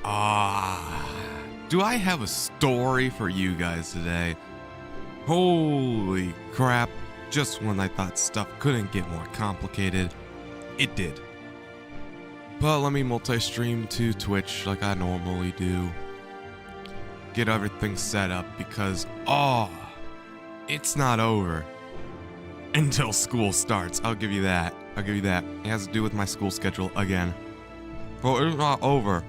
Do I have a story for you guys today? Holy crap. Just when I thought stuff couldn't get more complicated, it did. But let me multi-stream to Twitch like I normally do. Get everything set up because, it's not over until school starts. I'll give you that. It has to do with my school schedule again. Well, it's not over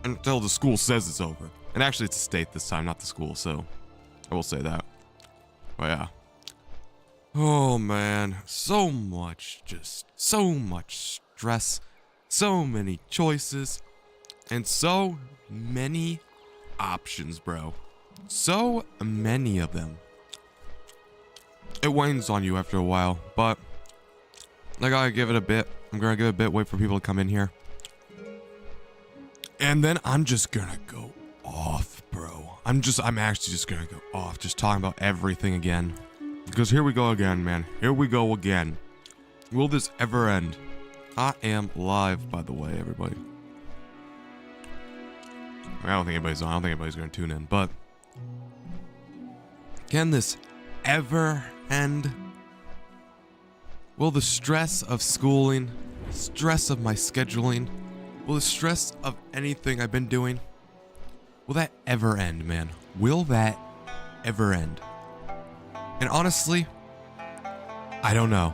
until the school says it's over. And actually, it's the state this time, not the school, so I will say that. But yeah. Oh man, so much stress, so many choices, and so many options, bro. So many of them. It wanes on you after a while, but I gotta give it a bit. I'm gonna give it a bit, wait for people to come in here. And then I'm just gonna go off, bro. I'm actually just gonna go off, just talking about everything again. Because here we go again, man. Here we go again. Will this ever end? I am live, by the way, everybody. I don't think anybody's on. I don't think anybody's gonna tune in, but can this ever end? Will the stress of schooling, stress of my scheduling, will the stress of anything I've been doing, will that ever end, man? Will that ever end? And honestly, I don't know.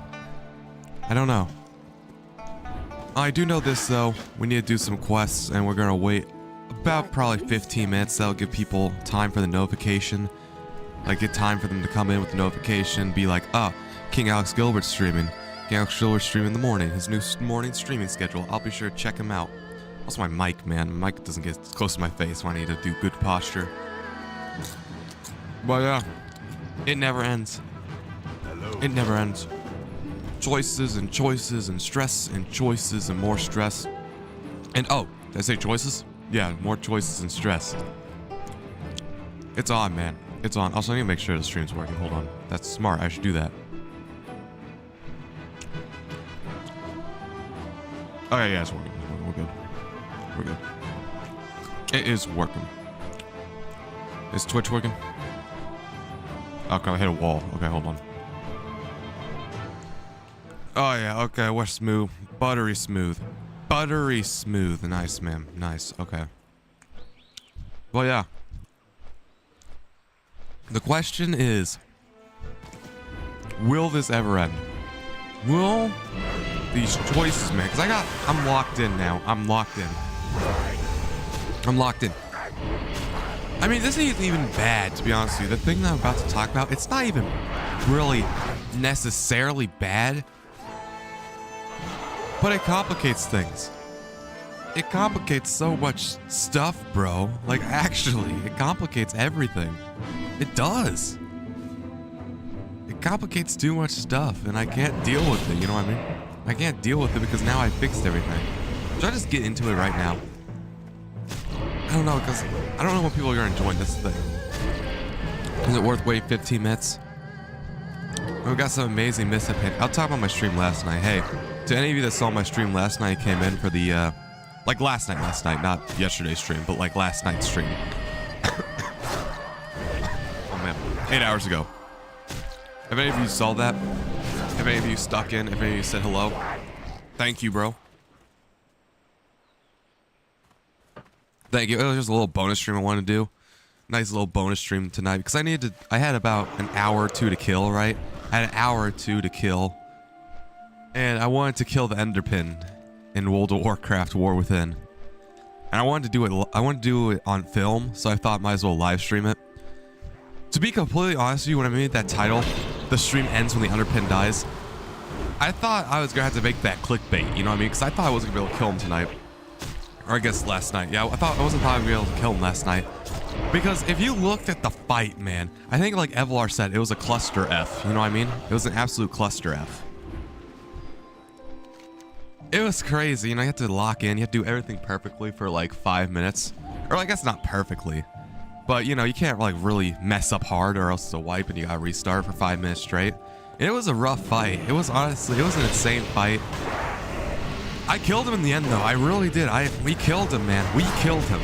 I do know this though. We need to do some quests and we're gonna wait about probably 15 minutes. That'll give people time for the notification. Like get time for them to come in with the notification. Be like, King Alex Gilbert's streaming. King Alex Gilbert's streaming in the morning. His new morning streaming schedule. I'll be sure to check him out. Also my mic, man. My mic doesn't get close to my face when I need to do good posture. But yeah. It never ends. It never ends. Choices and choices and stress and choices and more stress. And did I say choices? Yeah, more choices and stress. It's on, man. It's on. Also, I need to make sure the stream's working. Hold on. That's smart. I should do that. Oh, yeah, it's working. We're good. We're good. It is working. Is Twitch working? Okay, I hit a wall. Okay, hold on. Oh, yeah, okay, we're smooth. Buttery smooth. Buttery smooth. Nice, man. Nice, okay. Well, yeah. The question is, will this ever end? Will these choices, man? Because I'm locked in now. I'm locked in. I mean, this isn't even bad, to be honest with you. The thing that I'm about to talk about, it's not even really necessarily bad. But it complicates things. It complicates so much stuff, bro. Like, actually, it complicates everything. It does. It complicates too much stuff, and I can't deal with it, you know what I mean? I can't deal with it because now I fixed everything. Should I just get into it right now? I don't know, because I don't know when people are going to join this thing. Is it worth waiting 15 minutes? We got some amazing missing pin. I'll talk about my stream last night. Hey, to any of you that saw my stream last night, came in for the, like last night, not yesterday's stream, but like last night's stream. Oh man, 8 hours ago. If any of you saw that, if any of you stuck in, if any of you said hello, thank you, bro. Thank you. It was just a little bonus stream I wanted to do. Nice little bonus stream tonight because I had about an hour or two to kill, right? I had an hour or two to kill. And I wanted to kill the Enderpin in World of Warcraft War Within. And I wanted to do it on film, so I thought I might as well live stream it. To be completely honest with you, when I made that title, the stream ends when the Enderpin dies, I thought I was gonna have to make that clickbait, you know what I mean? Because I thought I wasn't gonna be able to kill him tonight. Or I guess last night. Yeah, I thought I wasn't probably gonna be able to kill him last night. Because if you looked at the fight, man, I think like Evlar said, it was a cluster F. You know what I mean? It was an absolute cluster F. It was crazy. You know, you have to lock in. You have to do everything perfectly for like 5 minutes. Or I guess not perfectly. But, you know, you can't like really mess up hard or else it's a wipe and you gotta restart for 5 minutes straight. And it was a rough fight. It was honestly, it was an insane fight. I killed him in the end, though. I really did. We killed him, man. We killed him.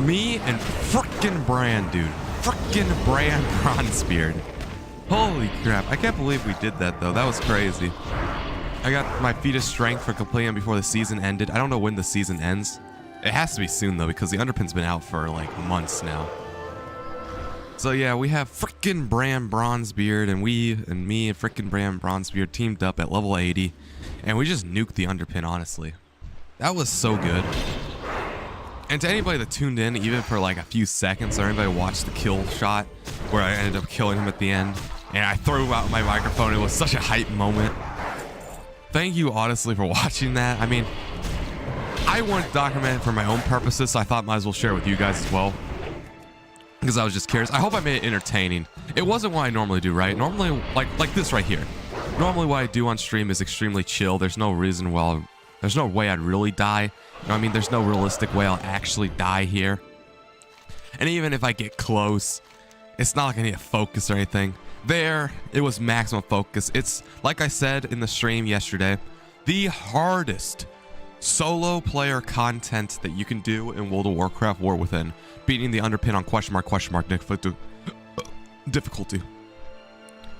Me and frickin' Bran, dude. Frickin' Bran Bronzebeard. Holy crap. I can't believe we did that, though. That was crazy. I got my feat of strength for completing him before the season ended. I don't know when the season ends. It has to be soon, though, because the underpin's been out for, like, months now. So, yeah, we have frickin' Bran Bronzebeard, and me and frickin' Bran Bronzebeard teamed up at level 80. And we just nuked the underpin, honestly. That was so good. And to anybody that tuned in, even for like a few seconds, or anybody watched the kill shot, where I ended up killing him at the end, and I threw out my microphone, it was such a hype moment. Thank you, honestly, for watching that. I mean, I wanted to document it for my own purposes, so I thought might as well share it with you guys as well. Because I was just curious. I hope I made it entertaining. It wasn't what I normally do, right? Normally, like this right here. Normally what I do on stream is extremely chill. There's no reason there's no way I'd really die. You know what I mean? There's no realistic way I'll actually die here. And even if I get close, it's not like I need to focus or anything. There, it was maximum focus. It's, like I said in the stream yesterday, the hardest solo player content that you can do in World of Warcraft War Within. Beating the underpin on question mark difficulty.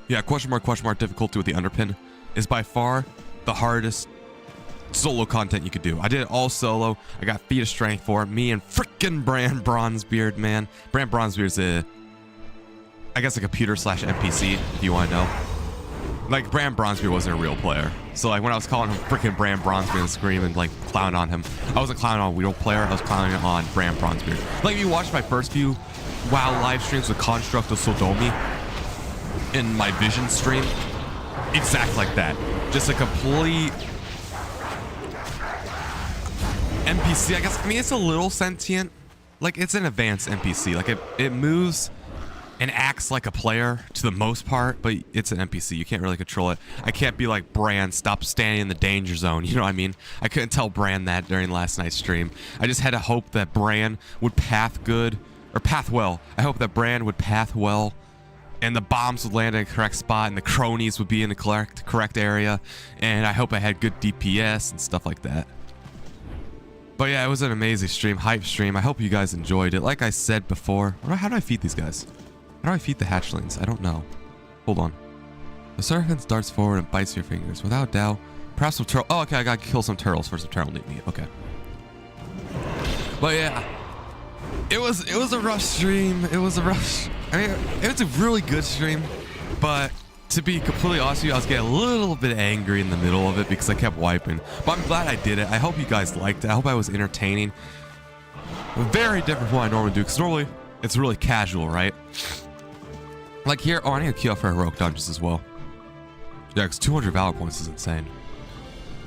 Yeah, question mark difficulty with the underpin is by far the hardest solo content you could do. I did it all solo. I got feat of strength for it. Me and frickin' Bran Bronzebeard, man. Bran Bronzebeard's I guess a computer / NPC, if you want to know. Like, Bran Bronzebeard wasn't a real player. So, like, when I was calling him frickin' Bran Bronzebeard and screaming and, like, clowning on him, I wasn't clowning on a real player. I was clowning on Bran Bronzebeard. Like, if you watched my first few WoW live streams with Construct of Sodomi in my Vision stream, exact like that. Just a complete NPC, I guess. I mean, it's a little sentient. Like, it's an advanced NPC. Like, it moves and acts like a player to the most part, but it's an NPC. You can't really control it. I can't be like, Bran, stop standing in the danger zone. You know what I mean? I couldn't tell Bran that during last night's stream. I just had to hope that Bran would path well. I hope that Bran would path well, and the bombs would land in the correct spot, and the cronies would be in the correct area, and I hope I had good DPS and stuff like that. But yeah, it was an amazing stream, hype stream. I hope you guys enjoyed it. Like I said before, how do I feed these guys? How do I feed the hatchlings? I don't know. Hold on. The serpent darts forward and bites your fingers. Without doubt, perhaps some turtle. Oh, okay, I gotta kill some turtles for some turtle meat. Okay. But yeah, it was a rough stream. It was a rough. I mean, it was a really good stream, but to be completely honest with you, I was getting a little bit angry in the middle of it because I kept wiping. But I'm glad I did it. I hope you guys liked it. I hope I was entertaining. Very different from what I normally do, because normally it's really casual, right? Like here, oh, I need to queue up for heroic dungeons as well. Yeah, because 200 valor points is insane.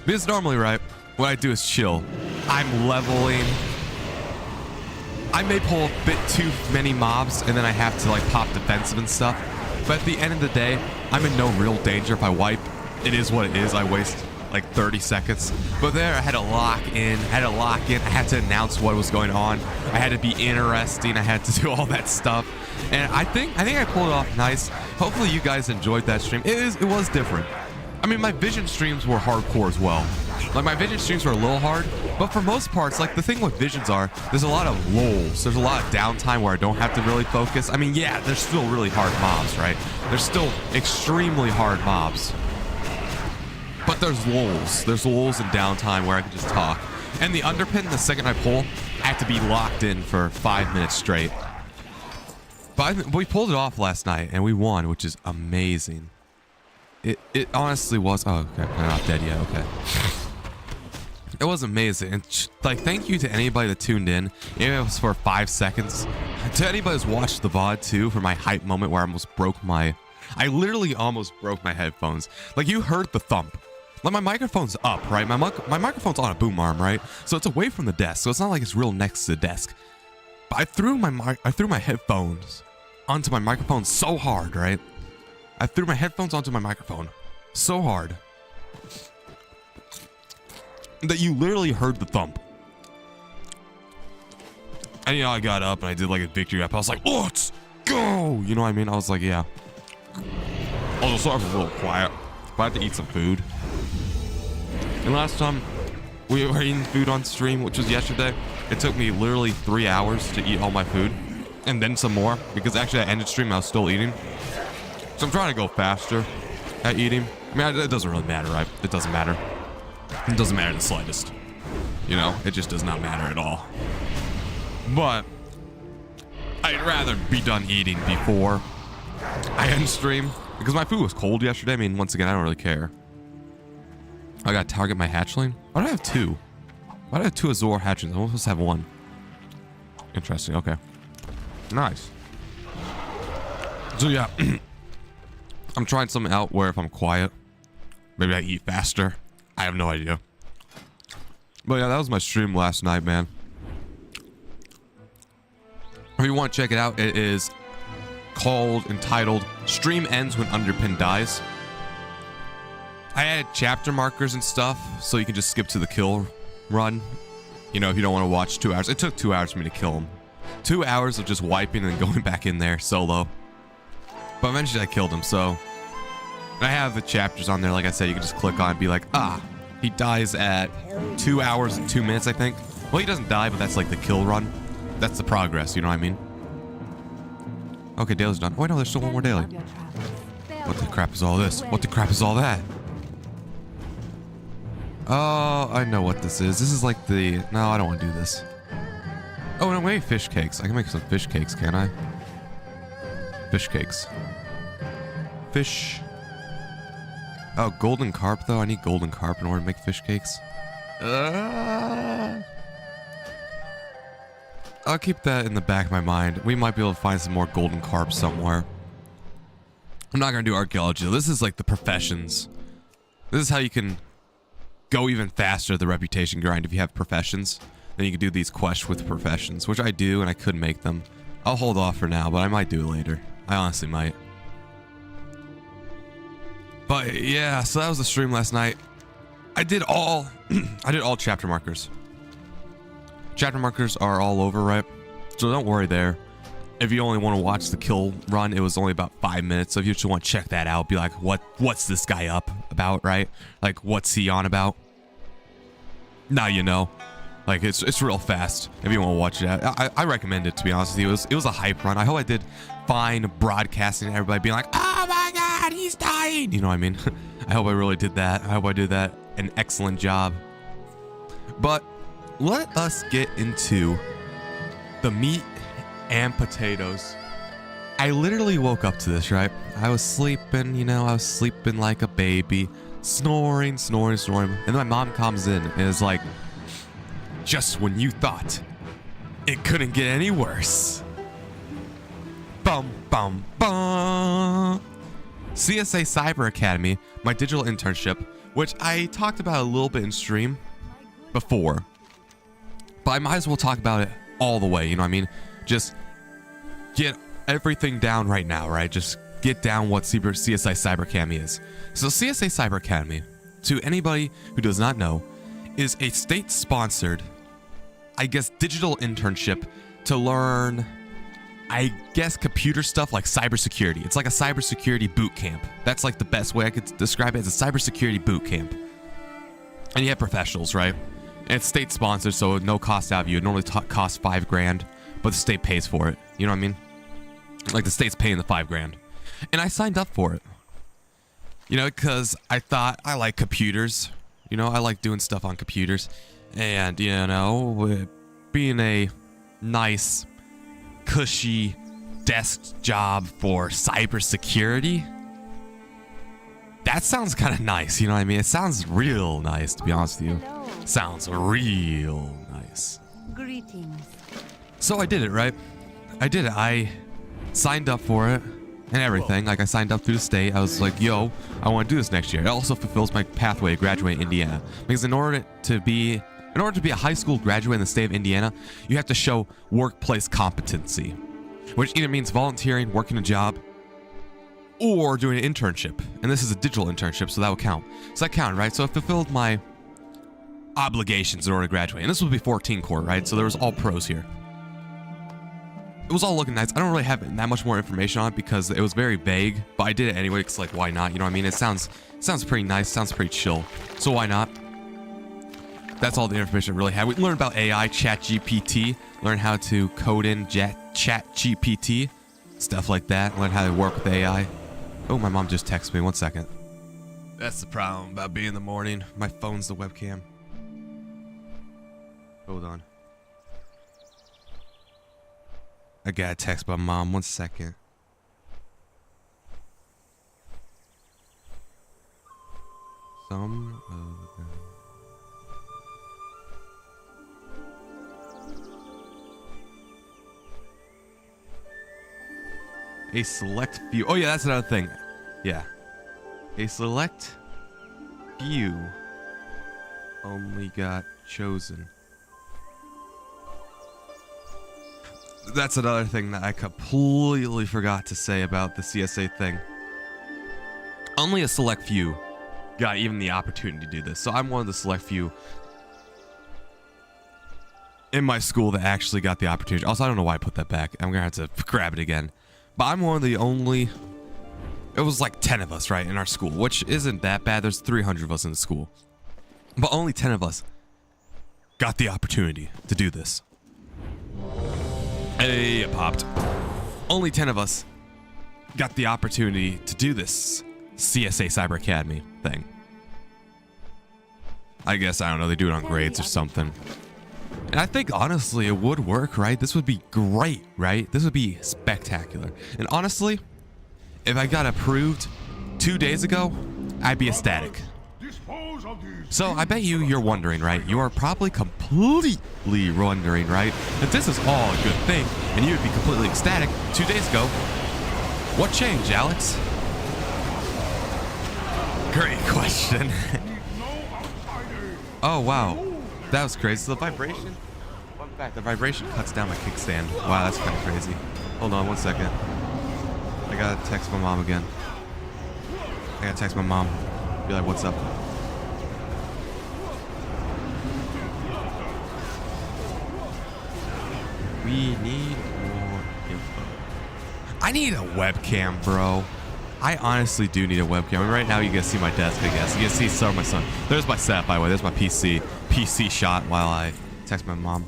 Because normally, right, what I do is chill. I'm leveling. I may pull a bit too many mobs, and then I have to like pop defensive and stuff. But at the end of the day, I'm in no real danger if I wipe. It is what it is. I waste like 30 seconds. But there, I had to lock in. I had to announce what was going on. I had to be interesting. I had to do all that stuff. And I think I pulled it off nice. Hopefully you guys enjoyed that stream. It was different. I mean, my Vision streams were hardcore as well. Like, my Vision streams were a little hard, but for most parts, like, the thing with Visions there's a lot of lulls. There's a lot of downtime where I don't have to really focus. I mean, yeah, there's still really hard mobs, right? There's still extremely hard mobs. But there's lulls. There's lulls and downtime where I can just talk. And the underpin, the second I pull, I have to be locked in for 5 minutes straight. But we pulled it off last night, and we won, which is amazing. It honestly was. Oh, okay, I'm not dead yet. Okay. It was amazing. And like, thank you to anybody that tuned in, even if it was for 5 seconds. To anybody who's watched the VOD too, for my hype moment where I literally almost broke my headphones. Like, you heard the thump. Like, my microphone's up, right? My microphone's on a boom arm, right? So it's away from the desk. So it's not like it's real next to the desk. But I threw my headphones onto my microphone so hard, right? I threw my headphones onto my microphone so hard that you literally heard the thump. And, you know, I got up and I did like a victory rap. I was like, let's go! You know what I mean? I was like, yeah. Also, sorry for a little quiet, but I had to eat some food. And last time, we were eating food on stream, which was yesterday. It took me literally 3 hours to eat all my food. And then some more. Because actually I ended stream, I was still eating. So I'm trying to go faster at eating. I mean, it doesn't really matter, right? It doesn't matter. It doesn't matter in the slightest. You know, it just does not matter at all. But I'd rather be done eating before I end stream. Because my food was cold yesterday. I mean, once again, I don't really care. I gotta target my hatchling. Why do I have two? Why do I have two Azor hatchlings? I'm supposed to have one. Interesting, okay. Nice. So yeah, I'm trying something out where if I'm quiet, maybe I eat faster. I have no idea. But yeah, that was my stream last night, man. If you want to check it out, it is entitled Stream Ends When Underpin Dies. I added chapter markers and stuff, so you can just skip to the kill run. You know, if you don't want to watch 2 hours. It took 2 hours for me to kill him. 2 hours of just wiping and going back in there solo. But eventually I killed him, so... I have the chapters on there, like I said, you can just click on and be like, ah, he dies at 2 hours and 2 minutes, I think. Well, he doesn't die, but that's like the kill run. That's the progress, you know what I mean? Okay, daily's done. Oh, wait, no, there's still one more daily. What the crap is all this? What the crap is all that? Oh, I know what this is. This is like the... No, I don't want to do this. Oh, no, wait, fish cakes. I can make some fish cakes, can't I? Fish cakes. Fish... Oh, golden carp, though? I need golden carp in order to make fish cakes. I'll keep that in the back of my mind. We might be able to find some more golden carp somewhere. I'm not going to do archaeology. This is like the professions. This is how you can go even faster the reputation grind if you have professions. Then you can do these quests with professions, which I do, and I could make them. I'll hold off for now, but I might do it later. I honestly might. But yeah, so that was the stream last night. I did all chapter markers. Chapter markers are all over, right? So don't worry there. If you only want to watch the kill run, it was only about 5 minutes. So if you just want to check that out, be like, what's this guy up about, right? Like, what's he on about? Now you know. Like, it's real fast. If you want to watch it, I recommend it, to be honest with you. It was a hype run. I hope I did fine broadcasting and everybody being like, oh my god, he's dying. You know what I mean? I hope I really did that. I hope I did that an excellent job. But let us get into the meat and potatoes. I literally woke up to this, right? I was sleeping, you know, I was sleeping like a baby, snoring. And then my mom comes in and is like, just when you thought it couldn't get any worse. Bum, bum, bum. CSA Cyber Academy, my digital internship, which I talked about a little bit in stream before. But I might as well talk about it all the way, you know what I mean? Just get everything down right now, right? Just get down what CSI Cyber Academy is. So CSA Cyber Academy, to anybody who does not know, is a state-sponsored, I guess, digital internship to learn, I guess, computer stuff like cybersecurity. It's like a cybersecurity boot camp. That's like the best way I could describe it, as a cybersecurity boot camp. And you have professionals, right? And it's state-sponsored, so no cost out of you. It normally costs $5 grand, but the state pays for it. You know what I mean? Like, the state's paying the $5 grand. And I signed up for it. You know, because I thought I like computers. You know, I like doing stuff on computers. And, you know, being a nice, cushy desk job for cybersecurity, that sounds kind of nice, you know what I mean? It sounds real nice, to be honest with you. Sounds real nice. Greetings. So I did it, right? I did it. I signed up for it and everything. Like, I signed up through the state. I was like, yo, I want to do this next year. It also fulfills my pathway to graduate in Indiana. Because in order to be a high school graduate in the state of Indiana, you have to show workplace competency, which either means volunteering, working a job, or doing an internship. And this is a digital internship, so that would count. So that counted, right? So it fulfilled my obligations in order to graduate. And this was before Teen Core, right? So there was all pros here. It was all looking nice. I don't really have that much more information on it because it was very vague, but I did it anyway because, like, why not? You know what I mean? It sounds pretty nice, sounds pretty chill. So why not? That's all the information I really had. We learned about AI, ChatGPT, learn how to code in ChatGPT, stuff like that. Learn how to work with AI. Oh, my mom just texted me. 1 second. That's the problem about being in the morning. My phone's the webcam. Hold on. I got a text by mom. 1 second. Some of them. A select few. Oh yeah, that's another thing. Yeah. A select few only got chosen. That's another thing that I completely forgot to say about the CSA thing. Only a select few got even the opportunity to do this. So I'm one of the select few in my school that actually got the opportunity. Also, I don't know why I put that back. I'm gonna have to grab it again. But I'm one of the only, it was like 10 of us, right, in our school, which isn't that bad. There's 300 of us in the school. But only 10 of us got the opportunity to do this. Hey, it popped. Only 10 of us got the opportunity to do this CSA Cyber Academy thing. I guess, I don't know, they do it on grades or something. And I think, honestly, it would work, right? This would be great, right? This would be spectacular. And honestly, if I got approved 2 days ago, I'd be ecstatic. So I bet you're wondering, right? You are probably completely wondering, right? That this is all a good thing, and you would be completely ecstatic 2 days ago. What changed, Alex? Great question. Oh, wow. That was crazy. So the vibration, fun fact, the vibration cuts down my kickstand. Wow, that's kind of crazy. Hold on 1 second. I gotta text my mom again. I gotta text my mom. Be like, what's up? We need more info. I need a webcam, bro. I honestly do need a webcam. I mean, right now you guys see my desk, I guess. You guys see some of my son. There's my setup, by the way. There's my PC. PC shot while I text my mom.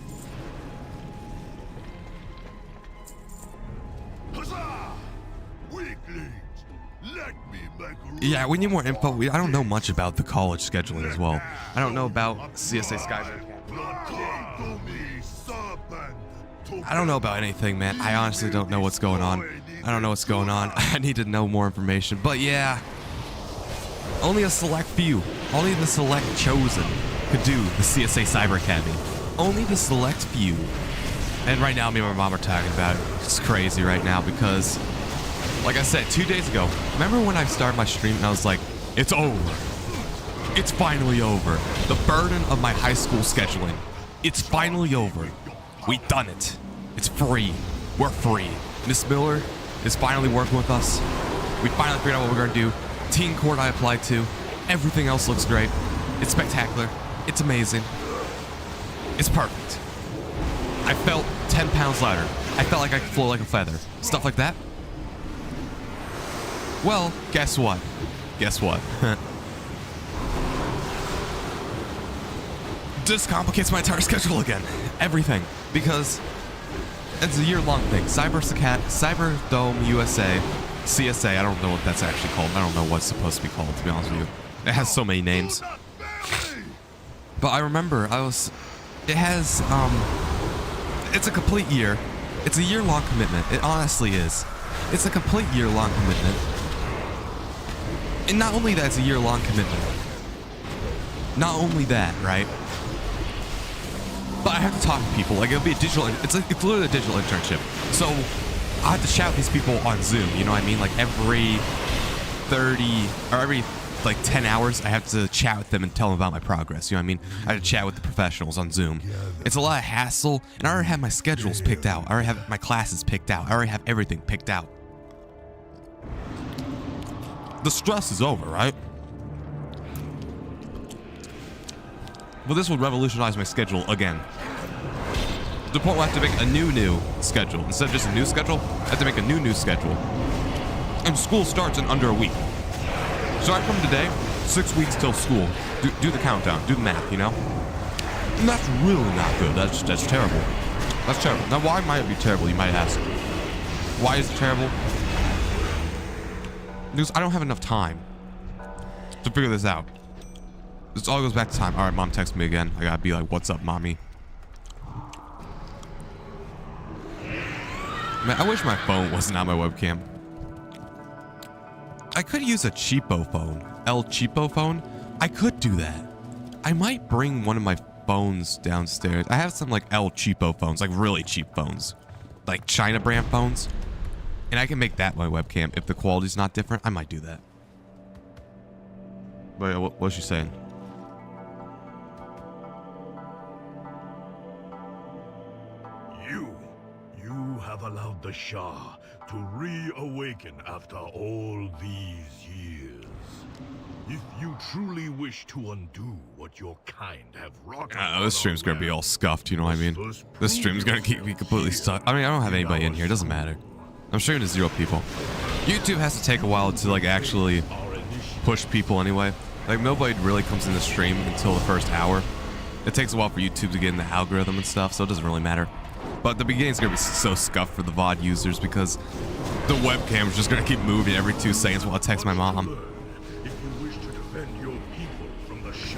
Yeah, we need more info. I don't know much about the college scheduling as well. I don't know about CSA Skyrim. I don't know about anything, man. I honestly don't know what's going on. I don't know what's going on. I need to know more information. But yeah, only a select few, only the select chosen could do the CSA Cyber Academy. Only the select few. And right now, me and my mom are talking about it. It's crazy right now because, like I said, 2 days ago, remember when I started my stream and I was like, it's over. It's finally over. The burden of my high school scheduling. It's finally over. We done it. It's free. We're free. Miss Miller is finally working with us. We finally figured out what we're going to do. Teen Court I applied to. Everything else looks great. It's spectacular. It's amazing. It's perfect. I felt 10 pounds lighter. I felt like I could float like a feather. Stuff like that. Well, guess what? Guess what? This complicates my entire schedule again. Everything. Because it's a year-long thing. Cyberdome USA, CSA, I don't know what that's actually called. I don't know what's supposed to be called, to be honest with you. It has so many names. But I remember, it has, it's a complete year. It's a year-long commitment. It honestly is. It's a complete year-long commitment. And not only that, it's a year-long commitment. Not only that, right? But I have to talk to people. Like, it'll be a digital, it's literally a digital internship. So I have to chat with these people on Zoom, you know what I mean? Like every 30 or every like 10 hours, I have to chat with them and tell them about my progress. You know what I mean? I have to chat with the professionals on Zoom. It's a lot of hassle, and I already have my schedules picked out. I already have my classes picked out. I already have everything picked out. The stress is over, right? Well, this would revolutionize my schedule again. To the point where I have to make a new schedule. Instead of just a new schedule, I have to make a new schedule. And school starts in under a week. So right from today, 6 weeks till school. Do the countdown, do the math, you know? And that's really not good. That's terrible. That's terrible. Now, why might it be terrible, you might ask? Why is it terrible? Because I don't have enough time to figure this out. This all goes back to time. All right, mom texts me again. I gotta be like, what's up, mommy? Man, I wish my phone wasn't on my webcam. I could use a cheapo phone. El Cheapo phone. I could do that. I might bring one of my phones downstairs. I have some like El Cheapo phones, like really cheap phones. Like China brand phones. And I can make that my webcam. If the quality's not different, I might do that. Wait, what's she saying? You have allowed the Shah to reawaken after all these years. If you truly wish to undo what your kind have wrought, this stream's gonna be all scuffed, you know what I mean? This stream's gonna keep me completely stuck. I mean, I don't have anybody in here, it doesn't matter. I'm streaming to 0 people. YouTube has to take a while to like actually push people anyway. Like nobody really comes in the stream until the first hour. It takes a while for YouTube to get in the algorithm and stuff, so it doesn't really matter. But the beginning's gonna be so scuffed for the VOD users because the webcam is just gonna keep moving every 2 seconds while I text my mom.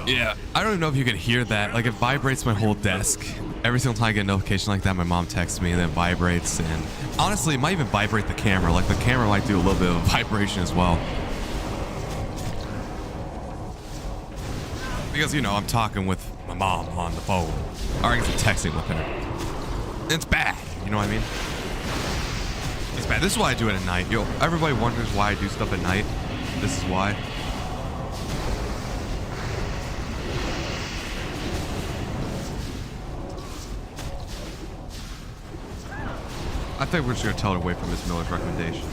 Yeah, I don't even know if you can hear that. Like it vibrates my whole desk. Every single time I get a notification like that, my mom texts me and then it vibrates. And honestly, it might even vibrate the camera. Like the camera might do a little bit of vibration as well. Because, you know, I'm talking with my mom on the phone. Or I guess I'm texting with her. It's bad, you know what I mean? It's bad. This is why I do it at night. Yo, everybody wonders why I do stuff at night. This is why. I think we're just gonna tell her away from Miss Miller's recommendation.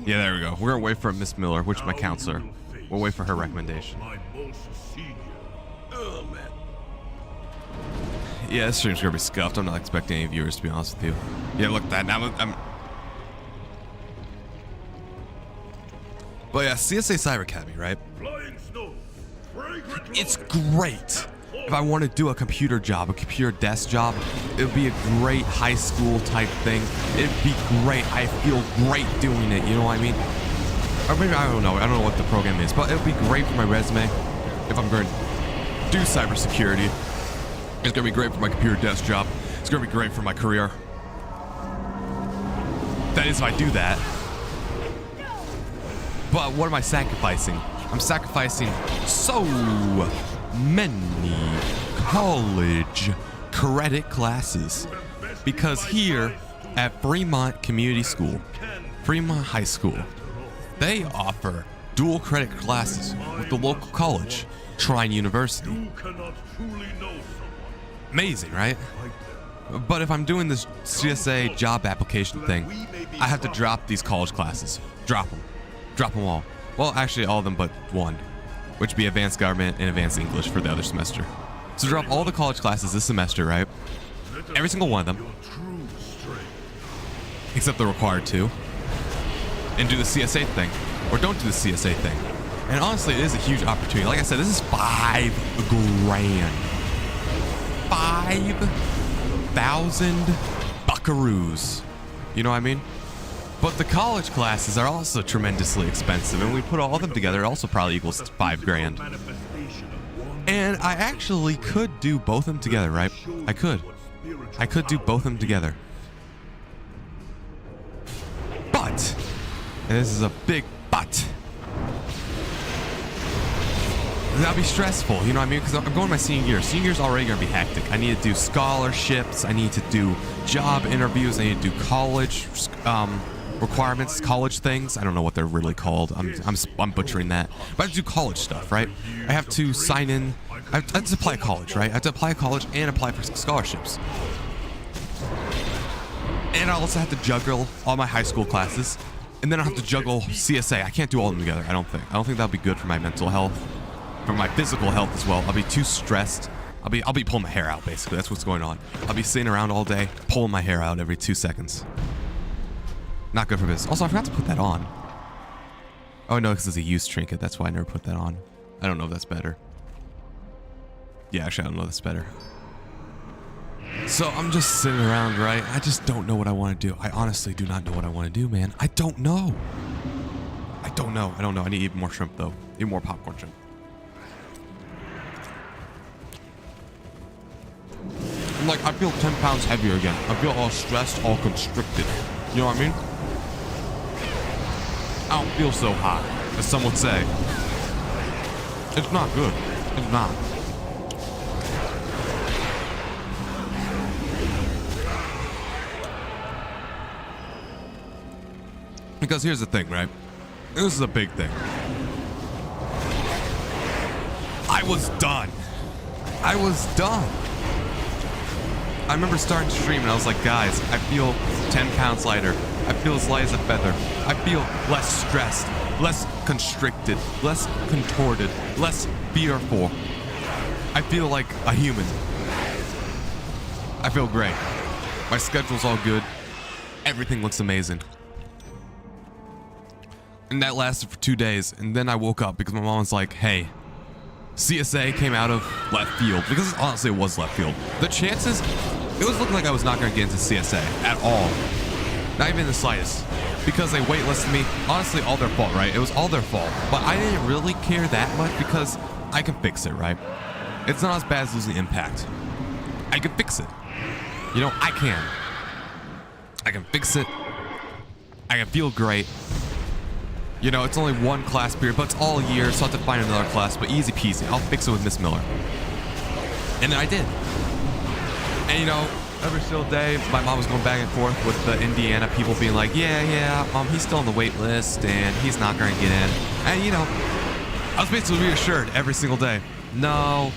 Yeah, there we go. We're gonna wait for Miss Miller, which is my counselor. We'll wait for her recommendation. Yeah, this stream's gonna be scuffed. I'm not expecting any viewers, to be honest with you. Yeah, look, that now I'm. But yeah, CSA Cyber Academy, right? It's great. If I want to do a computer job, a computer desk job, it would be a great high school type thing. It'd be great. I feel great doing it. You know what I mean? Or maybe I don't know. I don't know what the program is, but it would be great for my resume if I'm going to do cybersecurity. It's going to be great for my computer desk job. It's going to be great for my career. That is if I do that. But what am I sacrificing? I'm sacrificing so many college credit classes. Because here at Fremont Community School, Fremont High School, they offer dual credit classes with the local college, Trine University. Amazing, right? But if I'm doing this CSA job application thing, I have to drop these college classes. Drop them. Drop them all. Well, actually all of them but one, which would be Advanced Government and Advanced English for the other semester. So drop all the college classes this semester, right? Every single one of them. Except the required 2. And do the CSA thing. Or don't do the CSA thing. And honestly, it is a huge opportunity. Like I said, this is $5 grand. 5,000 buckaroos. You know what I mean? But the college classes are also tremendously expensive, and we put all of them together, it also probably equals $5 grand. And I actually could do both of them together, right? I could do both of them together. But, and this is a big but, that'll be stressful, you know what I mean? Because I'm going my senior year. Senior year's already going to be hectic. I need to do scholarships, I need to do job interviews, I need to do college requirements, college things. I don't know what they're really called. I'm butchering that. But I have to do college stuff, right? I have to sign in. I have to apply to college, right? I have to apply to college and apply for scholarships. And I also have to juggle all my high school classes. And then I have to juggle CSA. I can't do all of them together, I don't think. I don't think that'll be good for my mental health, for my physical health as well. I'll be too stressed I'll be pulling my hair out, basically. That's what's going on. I'll be sitting around all day, pulling my hair out every 2 seconds. Not good for business. Also, I forgot to put that on. Oh, no, because it's a used trinket. That's why I never put that on. I don't know if that's better. Yeah, actually, I don't know if that's better. So I'm just sitting around, right? I just don't know what I want to do. I honestly do not know what I want to do, man. I don't know. I don't know. I need even more shrimp, though. Need more popcorn shrimp. I'm like, I feel 10 pounds heavier again. I feel all stressed, all constricted. You know what I mean? I don't feel so hot, as some would say. It's not good. It's not. Because here's the thing, right? This is a big thing. I was done. I was done. I remember starting to stream and I was like, guys, I feel 10 pounds lighter. I feel as light as a feather. I feel less stressed, less constricted, less contorted, less fearful. I feel like a human. I feel great. My schedule's all good. Everything looks amazing. And that lasted for 2 days. And then I woke up because my mom was like, hey, CSA came out of left field. Because honestly, it was left field. The chances, it was looking like I was not going to get into CSA at all. Not even the slightest. Because they waitlisted me. Honestly, all their fault, right? It was all their fault. But I didn't really care that much because I can fix it, right? It's not as bad as losing Impact. I can fix it. You know, I can. I can fix it. I can feel great. You know, it's only one class period, but it's all year, so I have to find another class, but easy peasy. I'll fix it with Miss Miller. And then I did. And you know, every single day, my mom was going back and forth with the Indiana people being like, yeah, he's still on the wait list, and he's not going to get in. And you know, I was basically reassured every single day. No,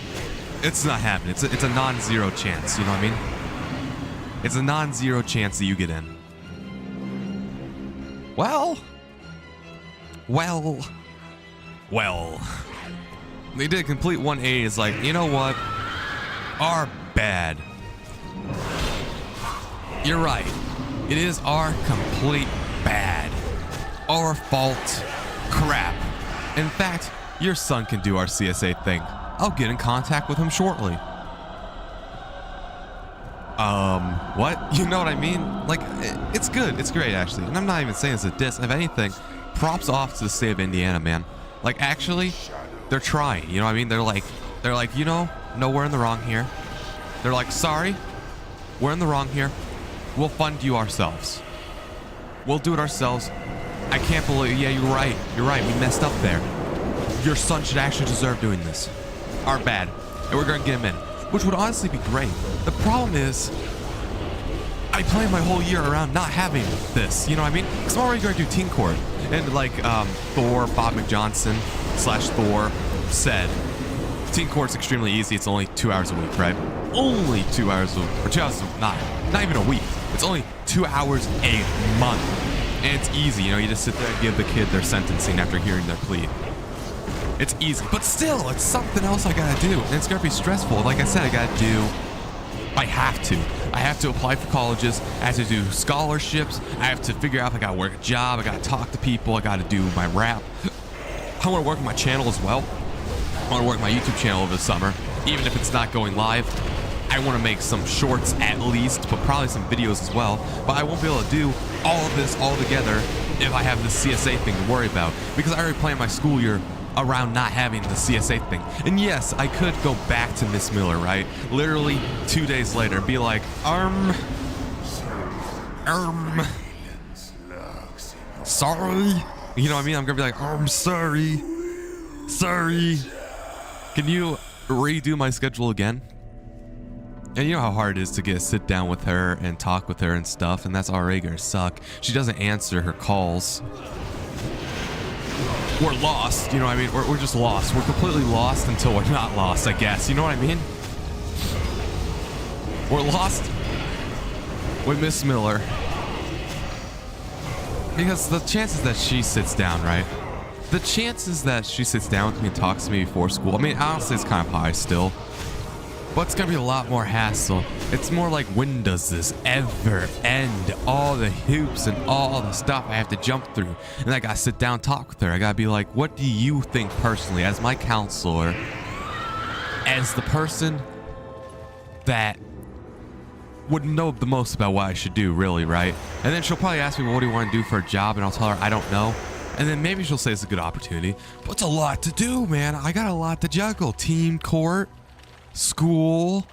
it's not happening. It's a non-zero chance, you know what I mean? It's a non-zero chance that you get in. Well. They did a complete 180. It's like, you know what? Our bad. You're right. It is our complete bad. Our fault. Crap. In fact, your son can do our CSA thing. I'll get in contact with him shortly. What? You know what I mean? Like, it's good. It's great, actually. And I'm not even saying it's a diss. If anything, props off to the state of Indiana, man. Like, actually, they're trying. You know what I mean? They're like, you know, no, we're in the wrong here. They're like, sorry, we're in the wrong here. We'll fund you ourselves. We'll do it ourselves. I can't believe, yeah, you're right. You're right. We messed up there. Your son should actually deserve doing this. Our bad. And we're going to get him in. Which would honestly be great. The problem is, I planned my whole year around not having this. You know what I mean? Because I'm already going to do Teen Court. And like Thor, Bob McJohnson / Thor said, Teen Court's extremely easy. It's only 2 hours a week, right? Only 2 hours a week. Or 2 hours, not even a week. It's only 2 hours a month. And it's easy. You know, you just sit there and give the kid their sentencing after hearing their plea. It's easy. But still, it's something else I gotta do. And it's gonna be stressful. Like I said, I have to apply for colleges. I have to do scholarships. I have to figure out if I gotta work a job. I gotta talk to people. I gotta do my rap. I want to work on my channel as well. I want to work my YouTube channel over the summer, even if it's not going live. I want to make some shorts at least, but probably some videos as well. But I won't be able to do all of this all together if I have this CSA thing to worry about, because I already planned my school year around not having the CSA thing. And yes, I could go back to Miss Miller, right? Literally 2 days later and be like, sorry. You know what I mean? I'm gonna be like, sorry. Can you redo my schedule again? And you know how hard it is to get a sit down with her and talk with her and stuff, and that's already gonna suck. She doesn't answer her calls. We're lost, you know what I mean? We're just lost. We're completely lost until we're not lost, I guess. You know what I mean? We're lost with Miss Miller. Because the chances that she sits down, right? The chances that she sits down with me and talks to me before school, I mean, honestly, it's kind of high still. But it's gonna be a lot more hassle. It's more like, when does this ever end? All the hoops and all the stuff I have to jump through. And I gotta sit down and talk with her. I gotta be like, what do you think personally, as my counselor, as the person that would know the most about what I should do, really, right? And then she'll probably ask me, well, what do you want to do for a job? And I'll tell her, I don't know. And then maybe she'll say it's a good opportunity. But it's a lot to do, man. I got a lot to juggle. Team court, school,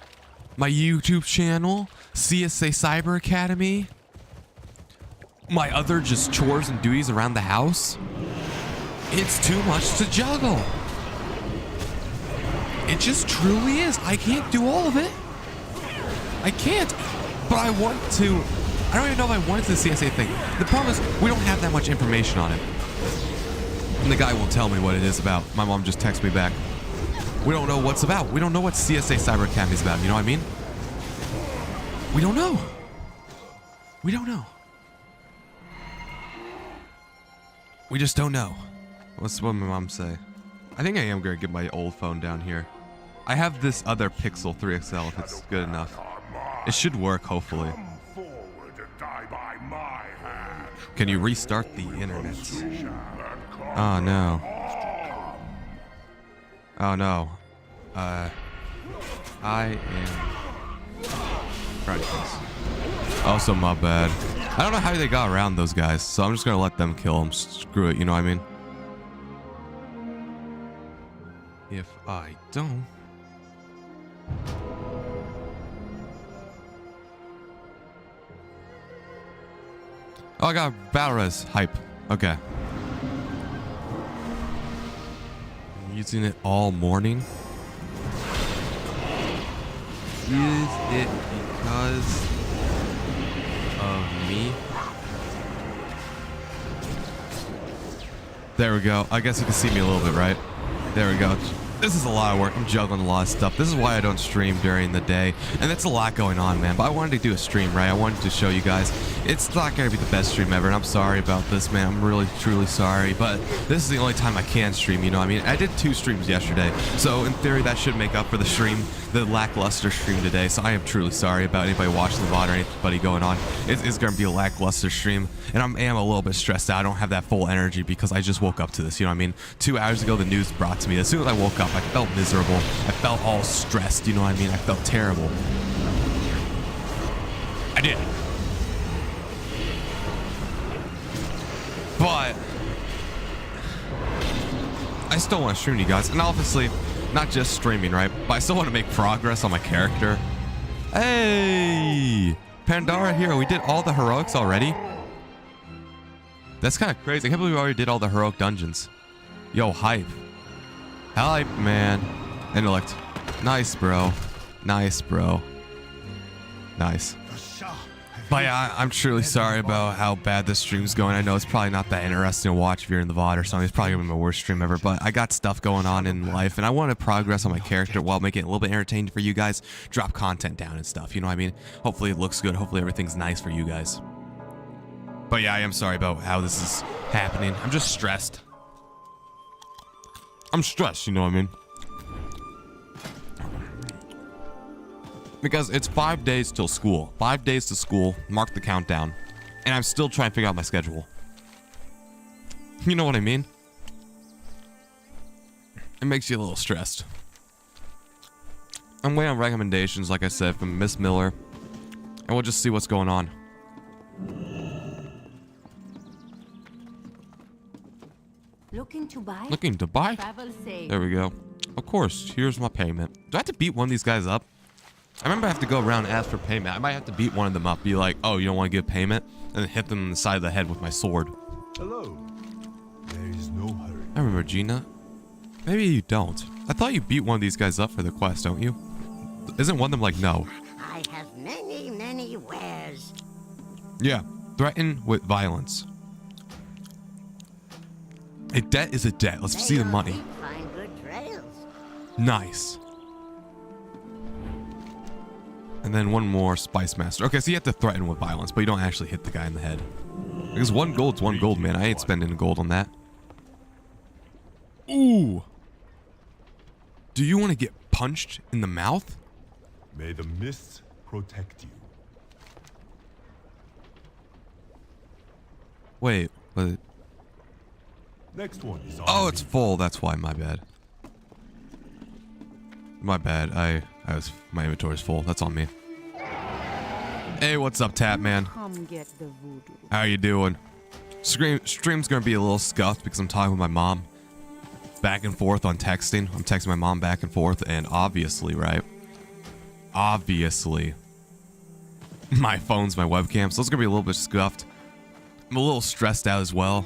my YouTube channel, CSA Cyber Academy, my other just chores and duties around the house. It's too much to juggle. It just truly is. I can't do all of it. I can't, but I want to. I don't even know if I wanted to the CSA thing. The problem is we don't have that much information on it. And the guy won't tell me what it is about. My mom just texted me back. We don't know what's about. We don't know what CSA Cyber Academy is about. You know what I mean? We don't know. We don't know. We just don't know. What's what my mom say? I think I am going to get my old phone down here. I have this other Pixel 3 XL if it's good enough. It should work, hopefully. Can you restart the internet? Oh, no. Oh, no. I am... Practice. Also, my bad. I don't know how they got around those guys, so I'm just gonna let them kill them. Screw it, you know what I mean? If I don't... Oh, I got battle res hype. Okay. I'm using it all morning. Is it because of me? There we go. I guess you can see me a little bit, right? There we go. This is a lot of work. I'm juggling a lot of stuff. This is why I don't stream during the day. And that's a lot going on, man. But I wanted to do a stream, right? I wanted to show you guys. It's not going to be the best stream ever. And I'm sorry about this, man. I'm really, truly sorry. But this is the only time I can stream, you know what I mean? I did 2 streams yesterday. So in theory, that should make up for the stream, the lackluster stream today. So I am truly sorry about anybody watching the VOD or anybody going on. It's going to be a lackluster stream. And I am a little bit stressed out. I don't have that full energy because I just woke up to this, you know what I mean? 2 hours ago, the news brought to me. As soon as I woke up, I felt miserable. I felt all stressed, you know what I mean? I felt terrible. I did. But I still want to stream to you guys. And obviously, not just streaming, right? But I still want to make progress on my character. Hey! Pandaria here. We did all the heroics already. That's kind of crazy. I can't believe we already did all the heroic dungeons. Yo, hype. Hype, man. Intellect. Nice, bro. Nice, bro. Nice. But yeah, I'm truly sorry about how bad this stream's going. I know it's probably not that interesting to watch if you're in the VOD or something. It's probably going to be my worst stream ever. But I got stuff going on in life, and I want to progress on my character while making it a little bit entertaining for you guys. Drop content down and stuff, you know what I mean? Hopefully it looks good. Hopefully everything's nice for you guys. But yeah, I am sorry about how this is happening. I'm just stressed. I'm stressed, you know what I mean? Because it's 5 days till school. 5 days to school. Mark the countdown. And I'm still trying to figure out my schedule. You know what I mean? It makes you a little stressed. I'm waiting on recommendations, like I said, from Miss Miller. And we'll just see what's going on. Looking to buy? Looking to buy? Travel safe. There we go. Of course, here's my payment. Do I have to beat one of these guys up? I remember I have to go around and ask for payment. I might have to beat one of them up. Be like, oh, you don't want to give payment? And then hit them in the side of the head with my sword. Hello. There is no hurry. I remember Gina. Maybe you don't. I thought you beat one of these guys up for the quest, don't you? Isn't one of them like, no? I have many, many wares. Yeah. Threaten with violence. A debt is a debt. Let's see the money. Find good trails. Nice. And then one more Spice Master. Okay, so you have to threaten with violence, but you don't actually hit the guy in the head. Because 1 gold's 1 gold, man. I ain't spending gold on that. Ooh. Do you want to get punched in the mouth? May the mists protect you. Wait, what? Next one is Oh, on it's me. full. That's why. My bad. My bad. My inventory's full. That's on me. Hey, what's up, Tap Man? Come get the voodoo. How you doing? Stream's gonna be a little scuffed because I'm talking with my mom back and forth on texting. I'm texting my mom back and forth, and obviously, right? Obviously, my phone's my webcam, so it's gonna be a little bit scuffed. I'm a little stressed out as well.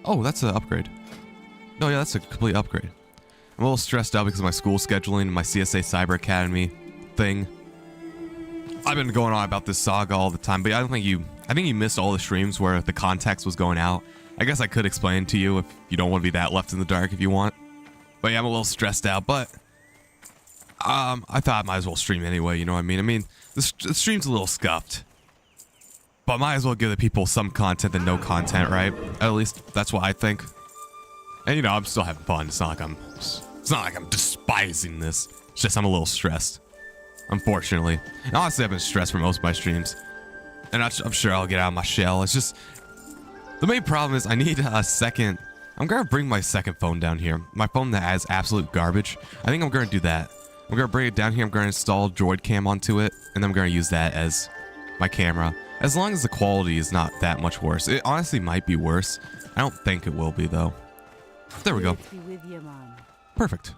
Oh, that's an upgrade. No, yeah, that's a complete upgrade. I'm a little stressed out because of my school scheduling and my CSA Cyber Academy thing. I've been going on about this saga all the time, but I think you missed all the streams where the context was going out. I guess I could explain to you if you don't want to be that left in the dark if you want. But yeah, I'm a little stressed out, but I thought I might as well stream anyway, you know what I mean? I mean, the stream's a little scuffed. But might as well give the people some content than no content, right? At least that's what I think. And you know, I'm still having fun. It's not like I'm despising this. It's just I'm a little stressed. Unfortunately. And honestly, I've been stressed for most of my streams. And I'm sure I'll get out of my shell. It's just the main problem is I need a second. I'm gonna bring my second phone down here. My phone that has absolute garbage. I think I'm gonna do that. I'm gonna bring it down here. I'm gonna install Droid Cam onto it, and then I'm gonna use that as my camera. As long as the quality is not that much worse. It honestly might be worse. I don't think it will be though. There we go. Be with you, man. Perfect.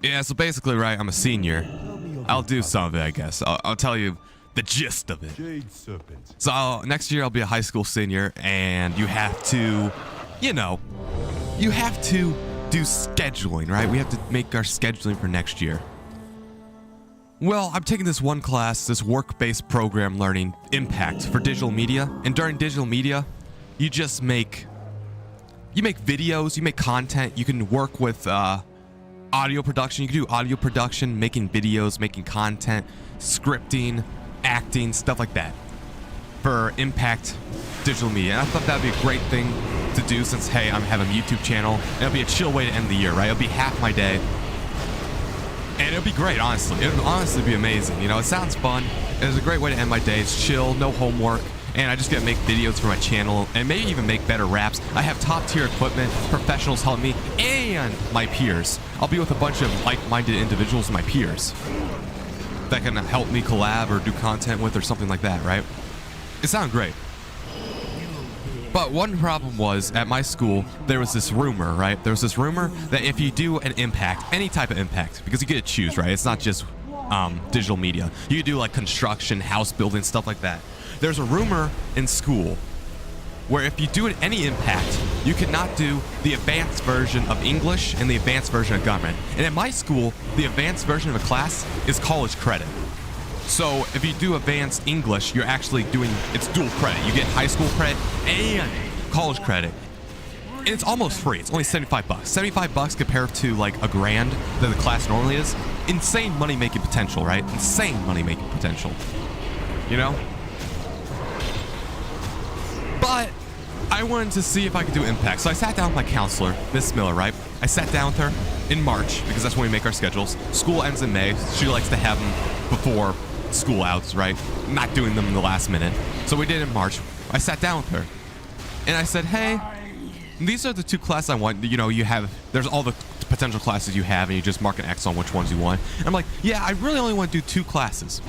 Yeah, so basically, right, I'm a senior. I'll do some of it, I guess. I'll tell you the gist of it. Jade Serpent. So next year I'll be a high school senior, and you have to, you know, you have to do scheduling, right? We have to make our scheduling for next year. Well, I'm taking this one class, this work-based program learning Impact for digital media, and during digital media, you just make videos, you make content, you can work with audio production, you can do audio production, making videos, making content, scripting, acting, stuff like that for Impact digital media. And I thought that'd be a great thing to do since, hey, I'm having a YouTube channel, and it'll be a chill way to end the year, right? It'll be half my day. And it'll be great, honestly. It'll honestly be amazing. You know, it sounds fun. It's a great way to end my day. It's chill, no homework. And I just get to make videos for my channel and maybe even make better raps. I have top tier equipment, professionals help me, and my peers. I'll be with a bunch of like-minded individuals, my peers, that can help me collab or do content with or something like that, right? It sounds great. But one problem was, at my school, there was this rumor, right? There was this rumor that if you do an impact, any type of impact, because you get to choose, right? It's not just digital media. You could do like construction, house building, stuff like that. There's a rumor in school where if you do any impact, you cannot do the advanced version of English and the advanced version of government. And at my school, the advanced version of a class is college credit. So if you do advanced English, you're actually doing, it's dual credit. You get high school credit and college credit. And it's almost free. It's only 75 bucks. 75 bucks compared to like $1,000 that the class normally is. Insane money-making potential, right? Insane money-making potential. You know? But I wanted to see if I could do impact. So I sat down with my counselor, Miss Miller, right? I sat down with her in March because that's when we make our schedules. School ends in May. She likes to have them before school outs, right? Not doing them in the last minute. So we did it in March. I sat down with her and I said, hey, these are the two classes I want. You know, you have, there's all the potential classes you have and you just mark an X on which ones you want. And I'm like, yeah, I really only want to do 2 classes.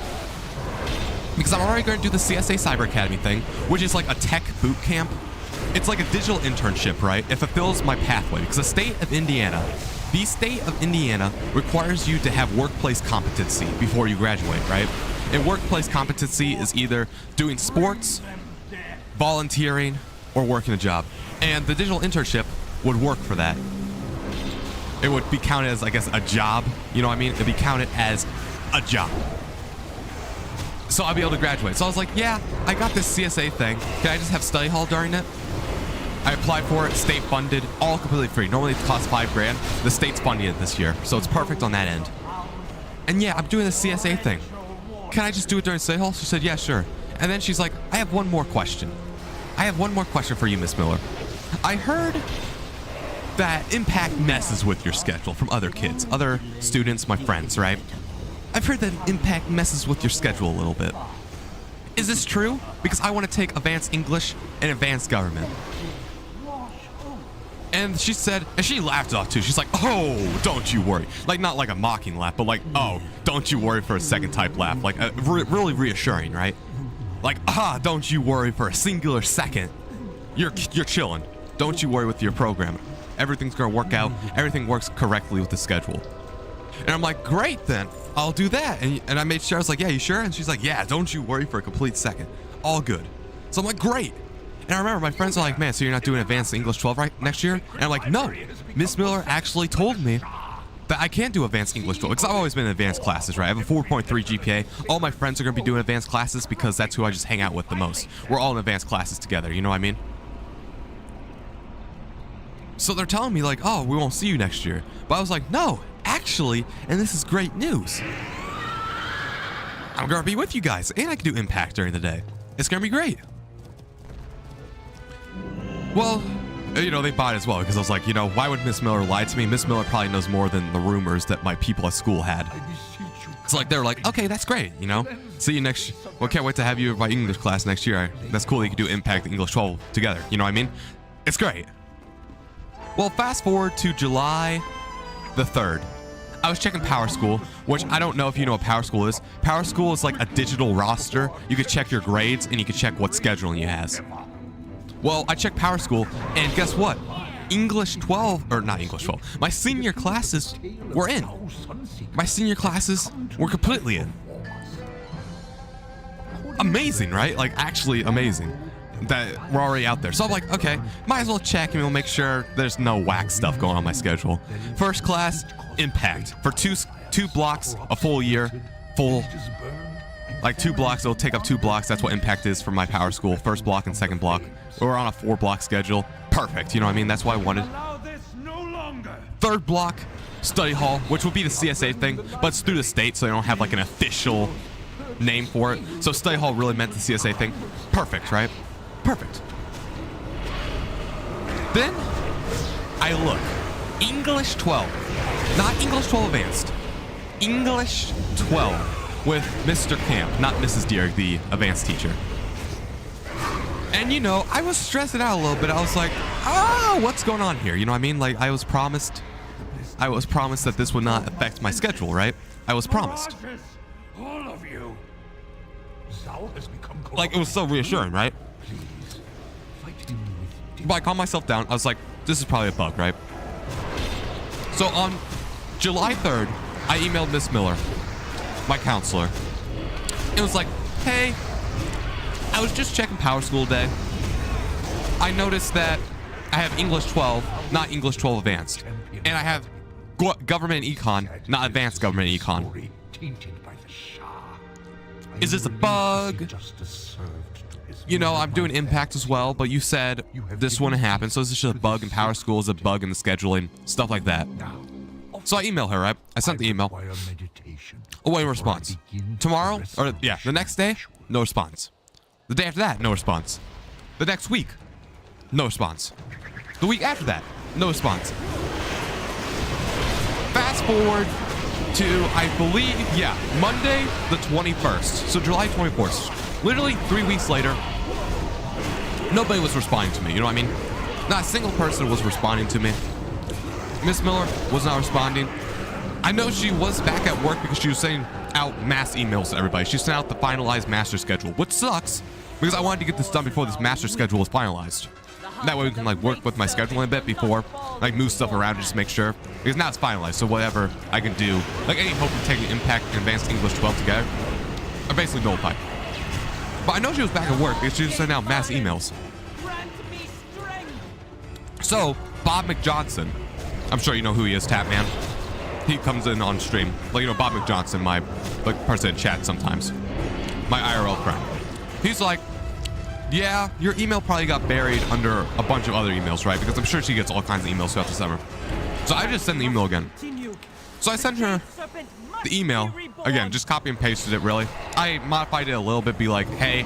Because I'm already going to do the CSA Cyber Academy thing, which is like a tech boot camp. It's like a digital internship, right? It fulfills my pathway because the state of Indiana requires you to have workplace competency before you graduate, right? And workplace competency is either doing sports, volunteering, or working a job. And the digital internship would work for that. It would be counted as, I guess, a job. You know what I mean? It'd be counted as a job. So I'll be able to graduate. So I was like, yeah, I got this CSA thing. Can I just have study hall during it? I applied for it, state funded, all completely free. Normally it costs $5,000. The state's funding it this year, so it's perfect on that end. And yeah, I'm doing the CSA thing. Can I just do it during study hall? She said, yeah, sure. And then she's like, I have one more question. I have one more question for you, Miss Miller. I heard that Impact messes with your schedule from other kids, other students, my friends, right? I've heard that Impact messes with your schedule a little bit. Is this true? Because I want to take Advanced English and Advanced Government. And she said, and she laughed off too. She's like, oh, don't you worry. Like, not like a mocking laugh, but like, oh, don't you worry for a second type laugh. Like, really reassuring, right? Like, don't you worry for a singular second. You're chilling. Don't you worry with your program. Everything's gonna work out. Everything works correctly with the schedule. And I'm like, great then. I'll do that. And I made sure, I was like, yeah, you sure? And she's like, yeah, don't you worry for a complete second. All good. So I'm like, great. And I remember my friends are like, man, so you're not doing Advanced English 12 right next year? And I'm like, no. Miss Miller actually told me that I can't do Advanced English 12 because I've always been in advanced classes, right? I have a 4.3 GPA. All my friends are going to be doing advanced classes because that's who I just hang out with the most. We're all in advanced classes together, you know what I mean? So they're telling me like, oh, we won't see you next year. But I was like, no, actually, and this is great news. I'm going to be with you guys and I can do Impact during the day. It's going to be great. Well, you know, they bought it as well because I was like, you know, why would Miss Miller lie to me? Miss Miller probably knows more than the rumors that my people at school had. It's like, they were like, okay, that's great, you know? See you next, well, can't wait to have you in my English class next year. That's cool that you can do Impact English 12 together, you know what I mean? It's great. Well, fast forward to July the 3rd. I was checking Power School, which I don't know if you know what Power School is. Power School is like a digital roster. You could check your grades and you could check what scheduling you has. Well, I checked Power School, and guess what? English 12, or not English 12, my senior classes were in. My senior classes were completely in. Amazing, right? Like, actually amazing that we're already out there. So I'm like, okay, might as well check and we'll make sure there's no whack stuff going on my schedule. First class, Impact. For two blocks, a full year, like 2 blocks, it'll take up 2 blocks. That's what Impact is for my Power School. First block and second block. We're on a 4-block schedule. Perfect, you know what I mean? That's what I wanted. Third block, study hall, which would be the CSA thing, but it's through the state, so they don't have like an official name for it. So study hall really meant the CSA thing. Perfect, right? Perfect. Then I look. English 12. Not English 12 Advanced. English 12 with Mr. Camp, not Mrs. Deere, the advanced teacher. And you know, I was stressing out a little bit. I was like, what's going on here? You know what I mean? Like, I was promised that this would not affect my schedule, right? I was promised. All of you. Like, it was so reassuring, right? But I calmed myself down. I was like, this is probably a bug, right? So on July 3rd, I emailed Miss Miller, my counselor. It was like, hey, I was just checking Power School today. I noticed that I have English 12, not English 12 Advanced. And I have Government Econ, not Advanced Government Econ. Is this a bug? You know, I'm doing Impact as well, but you said this wouldn't happen, so this is just a bug in Power School, is a bug in the scheduling, stuff like that. So I emailed her, right? I sent the email. Awaiting response. Tomorrow, or yeah, the next day, no response. The day after that, no response. The next week, no response. The week after that, no response. Fast forward to, I believe, yeah, Monday the 21st. So July 24th. Literally 3 weeks later, nobody was responding to me. You know what I mean? Not a single person was responding to me. Miss Miller was not responding. I know she was back at work because she was sending out mass emails to everybody. She sent out the finalized master schedule, which sucks because I wanted to get this done before this master schedule was finalized. That way we can like work with my scheduling a bit before, like move stuff around just to make sure. Because now it's finalized, so whatever I can do, like any hope of taking Impact and Advanced English 12 together, are basically nullified. But I know she was back at work because she was sending out mass emails. So, Bob McJohnson, I'm sure you know who he is, Tap Man. He comes in on stream. Like, you know, Bob McJohnson, my like person in chat sometimes. My IRL friend. He's like, yeah, your email probably got buried under a bunch of other emails, right? Because I'm sure she gets all kinds of emails throughout the summer. So I just sent the email again. So I sent her the email again, just copy and pasted it really. I modified it a little bit, be like, hey,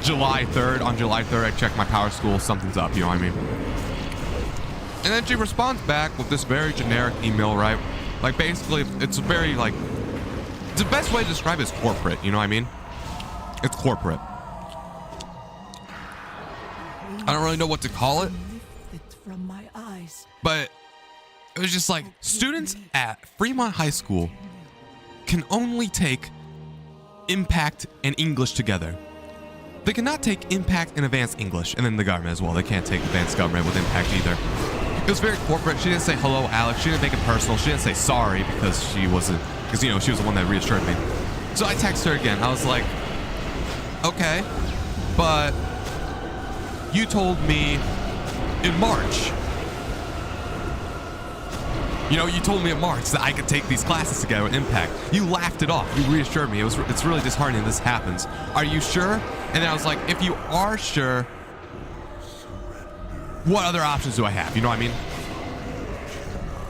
July 3rd, on July 3rd, I checked my Power School, something's up, you know what I mean? And then she responds back with this very generic email, right? Like basically, it's very like, the best way to describe it is corporate, you know what I mean? It's corporate. I don't really know what to call it, From my eyes. but it was just like, students at Fremont High School can only take Impact and English together. They cannot take Impact and Advanced English, and then the government as well. They can't take Advanced Government with Impact either. It was very corporate. She didn't say hello, Alex. She didn't make it personal. She didn't say sorry because she wasn't, because, you know, she was the one that reassured me. So I texted her again. I was like, okay, but you told me in March. You know, you told me in March that I could take these classes together with Impact. You laughed it off. You reassured me. It's really disheartening this happens. Are you sure? And then I was like, if you are sure, what other options do I have? You know what I mean?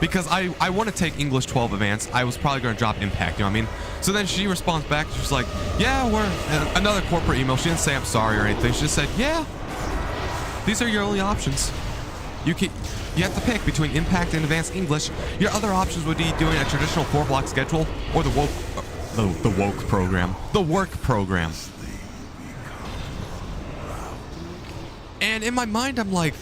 Because I want to take English 12 Advanced. I was probably going to drop Impact, you know what I mean? So then she responds back. She's like, yeah, we're another corporate email. She didn't say I'm sorry or anything. She just said, yeah, these are your only options. You have to pick between Impact and Advanced English. Your other options would be doing a traditional 4-block schedule or the woke program. The work program. And in my mind, I'm like,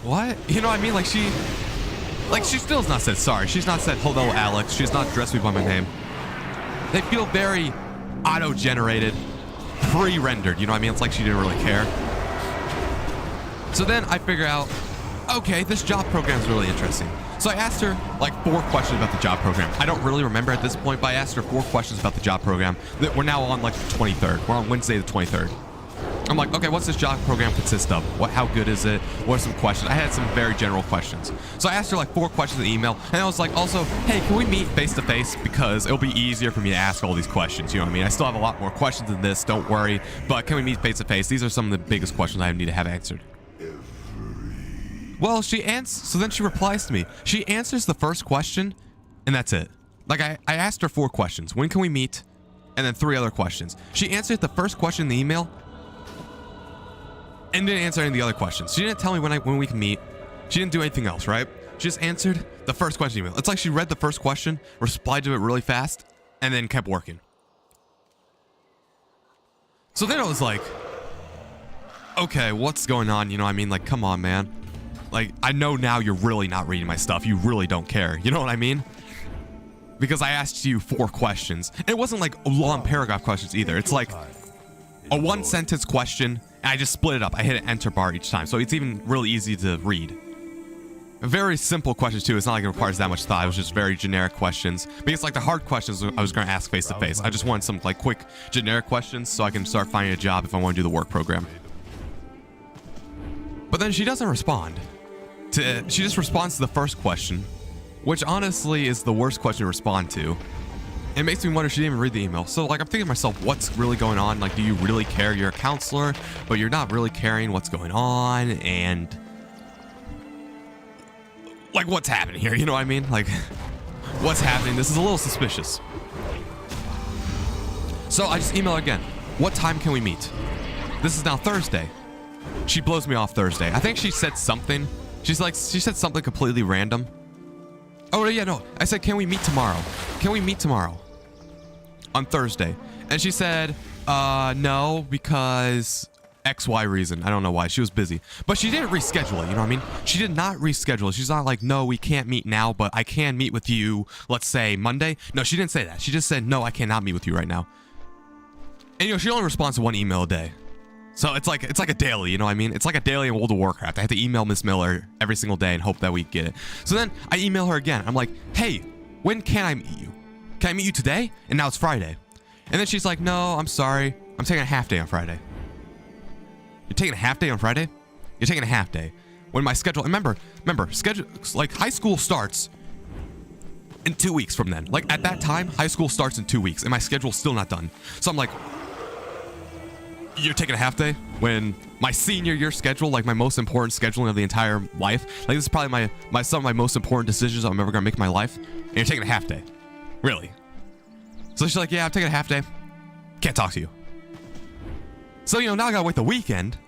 what? You know what I mean? Like she still has not said sorry. She's not said hello, Alex. She's not addressed me by my name. They feel very auto-generated, pre-rendered. You know what I mean? It's like she didn't really care. So then I figure out, okay, this job program is really interesting. So I asked her like 4 questions about the job program. I don't really remember at this point, but I asked her 4 questions about the job program. We're now on like the 23rd. We're on Wednesday the 23rd. I'm like, okay, what's this job program consist of? How good is it? What are some questions? I had some very general questions. So I asked her like 4 questions in the email, and I was like, also, hey, can we meet face to face? Because it'll be easier for me to ask all these questions. You know what I mean? I still have a lot more questions than this, don't worry. But can we meet face to face? These are some of the biggest questions I need to have answered. Well, so then she replies to me. She answers the first question, and that's it. Like, I asked her 4 questions. When can we meet? And then 3 other questions. She answered the first question in the email, and didn't answer any of the other questions. She didn't tell me when we can meet. She didn't do anything else, right? She just answered the first question email. It's like she read the first question, replied to it really fast, and then kept working. So then I was like, okay, what's going on? You know what I mean? Like, come on, man. Like, I know now you're really not reading my stuff. You really don't care. You know what I mean? Because I asked you 4 questions. And it wasn't like long paragraph questions either. It's like a 1-sentence question, and I just split it up. I hit an enter bar each time. So it's even really easy to read. A very simple questions too. It's not like it requires that much thought. It was just very generic questions. Because like the hard questions I was going to ask face to face. I just wanted some like quick generic questions so I can start finding a job if I want to do the work program. But then she doesn't respond. She just responds to the first question, which honestly is the worst question to respond to. It makes me wonder, she didn't even read the email. So like I'm thinking to myself, what's really going on? Like, do you really care? You're a counselor, but you're not really caring what's going on, and like what's happening here? You know what I mean? Like, what's happening? This is a little suspicious. So I just email her again. What time can we meet? This is now Thursday. She blows me off Thursday. I think she said something. She said something completely random. Oh yeah, no. I said, can we meet tomorrow? Can we meet tomorrow? On Thursday. And she said, no, because XY reason. I don't know why. She was busy. But she didn't reschedule it, you know what I mean? She did not reschedule it. She's not like, no, we can't meet now, but I can meet with you, let's say, Monday. No, she didn't say that. She just said, no, I cannot meet with you right now. And, you know, she only responds to 1 email a day. So it's like a daily, you know what I mean? It's like a daily in World of Warcraft. I have to email Miss Miller every single day and hope that we get it. So then I email her again. I'm like, hey, when can I meet you? Can I meet you today? And now it's Friday. And then she's like, no, I'm sorry. I'm taking a half day on Friday. You're taking a half day on Friday? You're taking a half day. When my schedule, remember, schedule, like high school starts in 2 weeks from then. Like at that time, high school starts in 2 weeks and my schedule's still not done. So I'm like, you're taking a half day when my senior year schedule, like my most important scheduling of the entire life, like this is probably some of my most important decisions I'm ever gonna make in my life, and you're taking a half day. Really? So she's like, yeah, I'm taking a half day. Can't talk to you. So, you know, now I gotta wait the weekend.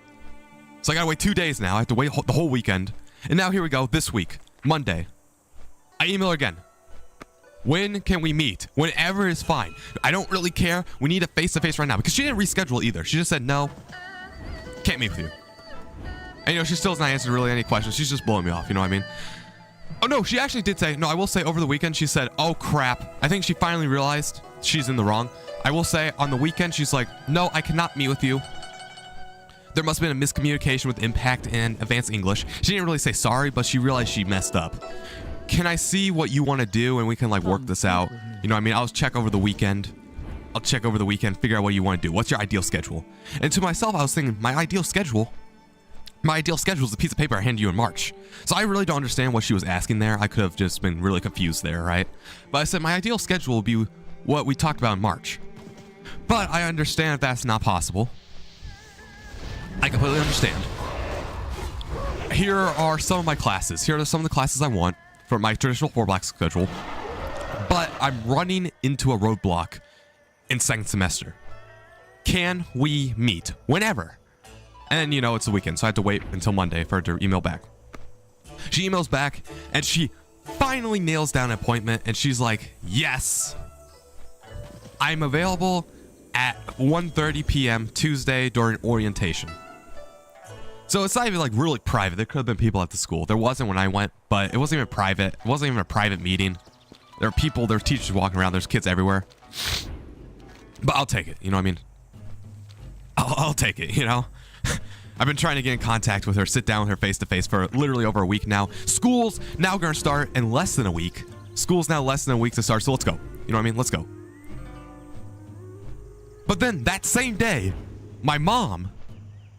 So I gotta wait 2 days now. I have to wait the whole weekend. And now here we go, this week. Monday. I email her again. When can we meet? Whenever is fine. I don't really care. We need a face-to-face right now. Because she didn't reschedule either. She just said, no, can't meet with you. And, you know, she still has not answered really any questions. She's just blowing me off, you know what I mean? Oh, no, she actually did say, no, I will say over the weekend, she said, oh, crap. I think she finally realized she's in the wrong. I will say on the weekend, she's like, no, I cannot meet with you. There must have been a miscommunication with Impact and Advanced English. She didn't really say sorry, but she realized she messed up. Can I see what you want to do and we can like work this out? You know what I mean? I'll check over the weekend. I'll check over the weekend, figure out what you want to do. What's your ideal schedule? And to myself, I was thinking, my ideal schedule is a piece of paper I hand you in March. So I really don't understand what she was asking there. I could have just been really confused there, right? But I said my ideal schedule will be what we talked about in March. But I understand if that's not possible. I completely understand. Here are some of my classes. Here are some of the classes I want for my traditional 4-block schedule. But I'm running into a roadblock in second semester. Can we meet? Whenever. And, you know, it's the weekend, so I have to wait until Monday for her to email back. She emails back, and she finally nails down an appointment, and she's like, yes, I'm available at 1:30 p.m. Tuesday during orientation. So it's not even like really private. There could have been people at the school. There wasn't when I went, but it wasn't even private. It wasn't even a private meeting. There are people, there are teachers walking around. There's kids everywhere. But I'll take it. You know what I mean? I'll take it, you know? I've been trying to get in contact with her, sit down with her face to face for literally over a week now. School's now going to start in less than a week. School's now less than a week to start, so let's go. You know what I mean? Let's go. But then that same day, my mom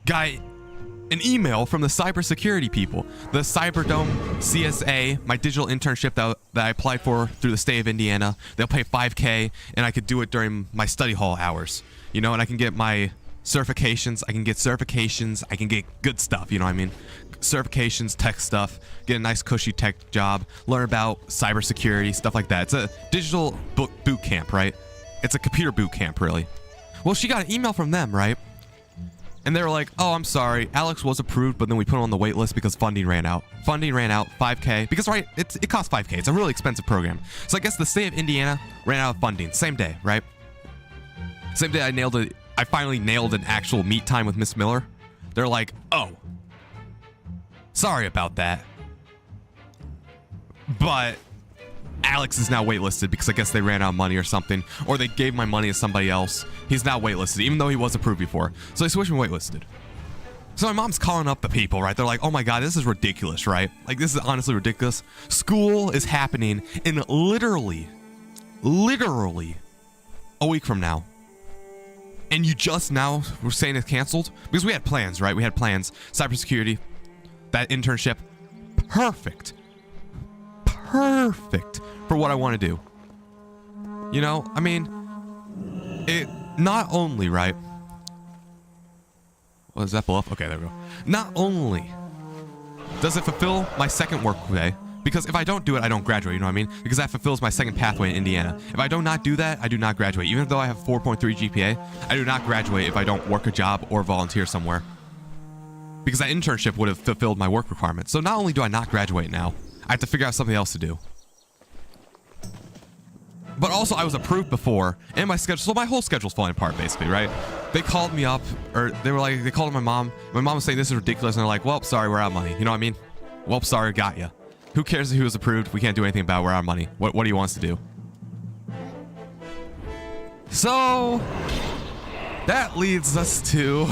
got an email from the cybersecurity people, the Cyberdome CSA, my digital internship that I applied for through the state of Indiana. They'll pay $5,000, and I could do it during my study hall hours, you know, and I can get my certifications. I can get good stuff, you know what I mean? Certifications, tech stuff, get a nice cushy tech job, learn about cybersecurity, stuff like that. It's a digital boot camp, right? It's a computer boot camp, really. Well, she got an email from them, right? And they were like, oh, I'm sorry, Alex was approved, but then we put him on the wait list because funding ran out. Funding ran out, $5,000, because right, it costs $5,000. It's a really expensive program. So I guess the state of Indiana ran out of funding. Same day, right? Same day I finally nailed an actual meet time with Miss Miller. They're like, oh, sorry about that, but Alex is now waitlisted because I guess they ran out of money or something, or they gave my money to somebody else. He's now waitlisted, even though he was approved before. So they switched me waitlisted. So my mom's calling up the people, right? They're like, oh my God, this is ridiculous, right? Like, this is honestly ridiculous. School is happening in literally a week from now. And you just now were saying it's canceled? Because we had plans, right? We had plans. Cybersecurity, that internship, perfect for what I want to do. You know, I mean, it not only, right? Was that bluff? Okay, there we go. Not only does it fulfill my second work day, because if I don't do it, I don't graduate, you know what I mean? Because that fulfills my second pathway in Indiana. If I do not do that, I do not graduate. Even though I have 4.3 GPA, I do not graduate if I don't work a job or volunteer somewhere. Because that internship would have fulfilled my work requirements. So not only do I not graduate now, I have to figure out something else to do. But also, I was approved before, and my schedule, so my whole schedule's falling apart, basically, right? They called me up, or they called my mom. My mom was saying, this is ridiculous, and they're like, well, sorry, we're out of money. You know what I mean? Well, sorry, got ya. Who cares who was approved? We can't do anything about it. We're out of money. What do you want us to do? So, that leads us to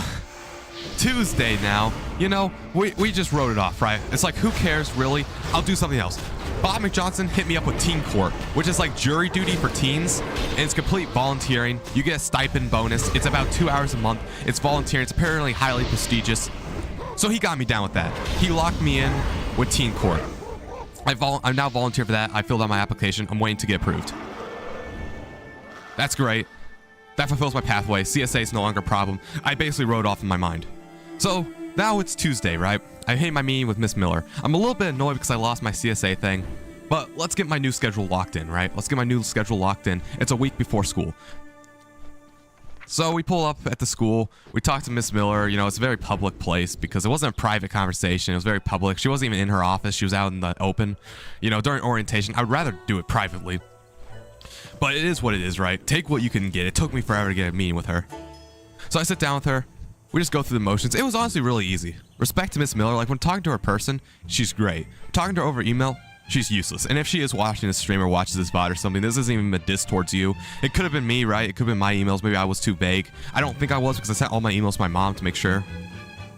Tuesday now. You know, we just wrote it off, right? It's like, who cares, really? I'll do something else. Bob McJohnson hit me up with Teen Court, which is like jury duty for teens, and it's complete volunteering. You get a stipend bonus. It's about 2 hours a month. It's volunteering. It's apparently highly prestigious. So he got me down with that. He locked me in with Teen Court. I'm now volunteer for that. I filled out my application. I'm waiting to get approved. That's great. That fulfills my pathway. CSA is no longer a problem. I basically wrote off in my mind. So now it's Tuesday, right? I hate my meeting with Miss Miller. I'm a little bit annoyed because I lost my CSA thing, but let's get my new schedule locked in, right? Let's get my new schedule locked in. It's a week before school. So we pull up at the school. We talk to Miss Miller. You know, it's a very public place because it wasn't a private conversation. It was very public. She wasn't even in her office. She was out in the open. You know, during orientation, I would rather do it privately. But it is what it is, right? Take what you can get. It took me forever to get a meeting with her. So I sit down with her. We just go through the motions. It was honestly really easy. Respect to Miss Miller. Like, when talking to her in person, she's great. Talking to her over email, she's useless. And if she is watching this stream or watches this VOD or something, this isn't even a diss towards you. It could have been me, right? It could have been my emails. Maybe I was too vague. I don't think I was, because I sent all my emails to my mom to make sure,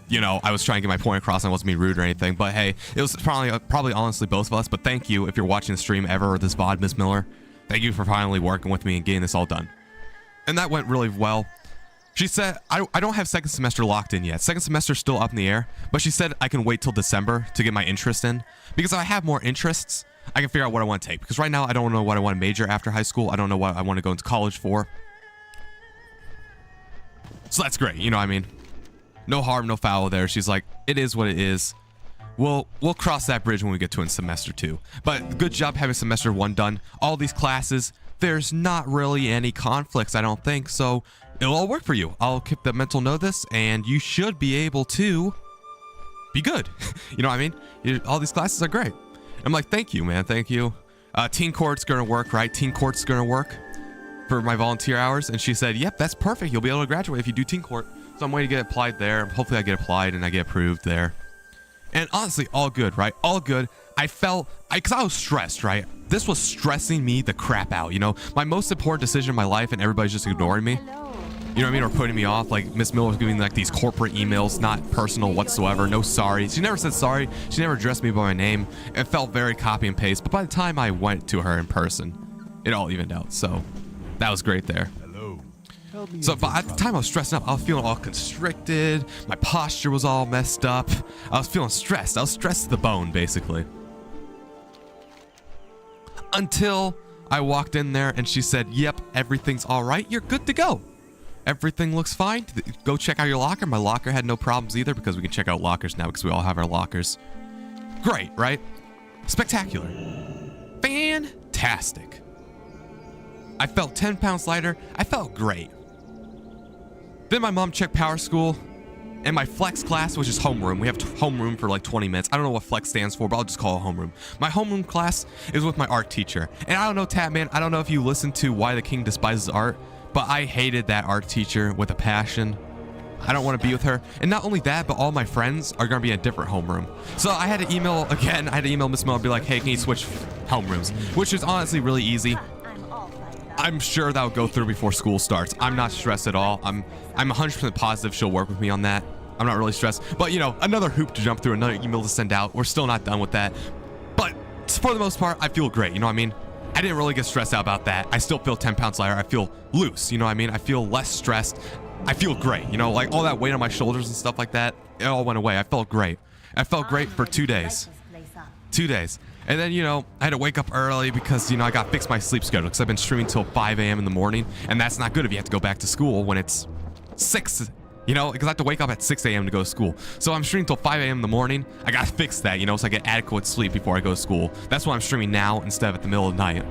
you know, I was trying to get my point across and I wasn't being rude or anything. But hey, it was probably honestly both of us. But thank you if you're watching the stream ever or this VOD, Miss Miller. Thank you for finally working with me and getting this all done. And that went really well. She said, I don't have second semester locked in yet. Second semester's still up in the air, but she said I can wait till December to get my interest in. Because if I have more interests, I can figure out what I want to take. Because right now, I don't know what I want to major after high school. I don't know what I want to go into college for. So that's great, you know what I mean? No harm, no foul there. She's like, it is what it is. We'll cross that bridge when we get to in semester 2. But good job having semester 1 done. All these classes, there's not really any conflicts, I don't think. So it'll all work for you. I'll keep the mental note of this, and you should be able to be good. You know what I mean? All these classes are great. I'm like, thank you, man. Thank you. Teen Court's going to work, right? Teen Court's going to work for my volunteer hours. And she said, yep, that's perfect. You'll be able to graduate if you do Teen Court. So I'm waiting to get applied there. Hopefully I get applied and I get approved there. And honestly, all good, right? All good. I felt, because I was stressed, right? This was stressing me the crap out, you know? My most important decision in my life, and everybody's just ignoring me. You know what I mean? Or putting me off. Like, Miss Miller was giving like these corporate emails, not personal whatsoever. No sorry. She never said sorry. She never addressed me by my name. It felt very copy and paste. But by the time I went to her in person, it all evened out. So that was great there. So but at the time I was stressing up. I was feeling all constricted. My posture was all messed up. I was feeling stressed. I was stressed to the bone, basically. Until I walked in there and she said, yep, everything's all right. You're good to go. Everything looks fine. Go check out your locker. My locker had no problems either, because we can check out lockers now because we all have our lockers. Great, right? Spectacular. Fantastic. I felt 10 pounds lighter. I felt great. Then my mom checked Power School and my flex class, which is homeroom. We have homeroom for like 20 minutes. I don't know what flex stands for, but I'll just call it homeroom. My homeroom class is with my art teacher. And I don't know, Tat Man, I don't know if you listen to Why the King Despises Art, but I hated that art teacher with a passion. I don't want to be with her. And not only that, but all my friends are going to be in a different homeroom. So I had to email, again, I had to email Miss Miller and be like, hey, can you switch homerooms? Which is honestly really easy. I'm sure that will go through before school starts. I'm not stressed at all. I'm 100% positive she'll work with me on that. I'm not really stressed. But, you know, another hoop to jump through, another email to send out. We're still not done with that. But for the most part, I feel great. You know what I mean? I didn't really get stressed out about that. I still feel 10 pounds lighter. I feel loose. You know what I mean? I feel less stressed. I feel great. You know, like all that weight on my shoulders and stuff like that, it all went away. I felt great. I felt great for 2 days. 2 days. And then, you know, I had to wake up early because, you know, I got to fix my sleep schedule because I've been streaming till 5 a.m. in the morning. And that's not good if you have to go back to school when it's 6, you know, because I have to wake up at 6 a.m. to go to school. So I'm streaming till 5 a.m. in the morning. I got to fix that, you know, so I get adequate sleep before I go to school. That's why I'm streaming now instead of at the middle of the night.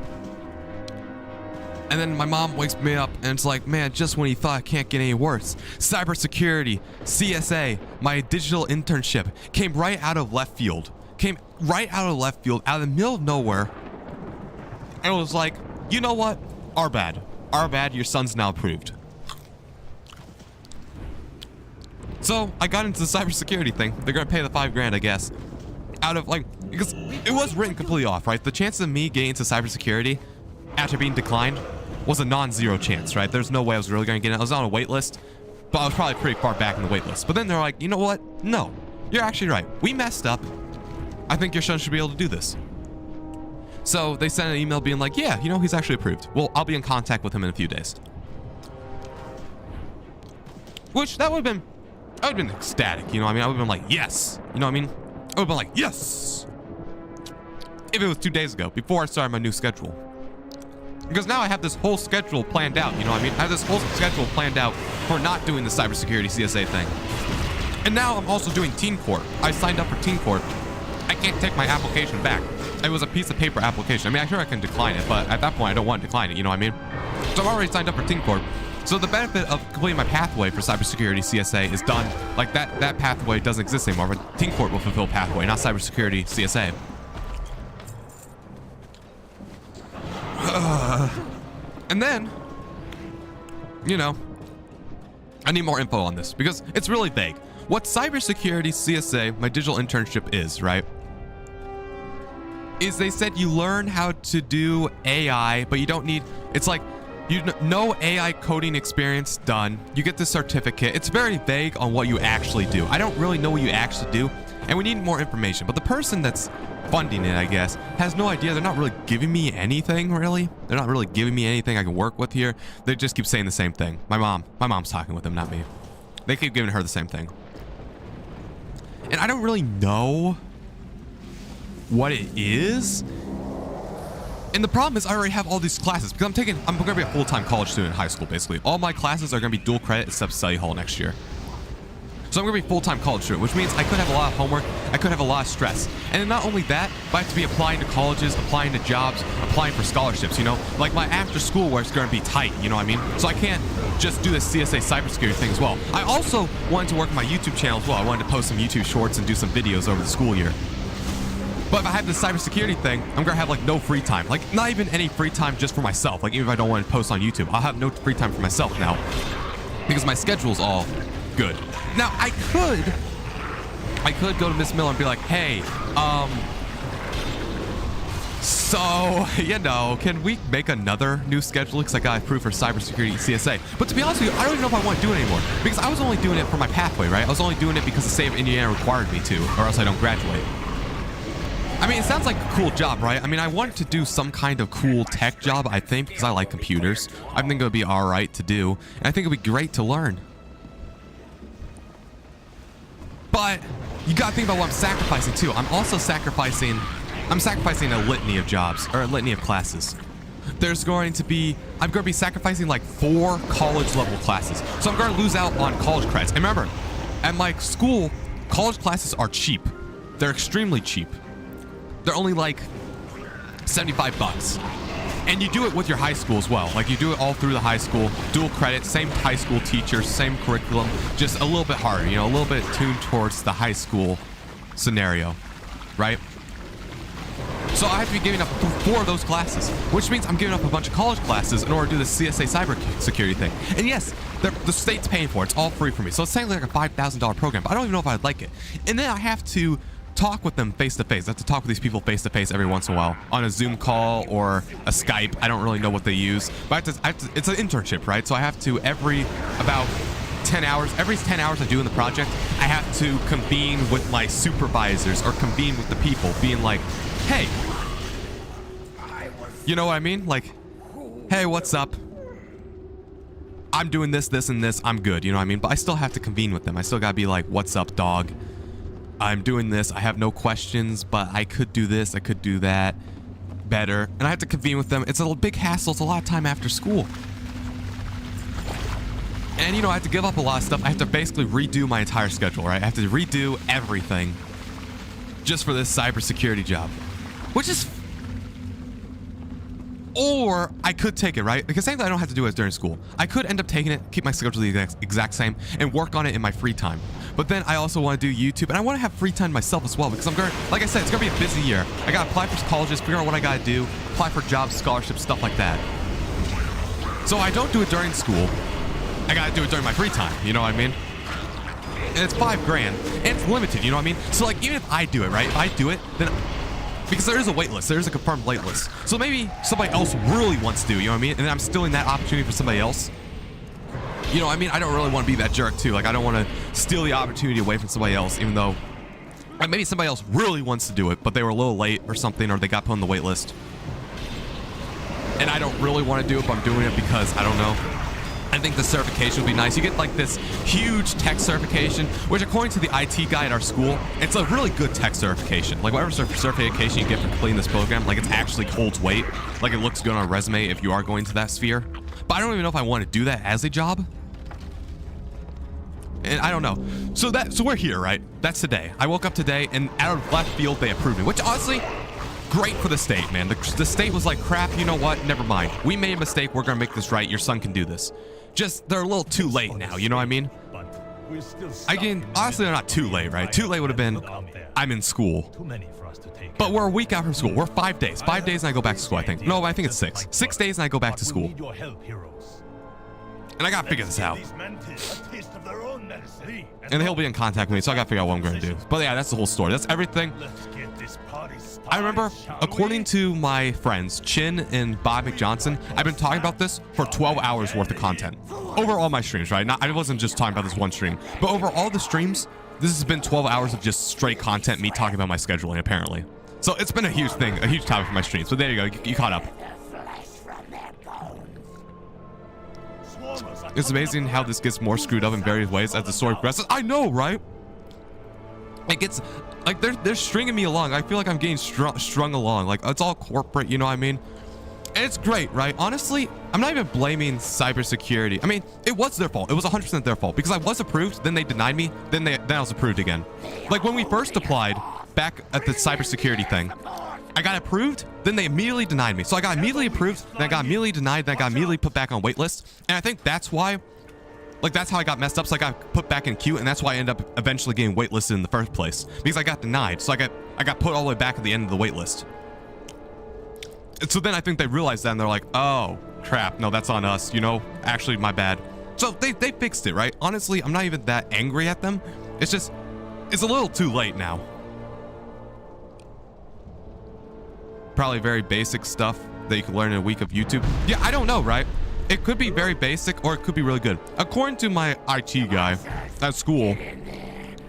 And then my mom wakes me up and it's like, man, just when you thought it can't get any worse. Cybersecurity, CSA, my digital internship came right out of left field. Came right out of left field, out of the middle of nowhere. And it was like, you know what? Our bad. Our bad. Your son's now approved. So I got into the cybersecurity thing. They're going to pay the $5,000, I guess. Out of like, because it was written completely off, right? The chance of me getting into cybersecurity after being declined was a non-zero chance, right? There's no way I was really going to get in. I was on a wait list, but I was probably pretty far back in the wait list. But then they're like, you know what? No, you're actually right. We messed up. I think your son should be able to do this. So they sent an email being like, yeah, you know, he's actually approved. Well, I'll be in contact with him in a few days. Which that would have been ecstatic, you know what I mean? I would have been like, yes. You know what I mean? I would have been like, yes. If it was 2 days ago, before I started my new schedule. Because now I have this whole schedule planned out, you know what I mean? I have this whole schedule planned out for not doing the cybersecurity CSA thing. And now I'm also doing Teen Court. I signed up for Teen Court. I can't take my application back. It was a piece of paper application. I mean, I'm sure I can decline it, but at that point, I don't want to decline it, you know what I mean? So I've already signed up for Teen Court. So the benefit of completing my pathway for cybersecurity CSA is done. Like that pathway doesn't exist anymore, but Team Court will fulfill pathway, not cybersecurity CSA. And then, you know, I need more info on this because it's really vague. What cybersecurity CSA, my digital internship is, right? Is they said you learn how to do AI, but you don't need, it's like, no AI coding experience done. You get the certificate. It's very vague on what you actually do. I don't really know what you actually do, and we need more information. But the person that's funding it, I guess, has no idea. They're not really giving me anything, really. They're not really giving me anything I can work with here. They just keep saying the same thing. My mom's talking with them, not me. They keep giving her the same thing. And I don't really know what it is. And the problem is I already have all these classes because I'm going to be a full-time college student in high school, basically. All my classes are going to be dual credit except study hall next year. So I'm going to be a full-time college student, which means I could have a lot of homework. I could have a lot of stress. And then not only that, but I have to be applying to colleges, applying to jobs, applying for scholarships, you know? Like my after school work's going to be tight, you know what I mean? So I can't just do this CSA cybersecurity thing as well. I also wanted to work on my YouTube channel as well. I wanted to post some YouTube shorts and do some videos over the school year. But if I have this cybersecurity thing, I'm gonna have like no free time. Like not even any free time just for myself. Like even if I don't want to post on YouTube, I'll have no free time for myself now because my schedule's all good. Now I could go to Miss Miller and be like, hey, so, you know, can we make another new schedule? Because I got approved for cybersecurity CSA. But to be honest with you, I don't even know if I want to do it anymore because I was only doing it for my pathway, right? I was only doing it because the state of Indiana required me to, or else I don't graduate. I mean, it sounds like a cool job, right? I mean, I want to do some kind of cool tech job, I think, because I like computers. I think it would be all right to do, and I think it would be great to learn. But you gotta think about what I'm sacrificing too. I'm sacrificing a litany of jobs, or a litany of classes. I'm going to be sacrificing like 4 college level classes. So I'm going to lose out on college credits. And remember, at my school, college classes are cheap. They're extremely cheap. They're only like 75 bucks. And you do it with your high school as well. Like you do it all through the high school, dual credit, same high school teachers, same curriculum, just a little bit harder, you know, a little bit tuned towards the high school scenario, right? So I have to be giving up 4 of those classes, which means I'm giving up a bunch of college classes in order to do the CSA cybersecurity thing. And yes, the state's paying for it. It's all free for me. So it's technically like a $5,000 program, but I don't even know if I'd like it. And then I have to talk with them face to face. I have to talk with these people face to face every once in a while on a Zoom call or a Skype. I don't really know what they use, but I have to, it's an internship, right? So I have to every 10 hours I do in the project, I have to convene with my supervisors or convene with the people being like, hey, you know what I mean? Like, hey, what's up? I'm doing this, this, and this. I'm good, you know what I mean? But I still have to convene with them. I still gotta be like, what's up, dog? I'm doing this. I have no questions, but I could do this. I could do that better. And I have to convene with them. It's a big hassle. It's a lot of time after school. And, you know, I have to give up a lot of stuff. I have to basically redo my entire schedule, right? I have to redo everything just for this cybersecurity job, which is... Or I could take it, right? Because same thing I don't have to do it during school. I could end up taking it, keep my schedule the exact same, and work on it in my free time. But then I also want to do YouTube, and I want to have free time myself as well, because I'm going to, like I said, it's going to be a busy year. I got to apply for colleges, figure out what I got to do, apply for jobs, scholarships, stuff like that. So I don't do it during school. I got to do it during my free time, you know what I mean? And it's $5 grand, and it's limited, you know what I mean? So like, even if I do it, right? If I do it, then... Because there is a wait list. There is a confirmed wait list. So maybe somebody else really wants to do, you know what I mean? And then I'm stealing that opportunity for somebody else. You know what I mean? I don't really want to be that jerk too. Like I don't want to steal the opportunity away from somebody else, even though like, maybe somebody else really wants to do it, but they were a little late or something, or they got put on the wait list. And I don't really want to do it, but I'm doing it because I don't know. I think the certification would be nice. You get like this huge tech certification, which according to the IT guy at our school, it's a really good tech certification. Like whatever certification you get for completing this program, like it actually holds weight. Like it looks good on a resume if you are going to that sphere. But I don't even know if I want to do that as a job. And I don't know. So we're here, right? That's today. I woke up today and out of left field, they approved me, which honestly, great for the state, man. The state was like, crap, you know what? Never mind. We made a mistake. We're going to make this right. Your son can do this. Just they're a little too late now, you know what I mean? Again, honestly, they're not too late, right? Too late would have been I'm in school. But we're a week out from school. We're 5 days. 5 days and I go back to school, I think. No, I think it's 6. 6 days and I go back to school. And I gotta figure this out. And he'll be in contact with me, so I gotta figure out what I'm gonna do. But yeah, that's the whole story. That's everything. I remember, according to my friends, Chin and Bob McJohnson, I've been talking about this for 12 hours worth of content. Over all my streams, right? I wasn't just talking about this one stream. But over all the streams, this has been 12 hours of just straight content, me talking about my scheduling, apparently. So it's been a huge thing, a huge topic for my streams. So there you go, you caught up. It's amazing how this gets more screwed up in various ways as the story progresses. I know, right? It gets, like, they're stringing me along. I feel like I'm getting strung along. Like, it's all corporate, you know what I mean? And it's great, right? Honestly, I'm not even blaming cybersecurity. I mean, it was their fault. It was 100% their fault because I was approved, then they denied me, then I was approved again. Like, when we first applied back at the cybersecurity thing, I got approved, then they immediately denied me. So I got immediately approved, then I got immediately denied, then I got immediately put back on waitlist. And I think that's why, like, that's how I got messed up. So I got put back in queue, and that's why I ended up eventually getting waitlisted in the first place because I got denied. So I got put all the way back at the end of the waitlist. And so then I think they realized that, and they're like, oh crap, no, that's on us, you know, actually my bad. So they fixed it, right? Honestly, I'm not even that angry at them. It's just, it's a little too late now. Probably very basic stuff that you can learn in a week of YouTube. Yeah, I don't know, right? It could be very basic or it could be really good. According to my IT guy at school,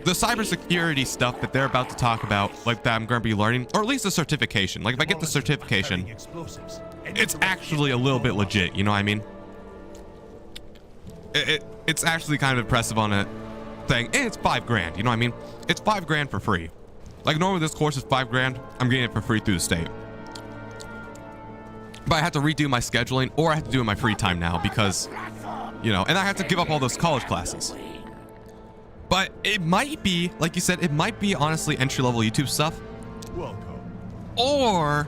the cybersecurity stuff that they're about to talk about, like that I'm going to be learning, or at least a certification. Like if I get the certification, it's actually a little bit legit, you know what I mean? It's actually kind of impressive on a thing, and it's $5 grand, you know what I mean? It's $5 grand for free. Like normally this course is $5 grand, I'm getting it for free through the state. But I have to redo my scheduling, or I have to do it in my free time now because, you know, and I have to give up all those college classes. But it might be, like you said, it might be honestly entry-level YouTube stuff. Or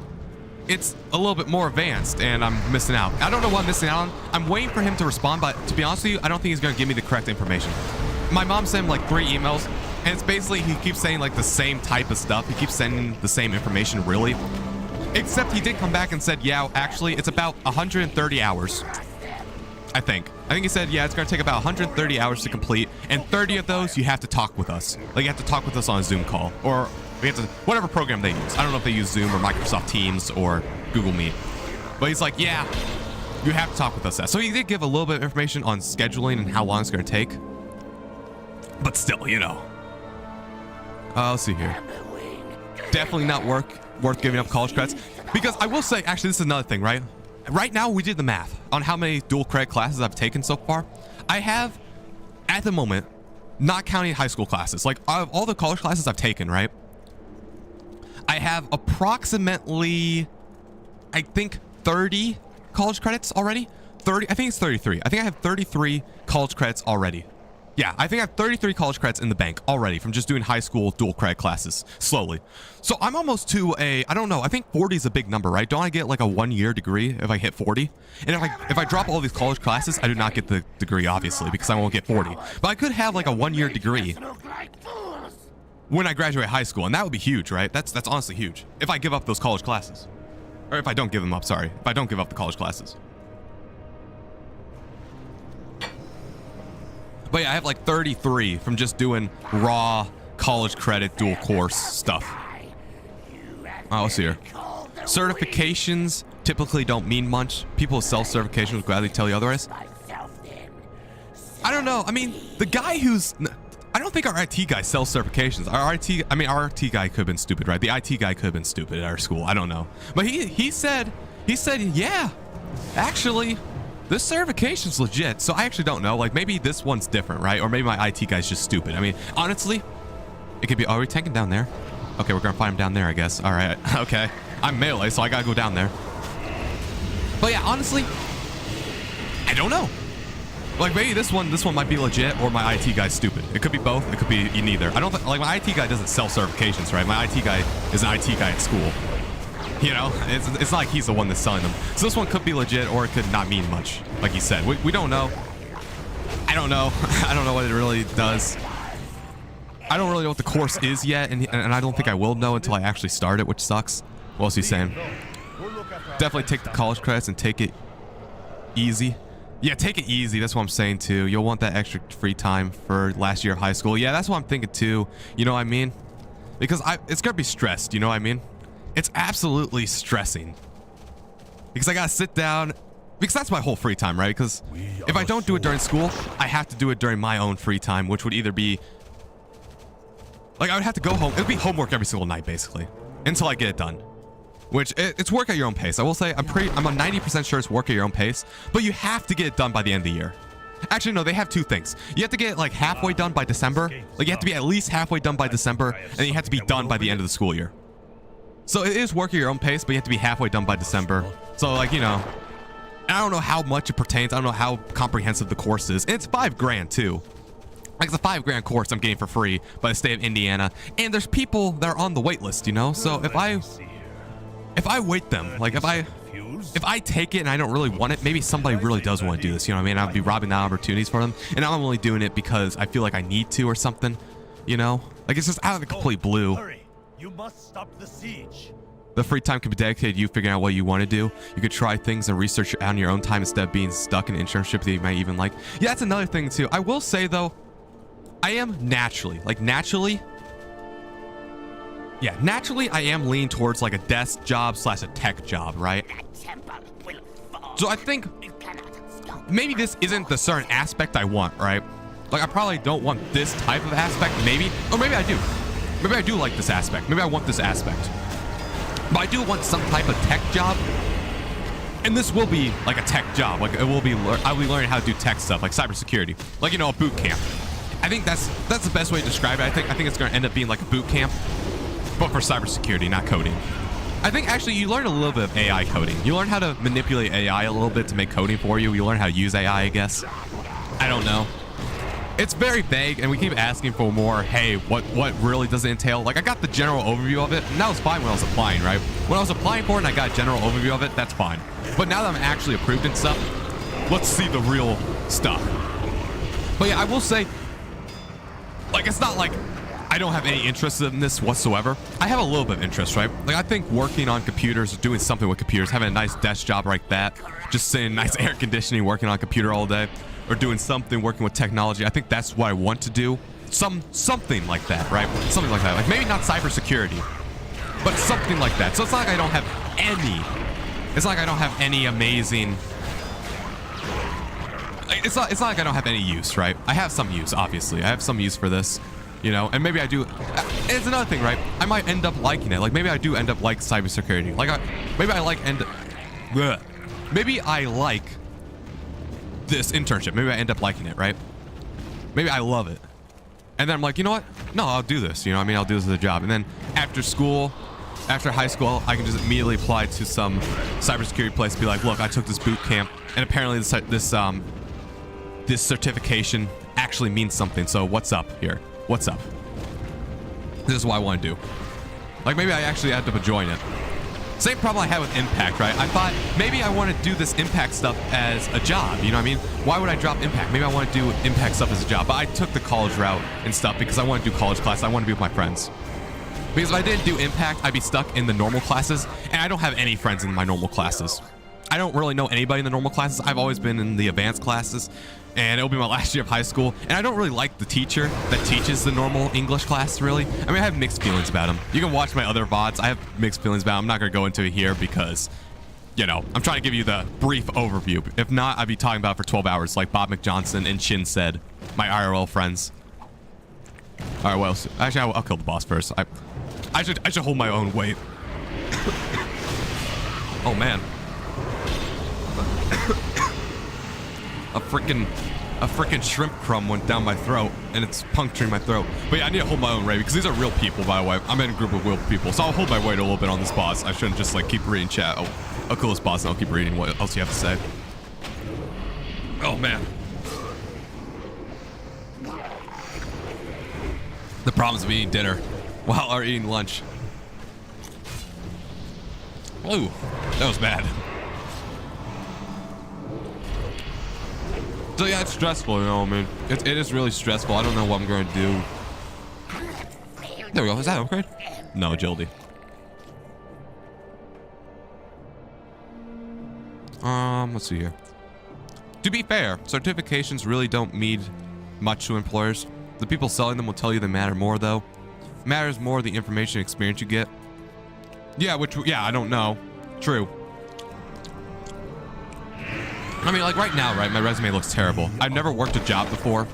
it's a little bit more advanced and I'm missing out. I don't know what I'm missing out on. I'm waiting for him to respond, but to be honest with you, I don't think he's going to give me the correct information. My mom sent him like 3 emails, and it's basically, he keeps saying like the same type of stuff. He keeps sending the same information, really. Except he did come back and said, yeah, actually, it's about 130 hours. I think he said, yeah, it's going to take about 130 hours to complete, and 30 of those you have to talk with us. Like you have to talk with us on a Zoom call, or we have to, whatever program they use. I don't know if they use Zoom or Microsoft Teams or Google Meet. But he's like, yeah, you have to talk with us. So he did give a little bit of information on scheduling and how long it's going to take. But still, you know. Let's see here. Definitely not worth giving up college credits. Because I will say, actually, this is another thing, right? Right now, we did the math on how many dual credit classes I've taken so far. I have, at the moment, not counting high school classes, like out of all the college classes I've taken, right? I have approximately, I think, 30 college credits already. 30, I think it's 33. I think I have 33 college credits already. Yeah, I think I have 33 college credits in the bank already from just doing high school dual credit classes slowly. So I'm almost to a, I don't know, I think 40 is a big number, right? Don't I get like a 1-year degree if I hit 40? And if I drop all these college classes, I do not get the degree, obviously, because I won't get 40. But I could have like a 1-year degree when I graduate high school, and that would be huge, right? That's honestly huge. If I give up those college classes. Or if I don't give them up, sorry. If I don't give up the college classes. But yeah, I have like 33 from just doing raw college credit dual course stuff. Oh, let's see here. Certifications typically don't mean much. People with self-certification would gladly tell you otherwise. I don't know. I mean, the guy who's... I don't think our IT guy sells certifications. Our IT guy could have been stupid, right? The IT guy could have been stupid at our school. I don't know. But he said, yeah, actually... this certification's legit, so I actually don't know. Like, maybe this one's different, right? Or maybe my IT guy's just stupid. I mean, honestly, it could be... oh, are we tanking down there? Okay, we're gonna find him down there, I guess. All right, okay. I'm melee, so I gotta go down there. But yeah, honestly, I don't know. Like, maybe this one might be legit, or my IT guy's stupid. It could be both. It could be neither. I don't think... like, my IT guy doesn't sell certifications, right? My IT guy is an IT guy at school. You know, it's not like he's the one that's selling them. So this one could be legit, or it could not mean much, like he said. We don't know. I don't know. I don't know what it really does. I don't really know what the course is yet, and I don't think I will know until I actually start it, which sucks. What else is he saying? Definitely take the college credits and take it easy. Yeah, take it easy. That's what I'm saying too. You'll want that extra free time for last year of high school. Yeah, that's what I'm thinking too. You know what I mean? Because it's gonna be stressed. You know what I mean? It's absolutely stressing. Because I gotta sit down. Because that's my whole free time, right? Because if I don't do it during school, I have to do it during my own free time, which would either be like I would have to go home. It would be homework every single night, basically, until I get it done. Which it's work at your own pace. I will say I'm a 90% sure it's work at your own pace, but you have to get it done by the end of the year. Actually, no, they have two things. You have to get it like halfway done by December. Like you have to be at least halfway done by December, and then you have to be done by the end of the school year. So it is work at your own pace, but you have to be halfway done by December. So like, you know, I don't know how much it pertains. I don't know how comprehensive the course is. And it's $5,000 too. Like it's a $5,000 course I'm getting for free by the state of Indiana. And there's people that are on the wait list, you know? So if I wait them, like if I take it and I don't really want it, maybe somebody really does want to do this, you know what I mean? I'd be robbing out opportunities for them. And I'm only doing it because I feel like I need to or something, you know? Like it's just out of the complete blue. Hurry. You must stop the siege. The free time can be dedicated to you figuring out what you want to do. You could try things and research on your own time instead of being stuck in an internship that you might even like. Yeah, that's another thing too. I will say though, I am naturally I am leaning towards like a desk job / a tech job, right? So I think maybe this isn't the certain aspect I want, right? Like I probably don't want this type of aspect, maybe, or maybe I do. Maybe I do like this aspect. Maybe I want this aspect. But I do want some type of tech job. And this will be like a tech job. Like it will be, I'll be learning how to do tech stuff, like cybersecurity. Like, you know, a boot camp. I think that's the best way to describe it. I think it's going to end up being like a boot camp, but for cybersecurity, not coding. I think actually you learn a little bit of AI coding. You learn how to manipulate AI a little bit to make coding for you. You learn how to use AI, I guess. I don't know. It's very vague, and we keep asking for more. Hey, what really does it entail? Like, I got the general overview of it, and that was fine when I was applying, right? When I was applying for it and I got a general overview of it, that's fine. But now that I'm actually approved and stuff, let's see the real stuff. But yeah, I will say, like, it's not like I don't have any interest in this whatsoever. I have a little bit of interest, right? Like, I think working on computers, doing something with computers, having a nice desk job like that, just sitting in nice air conditioning, working on a computer all day, or doing something, working with technology. I think that's what I want to do. Something like that, right? Something like that. Like maybe not cybersecurity, but something like that. So it's not like I don't have any. It's not like I don't have any amazing. It's not like I don't have any use, right? I have some use, obviously. I have some use for this, you know. And maybe I do. It's another thing, right? I might end up liking it. Like maybe I do end up like cybersecurity. Like maybe I like this internship. Maybe I end up liking it, right? Maybe I love it. And then I'm like, you know what? No, I'll do this. You know what I mean? I'll do this as a job. And then after school, after high school, I can just immediately apply to some cybersecurity place and be like, look, I took this boot camp, and apparently this certification actually means something. So what's up here? What's up? This is what I want to do. Like maybe I actually end up enjoying it. Same problem I had with Impact, right? I thought maybe I want to do this Impact stuff as a job, you know what I mean? Why would I drop Impact? Maybe I want to do Impact stuff as a job, but I took the college route and stuff because I want to do college class. I want to be with my friends. Because if I didn't do Impact, I'd be stuck in the normal classes, and I don't have any friends in my normal classes. I don't really know anybody in the normal classes. I've always been in the advanced classes, and it'll be my last year of high school, and I don't really like the teacher that teaches the normal English class, really. I mean, I have mixed feelings about him. You can watch my other VODs. I have mixed feelings about him. I'm not going to go into it here because, you know, I'm trying to give you the brief overview. If not, I'd be talking about it for 12 hours like Bob McJohnson and Shin said, my IRL friends. All right, what else? Actually, I'll kill the boss first. I should hold my own weight. Oh, man. A freaking shrimp crumb went down my throat, and it's puncturing my throat. But yeah, I need to hold my own weight because these are real people, by the way. I'm in a group of real people, so I'll hold my weight a little bit on this boss. I shouldn't just like keep reading chat. I'll kill this boss and I'll keep reading what else you have to say. Oh man. The problems of eating dinner while or eating lunch. Ooh, that was bad. So yeah, it's stressful, you know. I mean, it is really stressful. I don't know what I'm going to do. There we go. Is that upgrade? No, agility. Let's see here. To be fair, certifications really don't mean much to employers. The people selling them will tell you they matter more, though. Matters more the information and experience you get. Yeah, I don't know. True. I mean, like right now, right, my resume looks terrible. I've never worked a job before.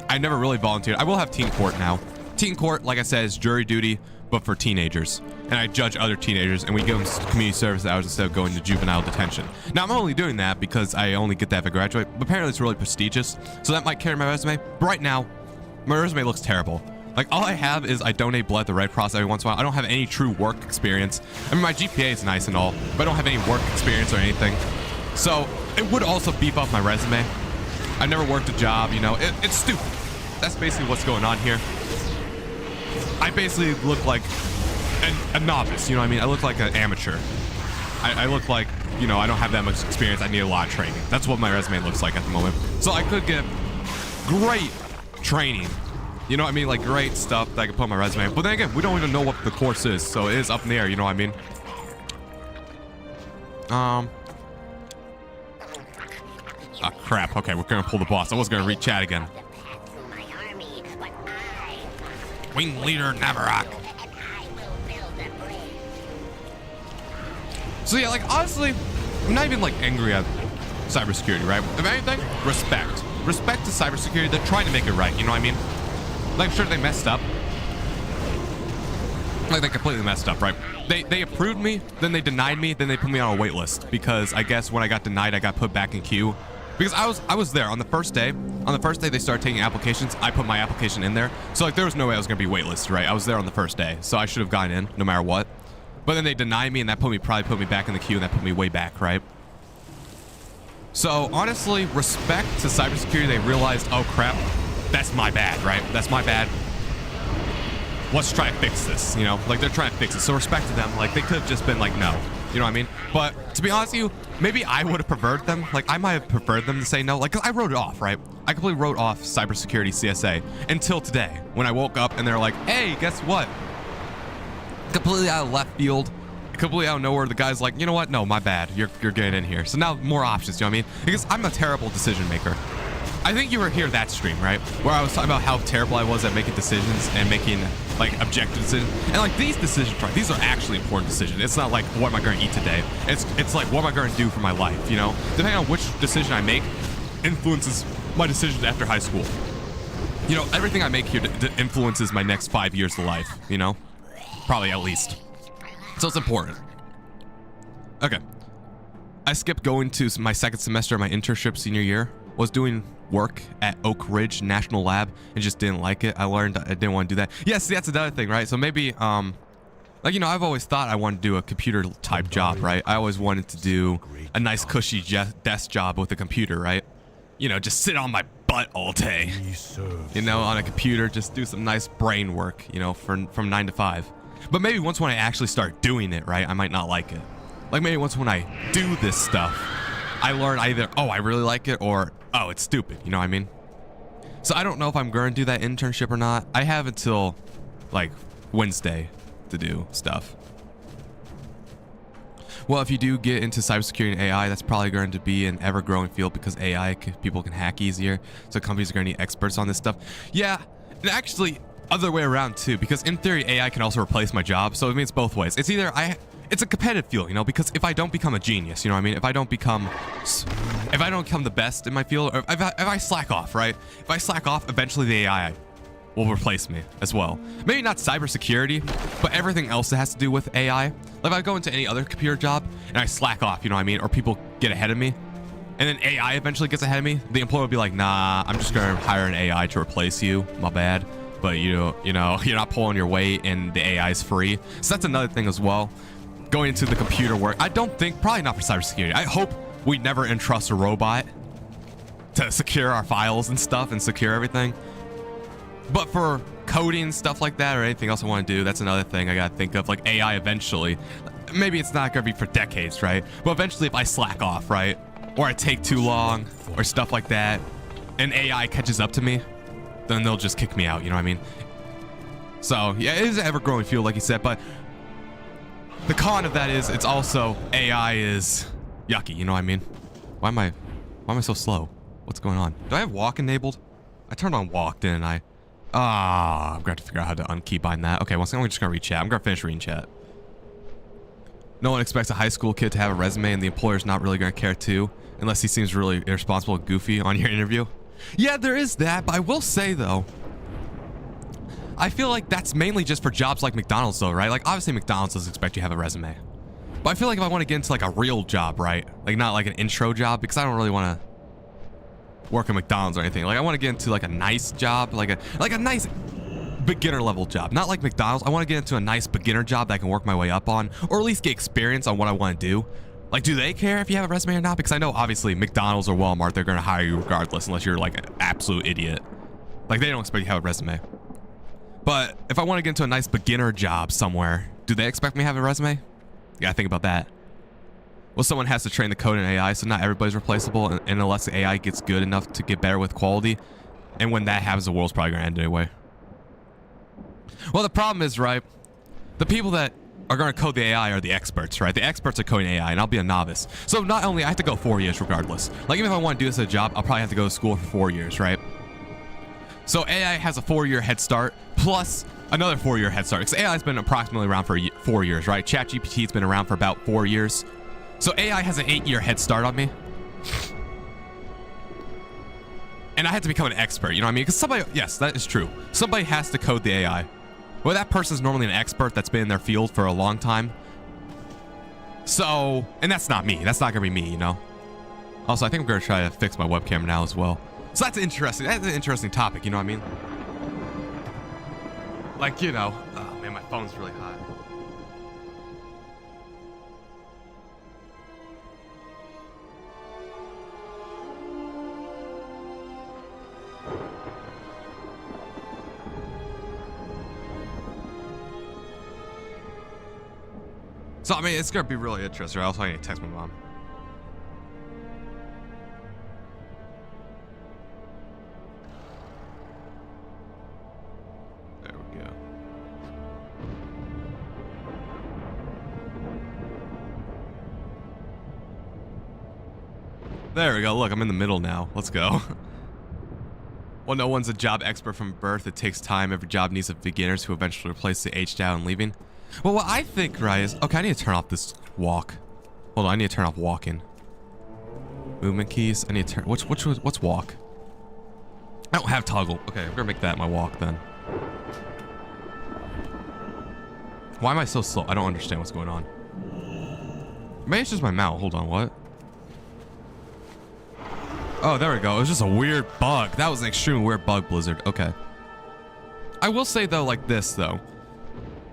I never really volunteered. I will have teen court now. Teen court, like I said, is jury duty, but for teenagers. And I judge other teenagers, and we give them community service hours instead of going to juvenile detention. Now, I'm only doing that because I only get that if I graduate, but apparently it's really prestigious, so that might carry my resume. But right now, my resume looks terrible. Like, all I have is I donate blood at the Red Cross every once in a while. I don't have any true work experience. I mean, my GPA is nice and all, but I don't have any work experience or anything. So, it would also beef up my resume. I've never worked a job, you know. It's stupid. That's basically what's going on here. I basically look like a novice, you know what I mean? I look like an amateur. I look like, you know, I don't have that much experience. I need a lot of training. That's what my resume looks like at the moment. So I could get great training. You know what I mean? Like great stuff that I could put on my resume. But then again, we don't even know what the course is. So it is up in the air, you know what I mean? Oh crap. Okay, we're gonna pull the boss. I was gonna read chat again. Wing leader Navarok. So yeah, like honestly, I'm not even like angry at cybersecurity, right? If anything, respect. Respect to cybersecurity. They're trying to make it right, you know what I mean? Like, sure, they messed up. Like, they completely messed up, right? They approved me, then they denied me, then they put me on a wait list because I guess when I got denied, I got put back in queue. Because I was there on the first day. On the first day they started taking applications, I put my application in there. So like there was no way I was gonna be waitlisted, right? I was there on the first day, so I should have gotten in no matter what. But then they denied me, and that probably put me back in the queue, and that put me way back, right? So honestly, respect to cybersecurity. They realized, oh crap, that's my bad, right? That's my bad. Let's try to fix this, you know? Like they're trying to fix it. So respect to them. Like they could have just been like, no. You know what I mean? But to be honest with you, maybe I would have preferred them. Like I might have preferred them to say no. Like 'cause I wrote it off, right? I completely wrote off cybersecurity CSA until today when I woke up and they're like, hey, guess what? Completely out of left field, completely out of nowhere. The guy's like, you know what? No, my bad. You're getting in here. So now more options. You know what I mean? Because I'm a terrible decision maker. I think you were here that stream, right? Where I was talking about how terrible I was at making decisions and making like objective decisions. And like these decisions, right? These are actually important decisions. It's not like what am I going to eat today? It's like what am I going to do for my life? You know, depending on which decision I make, influences my decisions after high school. You know, everything I make here influences my next 5 years of life. You know, probably at least. So it's important. Okay, I skipped going to my second semester of my internship senior year. Was doing work at Oak Ridge National Lab and just didn't like it. I learned I didn't want to do that. Yes, that's another thing, right? So maybe, like, you know, I've always thought I wanted to do a computer type job, right? I always wanted to do a nice cushy desk job with a computer, right? You know, just sit on my butt all day, you know, on a computer, just do some nice brain work, you know, from 9 to 5. But maybe once when I actually start doing it, right, I might not like it. Like maybe once when I do this stuff, I learn either, oh, I really like it, or, oh, it's stupid. You know what I mean? So I don't know if I'm going to do that internship or not. I have until, like, Wednesday to do stuff. Well, if you do get into cybersecurity and AI, that's probably going to be an ever-growing field because AI, people can hack easier. So companies are going to need experts on this stuff. Yeah, and actually, other way around, too, because in theory, AI can also replace my job. So it means both ways. It's either it's a competitive field, you know, because if I don't become a genius, you know what I mean? If I don't become the best in my field, or if I slack off, right? If I slack off, eventually the AI will replace me as well. Maybe not cybersecurity, but everything else that has to do with AI. Like if I go into any other computer job and I slack off, you know what I mean? Or people get ahead of me, and then AI eventually gets ahead of me, the employer will be like, nah, I'm just gonna hire an AI to replace you, my bad. But you know, you're not pulling your weight and the AI is free. So that's another thing as well. Going into the computer work, I don't think, probably not for cybersecurity. I hope we never entrust a robot to secure our files and stuff and secure everything. But for coding, stuff like that, or anything else I want to do, that's another thing I gotta think of, like AI eventually. Maybe it's not gonna be for decades, right? But eventually if I slack off, right? or I take too long or stuff like that, and AI catches up to me, then they'll just kick me out, you know what I mean? So yeah, it is an ever-growing field, like you said, but the con of that is it's also AI is yucky, you know what I mean? Why am I so slow? What's going on? Do I have walk enabled? I turned on walk, didn't I? I'm gonna have to figure out how to unkeybind that. Okay, once I'm just gonna read chat. I'm gonna finish reading chat. No one expects a high school kid to have a resume, and the employer's not really gonna care too, unless he seems really irresponsible and goofy on your interview. Yeah, there is that, but I will say though, I feel like that's mainly just for jobs like McDonald's though, right? Like obviously McDonald's doesn't expect you to have a resume. But I feel like if I want to get into like a real job, right? Like not like an intro job, because I don't really want to work at McDonald's or anything. Like I want to get into like a nice job, like a nice beginner level job. Not like McDonald's. I want to get into a nice beginner job that I can work my way up on, or at least get experience on what I want to do. Like, do they care if you have a resume or not? Because I know obviously McDonald's or Walmart, they're going to hire you regardless unless you're like an absolute idiot. Like they don't expect you to have a resume. But if I want to get into a nice beginner job somewhere, do they expect me to have a resume? You gotta think about that. Well, someone has to train the code in AI, so not everybody's replaceable, and unless the AI gets good enough to get better with quality, and when that happens, the world's probably gonna end anyway. Well, the problem is, right, the people that are gonna code the AI are the experts, right? The experts are coding AI, and I'll be a novice. So not only, I have to go 4 years regardless. Like, even if I want to do this as a job, I'll probably have to go to school for 4 years, right? So AI has a 4-year head start, plus another 4-year head start. Because AI's been approximately around for 4 years, right? ChatGPT's been around for about 4 years. So AI has an 8-year head start on me. And I had to become an expert, you know what I mean? Because somebody, yes, that is true. Somebody has to code the AI. Well, that person's normally an expert that's been in their field for a long time. So, and that's not me. That's not going to be me, you know? Also, I think I'm going to try to fix my webcam now as well. So that's interesting. That's an interesting topic, you know what I mean? Like, you know, oh man, my phone's really hot. So, I mean, it's going to be really interesting. Also, I need to text my mom. There we go. There we go. Look, I'm in the middle now. Let's go. Well, no one's a job expert from birth. It takes time. Every job needs a beginners who eventually replace the aged out and leaving. Well, what I think, right, is... Okay, I need to turn off this walk. Hold on, I need to turn off walking. Movement keys. I need to turn... What's walk? I don't have toggle. Okay, I'm gonna make that my walk then. Why am I so slow? I don't understand what's going on. Maybe it's just my mouth. Hold on, what? Oh, there we go. It was just a weird bug. That was an extremely weird bug, Blizzard. Okay. I will say, though, like this, though.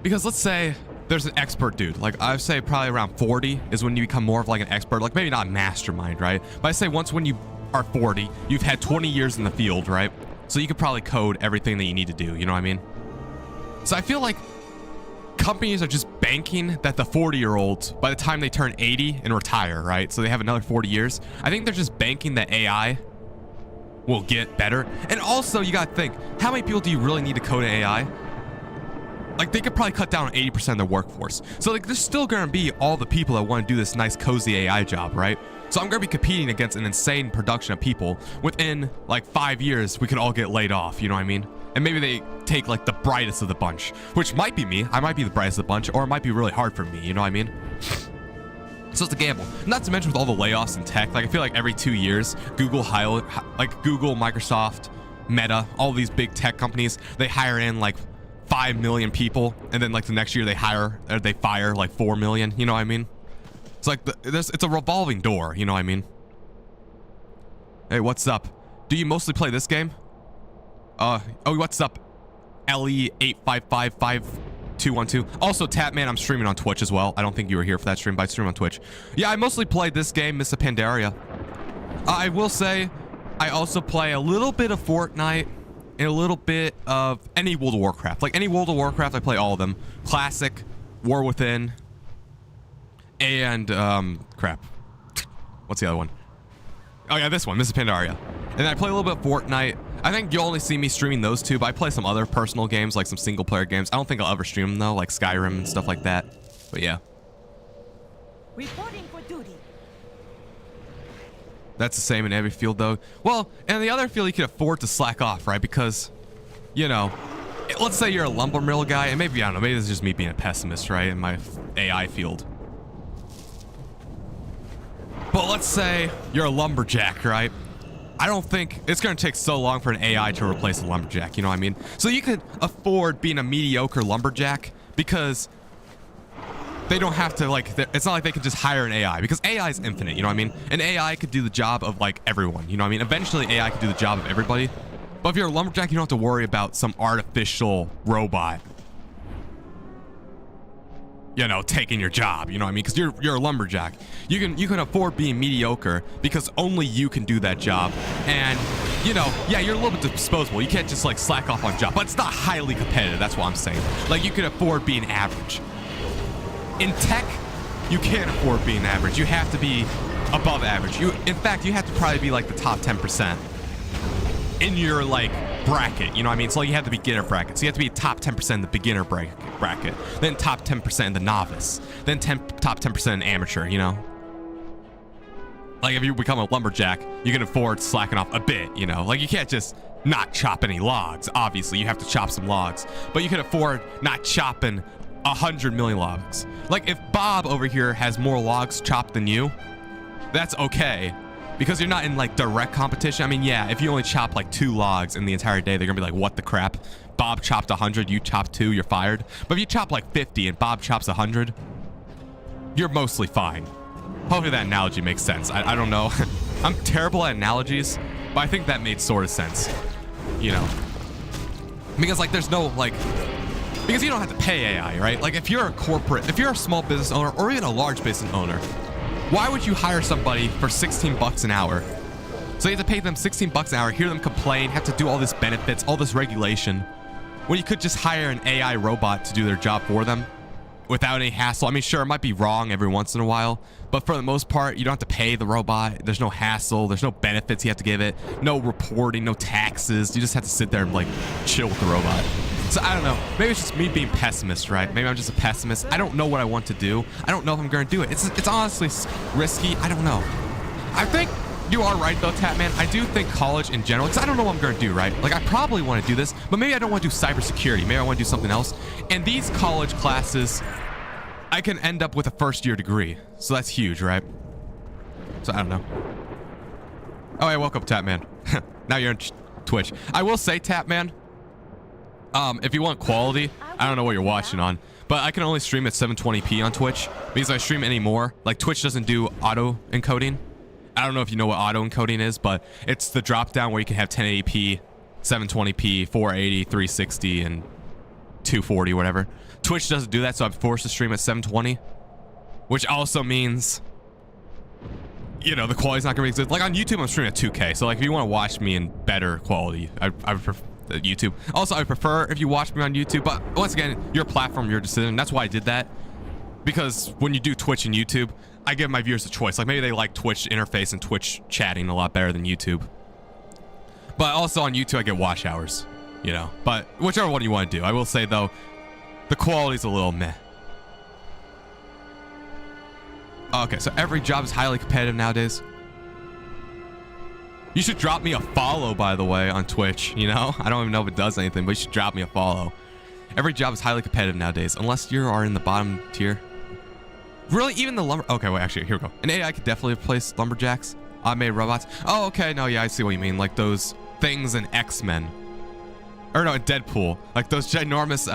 Because let's say there's an expert dude. Like, I'd say probably around 40 is when you become more of like an expert. Like, maybe not a mastermind, right? But I say once when you are 40, you've had 20 years in the field, right? So you could probably code everything that you need to do. You know what I mean? So I feel like companies are just banking that the 40-year-olds, by the time they turn 80 and retire, right? So they have another 40 years. I think they're just banking that AI will get better. And also, you got to think, how many people do you really need to code an AI? Like, they could probably cut down on 80% of their workforce. So, like, there's still going to be all the people that want to do this nice, cozy AI job, right? So I'm going to be competing against an insane production of people. Within, like, 5 years, we could all get laid off, you know what I mean? And maybe they take, like, the brightest of the bunch, which might be me. I might be the brightest of the bunch, or it might be really hard for me, you know what I mean? So it's a gamble. Not to mention with all the layoffs in tech, like, I feel like every 2 years, Google, Microsoft, Meta, all these big tech companies, they hire in, like, 5 million people, and then like the next year they fire like 4 million, you know what I mean? It's like it's a revolving door, you know what I mean? Hey, what's up? Do you mostly play this game? Oh, what's up? LE85555212. Also, Tatman, I'm streaming on Twitch as well. I don't think you were here for that stream, but I stream on Twitch. Yeah, I mostly play this game, Mr. Pandaria. I will say I also play a little bit of Fortnite and a little bit of any World of Warcraft. Like, any World of Warcraft, I play all of them. Classic, War Within, and, crap. What's the other one? Oh yeah, this is Pandaria. And I play a little bit of Fortnite. I think you'll only see me streaming those two, but I play some other personal games, like some single player games. I don't think I'll ever stream them though, like Skyrim and stuff like that. But yeah. Reporting for duty. That's the same in every field though. Well, and the other field you can afford to slack off, right? Because, you know, let's say you're a lumber mill guy, and maybe, I don't know, maybe this is just me being a pessimist, right? In my AI field. But let's say you're a lumberjack, right? I don't think it's going to take so long for an AI to replace a lumberjack, you know what I mean? So you could afford being a mediocre lumberjack because they don't have to, like, it's not like they can just hire an AI because AI is infinite, you know what I mean? An AI could do the job of, like, everyone, you know what I mean? Eventually, AI could do the job of everybody. But if you're a lumberjack, you don't have to worry about some artificial robot, you know, taking your job, you know what I mean? Because you're a lumberjack. You can afford being mediocre because only you can do that job. And, you know, yeah, you're a little bit disposable. You can't just, like, slack off on job. But it's not highly competitive, that's what I'm saying. Like, you can afford being average. In tech, you can't afford being average. You have to be above average. In fact, you have to probably be like the top 10% in your, like, bracket, you know what I mean? It's like you have the beginner bracket. So you have to be top 10% in the beginner bracket, then top 10% in the novice, then top 10% in amateur, you know? Like if you become a lumberjack, you can afford slacking off a bit, you know? Like you can't just not chop any logs. Obviously, you have to chop some logs, but you can afford not chopping 100 million logs. Like if Bob over here has more logs chopped than you, that's okay. Because you're not in like direct competition. I mean, yeah, if you only chop like 2 logs in the entire day, they're gonna be like, what the crap? Bob chopped 100, you chopped 2, you're fired. But if you chop like 50 and Bob chops 100, you're mostly fine. Hopefully that analogy makes sense. I don't know. I'm terrible at analogies, but I think that made sort of sense. You know? Because like there's no like, because you don't have to pay AI, right? Like if you're a corporate, if you're a small business owner or even a large business owner, why would you hire somebody for 16 bucks an hour? So you have to pay them 16 bucks an hour, hear them complain, have to do all this benefits, all this regulation, when you could just hire an AI robot to do their job for them without any hassle. I mean, sure, it might be wrong every once in a while, but for the most part, you don't have to pay the robot. There's no hassle. There's no benefits you have to give it. No reporting, no taxes. You just have to sit there and like chill with the robot. So I don't know. Maybe it's just me being pessimist, right? Maybe I'm just a pessimist. I don't know what I want to do. I don't know if I'm going to do it. It's honestly risky. I don't know. I think you are right though, Tatman. I do think college in general, because I don't know what I'm going to do, right? Like I probably want to do this, but maybe I don't want to do cybersecurity. Maybe I want to do something else. And these college classes, I can end up with a first-year degree. So that's huge, right? So I don't know. Oh, hey, welcome, Tatman. Now you're on Twitch. I will say, Tatman, if you want quality, I don't know what you're watching on, but I can only stream at 720p on Twitch because I stream anymore. Like Twitch doesn't do auto encoding. I don't know if you know what auto encoding is, but it's the drop down where you can have 1080p, 720p, 480, 360, and 240, whatever. Twitch doesn't do that, so I'm forced to stream at 720, which also means, you know, the quality's not gonna exist. Like on YouTube, I'm streaming at 2K, so like if you want to watch me in better quality, I prefer YouTube. Also, I prefer if you watch me on YouTube, but once again, your platform, your decision. That's why I did that, because when you do Twitch and YouTube, I give my viewers a choice. Like maybe they like Twitch interface and Twitch chatting a lot better than YouTube. But also on YouTube, I get watch hours, you know. But whichever one you want to do. I will say though, the quality's a little meh. Okay, so every job is highly competitive nowadays. You should drop me a follow, by the way, on Twitch, you know? I don't even know if it does anything, but you should drop me a follow. Every job is highly competitive nowadays, unless you are in the bottom tier. Really, even the lumber... Okay, wait, actually, here we go. An AI could definitely replace lumberjacks. Automated robots. Oh, okay, no, yeah, I see what you mean. Like those things in X-Men. Or no, in Deadpool. Like those ginormous,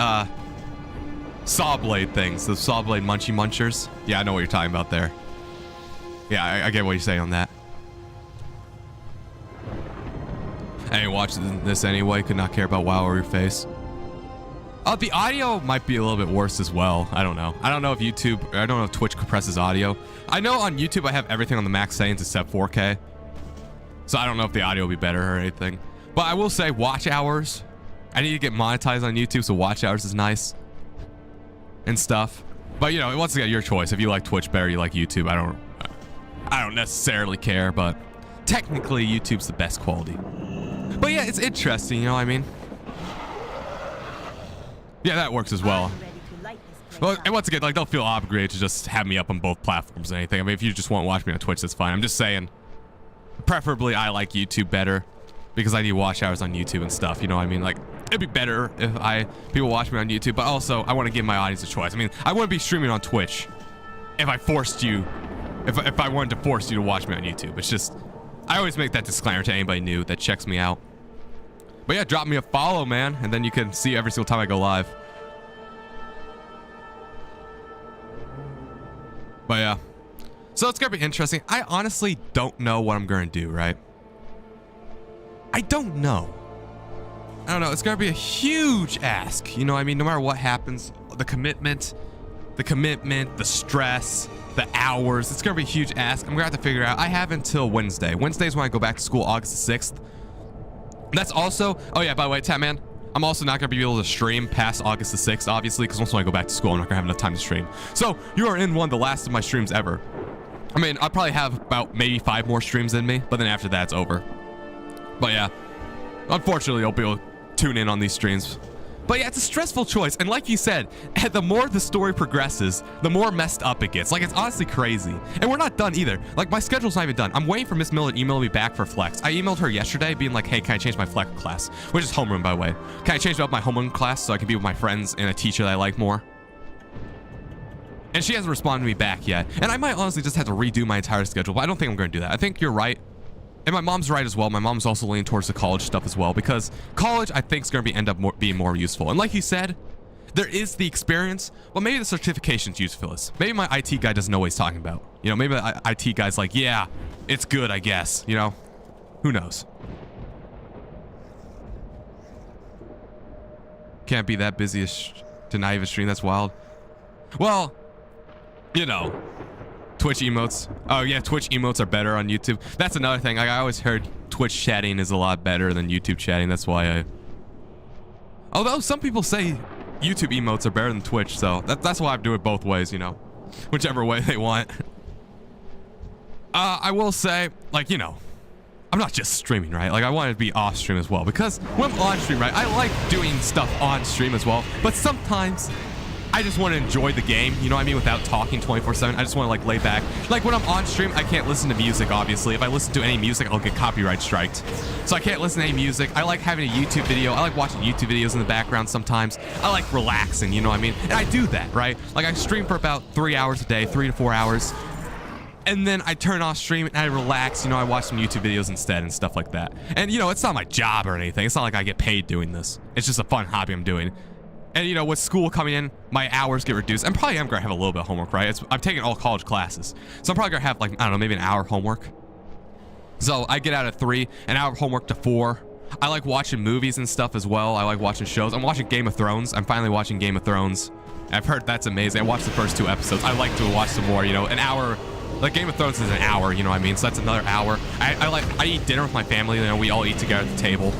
saw blade things. Those saw blade munchy munchers. Yeah, I know what you're talking about there. Yeah, I get what you're saying on that. I ain't watching this anyway. Could not care about WoW or your face. The audio might be a little bit worse as well. I don't know. I don't know if YouTube... I don't know if Twitch compresses audio. I know on YouTube I have everything on the max settings except 4K. So I don't know if the audio will be better or anything. But I will say watch hours. I need to get monetized on YouTube, so watch hours is nice. And stuff. But, you know, once again, your choice. If you like Twitch better, you like YouTube. I don't necessarily care, but technically YouTube's the best quality. But yeah, it's interesting, you know what I mean? Yeah, that works as well. Ready to light this place Well, up. and once again, like, don't feel obligated to just have me up on both platforms or anything. I mean, if you just want to watch me on Twitch, that's fine. I'm just saying, preferably I like YouTube better because I need watch hours on YouTube and stuff. You know what I mean? Like, it'd be better if people watch me on YouTube, but also I want to give my audience a choice. I mean, I wouldn't be streaming on Twitch if I forced you, if I wanted to force you to watch me on YouTube. It's just, I always make that disclaimer to anybody new that checks me out. But yeah, drop me a follow, man, and then you can see every single time I go live. But yeah, so it's gonna be interesting. I honestly don't know what I'm gonna do, right? I don't know. I don't know. It's gonna be a huge ask. You know what I mean? No matter what happens, the commitment, the stress, the hours, it's gonna be a huge ask. I'm gonna have to figure out. I have until Wednesday. Wednesday's when I go back to school, August the 6th. That's also, oh yeah, by the way, Tatman, I'm also not gonna be able to stream past August the 6th, obviously, because once when I go back to school, I'm not gonna have enough time to stream. So you are in one of the last of my streams ever. I mean, I'll probably have about maybe 5 more streams in me, but then after that, it's over. But yeah, unfortunately, I'll be able to tune in on these streams. But yeah, it's a stressful choice. And like you said, the more the story progresses, the more messed up it gets. Like, it's honestly crazy. And we're not done either. Like, my schedule's not even done. I'm waiting for Miss Miller to email me back for flex. I emailed her yesterday being like, hey, can I change my flex class? Which is homeroom, by the way. Can I change up my homeroom class so I can be with my friends and a teacher that I like more? And she hasn't responded to me back yet. And I might honestly just have to redo my entire schedule, but I don't think I'm going to do that. I think you're right. And my mom's right as well. My mom's also leaning towards the college stuff as well, because college, I think, is going to end up being more useful. And like you said, there is the experience, but maybe the certification's useful. Maybe my IT guy doesn't know what he's talking about. You know, maybe the IT guy's like, yeah, it's good, I guess. You know, who knows? Can't be that busy to not even stream. That's wild. Well, you know, Twitch emotes. Oh yeah, Twitch emotes are better on YouTube. That's another thing. Like, I always heard Twitch chatting is a lot better than YouTube chatting. That's why although some people say YouTube emotes are better than Twitch, so that's why I do it both ways, you know. Whichever way they want. I will say, like, you know, I'm not just streaming, right? Like, I want to be off stream as well, because when I'm on stream, right, I like doing stuff on stream as well, but sometimes I just want to enjoy the game, you know what I mean, without talking 24/7. I just want to, like, lay back. Like, when I'm on stream, I can't listen to music, obviously. If I listen to any music, I'll get copyright striked. So I can't listen to any music. I like having a YouTube video. I like watching YouTube videos in the background sometimes. I like relaxing, you know what I mean? And I do that, right? Like, I stream for about 3 hours a day, 3 to 4 hours. And then I turn off stream and I relax, you know, I watch some YouTube videos instead and stuff like that. And, you know, it's not my job or anything. It's not like I get paid doing this. It's just a fun hobby I'm doing. And, you know, with school coming in, my hours get reduced. I'm probably going to have a little bit of homework, right? I'm taking all college classes. So I'm probably going to have, like, I don't know, maybe an hour homework. So I get out at 3, an hour of homework to 4. I like watching movies and stuff as well. I like watching shows. I'm watching Game of Thrones. I'm finally watching Game of Thrones. I've heard that's amazing. I watched the first 2 episodes. I like to watch some more, you know, an hour. Like, Game of Thrones is an hour, you know what I mean? So that's another hour. I eat dinner with my family. You know, we all eat together at the table.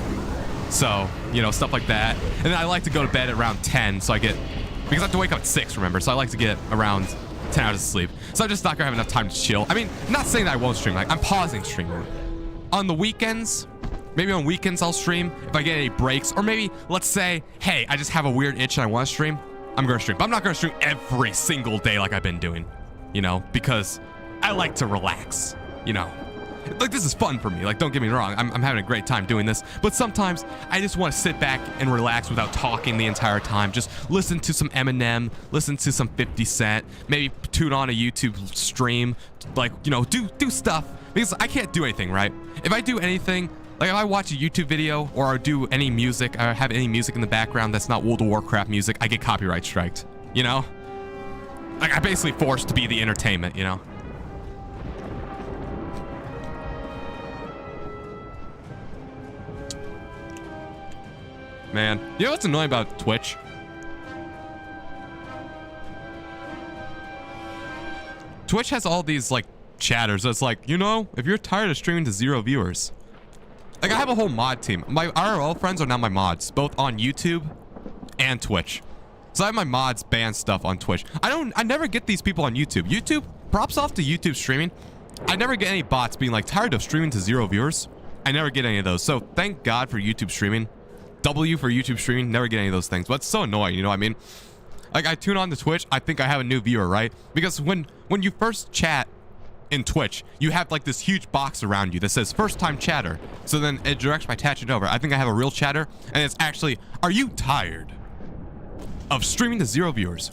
So, you know, stuff like that. And then I like to go to bed at around 10, so I get, because I have to wake up at 6, remember? So I like to get around 10 hours of sleep. So I'm just not gonna have enough time to chill. I mean, not saying that I won't stream. Like, I'm pausing streaming. On the weekends, maybe on weekends I'll stream if I get any breaks. Or maybe, let's say, hey, I just have a weird itch and I want to stream. I'm gonna stream. But I'm not gonna stream every single day like I've been doing, you know? Because I like to relax, you know? Like, this is fun for me. Like, don't get me wrong. I'm having a great time doing this. But sometimes I just want to sit back and relax without talking the entire time. Just listen to some Eminem, listen to some 50 Cent, maybe tune on a YouTube stream. Like, you know, do stuff. Because I can't do anything, right? If I do anything, like if I watch a YouTube video or I do any music, or have any music in the background that's not World of Warcraft music, I get copyright striked, you know? Like, I'm basically forced to be the entertainment, you know? Man, you know what's annoying about Twitch? Twitch has all these, like, chatters that's like, you know, if you're tired of streaming to 0 viewers. Like, I have a whole mod team. My IRL friends are now my mods, both on YouTube and Twitch. So I have my mods ban stuff on Twitch. I never get these people on YouTube. YouTube, props off to YouTube streaming. I never get any bots being like tired of streaming to 0 viewers. I never get any of those. So thank God for YouTube streaming. W for YouTube streaming. Never get any of those things. But it's so annoying, you know what I mean? Like, I tune on to Twitch, I think I have a new viewer, right? Because when you first chat in Twitch, you have like this huge box around you that says first time chatter. So then it directs my attention over. I think I have a real chatter, and it's actually, are you tired of streaming to 0 viewers?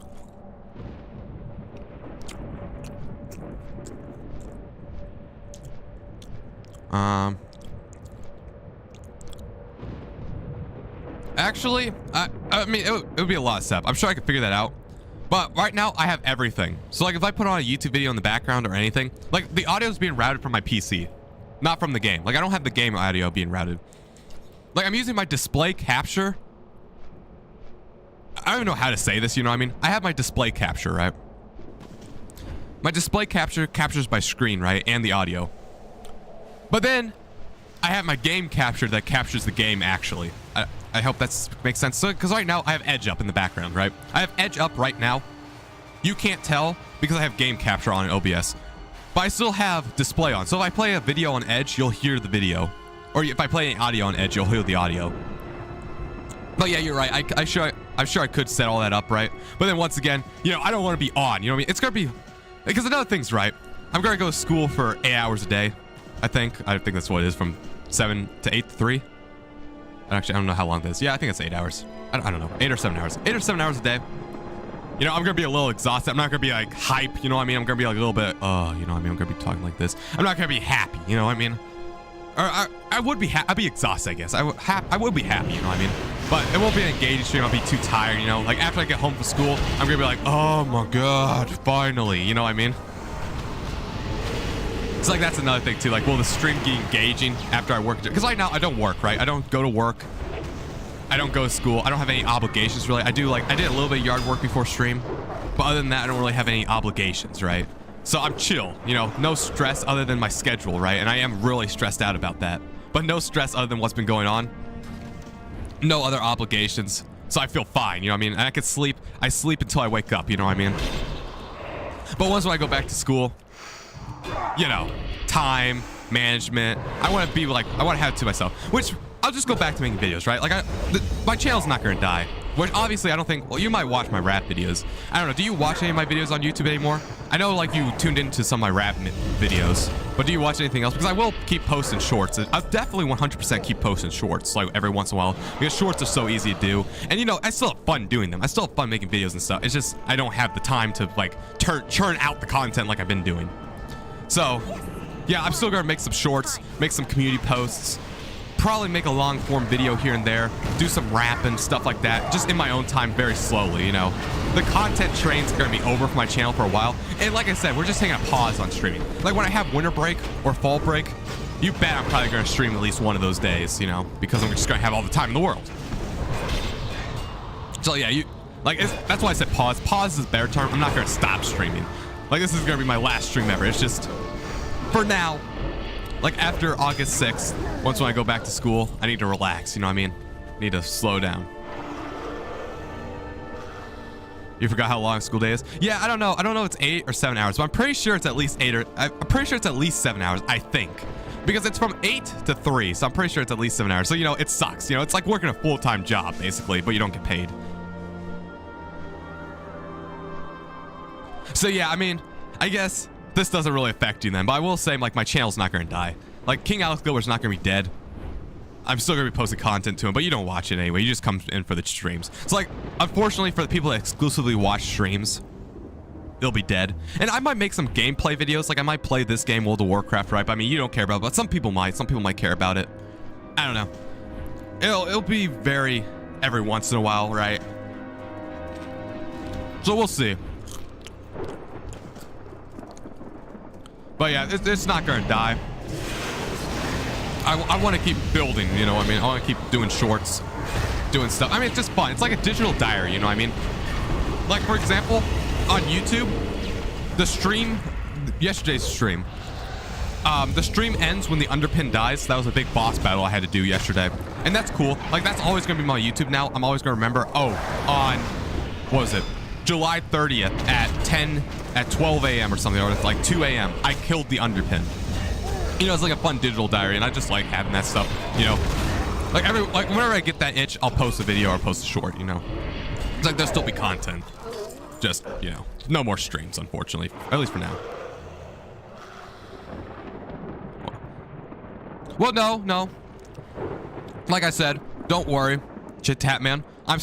Actually, I mean, it would be a lot of stuff. I'm sure I could figure that out. But right now, I have everything. So, like, if I put on a YouTube video in the background or anything, like, the audio is being routed from my PC, not from the game. Like, I don't have the game audio being routed. Like, I'm using my display capture. I don't even know how to say this, you know what I mean? I have my display capture, right? My display capture captures my screen, right? And the audio. But then, I have my game capture that captures the game, actually. I hope that makes sense. So, because right now, I have Edge up in the background, right? I have Edge up right now. You can't tell because I have game capture on in OBS. But I still have display on. So if I play a video on Edge, you'll hear the video. Or if I play an audio on Edge, you'll hear the audio. But yeah, you're right. I'm sure I could set all that up, right? But then once again, you know, I don't want to be on. You know what I mean? It's going to be... Because another thing's right. I'm going to go to school for 8 hours a day, I think. I think that's what it is, from 7 to 8 to 3. Actually, I don't know how long this is. Yeah, I think it's 8 hours. I don't know. 8 or 7 hours. 8 or 7 hours a day. You know, I'm going to be a little exhausted. I'm not going to be like hype. You know what I mean? I'm going to be like a little bit, you know what I mean? I'm going to be talking like this. I'm not going to be happy. You know what I mean? Or I would be I'd be exhausted, I guess. I would be happy, you know what I mean? But it won't be an engaging stream. I'll be too tired, you know? Like, after I get home from school, I'm going to be like, oh my God, finally. You know what I mean? It's like, that's another thing too. Like, will the stream be engaging after I work? Because right now I don't work, right? I don't go to work. I don't go to school. I don't have any obligations really. I did a little bit of yard work before stream, but other than that, I don't really have any obligations, right? So I'm chill, you know, no stress other than my schedule, right? And I am really stressed out about that, but no stress other than what's been going on. No other obligations, so I feel fine, you know what I mean? And I can sleep. I sleep until I wake up, you know what I mean? But once when I go back to school, you know, time management, I want to be like, I want to have it to myself, which I'll just go back to making videos, right? Like, my channel's not going to die, which obviously I don't think, well, you might watch my rap videos. I don't know, do you watch any of my videos on YouTube anymore? I know, like, you tuned into some of my rap videos, but do you watch anything else? Because I will keep posting shorts. I'll definitely 100% keep posting shorts, like, every once in a while, because shorts are so easy to do. And, you know, I still have fun doing them. I still have fun making videos and stuff. It's just, I don't have the time to, like, churn out the content like I've been doing. So, yeah, I'm still going to make some shorts, make some community posts, probably make a long form video here and there, do some rap and stuff like that, just in my own time, very slowly, you know. The content train's going to be over for my channel for a while, and like I said, we're just taking a pause on streaming. Like, when I have winter break or fall break, you bet I'm probably going to stream at least one of those days, you know, because I'm just going to have all the time in the world. So yeah, that's why I said pause. Pause is a better term. I'm not going to stop streaming. Like, this is going to be my last stream ever. It's just, for now, like, after August 6th, once when I go back to school, I need to relax, you know what I mean? I need to slow down. You forgot how long school day is? Yeah, I don't know. I don't know if it's 8 or 7 hours, but I'm pretty sure it's at least 7 hours, I think. Because it's from 8 to 3, so I'm pretty sure it's at least 7 hours. So, you know, it sucks. You know, it's like working a full-time job, basically, but you don't get paid. So, yeah, I mean, I guess this doesn't really affect you then, but I will say, like, my channel's not going to die. Like, King Alex Gilbert's not going to be dead. I'm still going to be posting content to him, but you don't watch it anyway. You just come in for the streams. So, like, unfortunately, for the people that exclusively watch streams, it'll be dead. And I might make some gameplay videos. Like, I might play this game, World of Warcraft, right? But, I mean, you don't care about it, but some people might. Some people might care about it. I don't know. It'll be very every once in a while, right? So, we'll see. But yeah, it's not going to die. I want to keep building, you know what I mean? I want to keep doing shorts, doing stuff. I mean, it's just fun. It's like a digital diary, you know what I mean? Like, for example, on YouTube, the stream, yesterday's stream, the stream ends when the underpin dies. That was a big boss battle I had to do yesterday. And that's cool. Like, that's always going to be my YouTube now. I'm always going to remember, oh, on, what was it? July 30th at at 12 a.m. or something, or it's like 2 a.m., I killed the underpin. You know, it's like a fun digital diary, and I just like having that stuff, you know. Like whenever I get that itch, I'll post a video or post a short, you know. It's like there'll still be content. Just, you know, no more streams, unfortunately. At least for now. Well, no. Like I said, don't worry, THAT man. I'm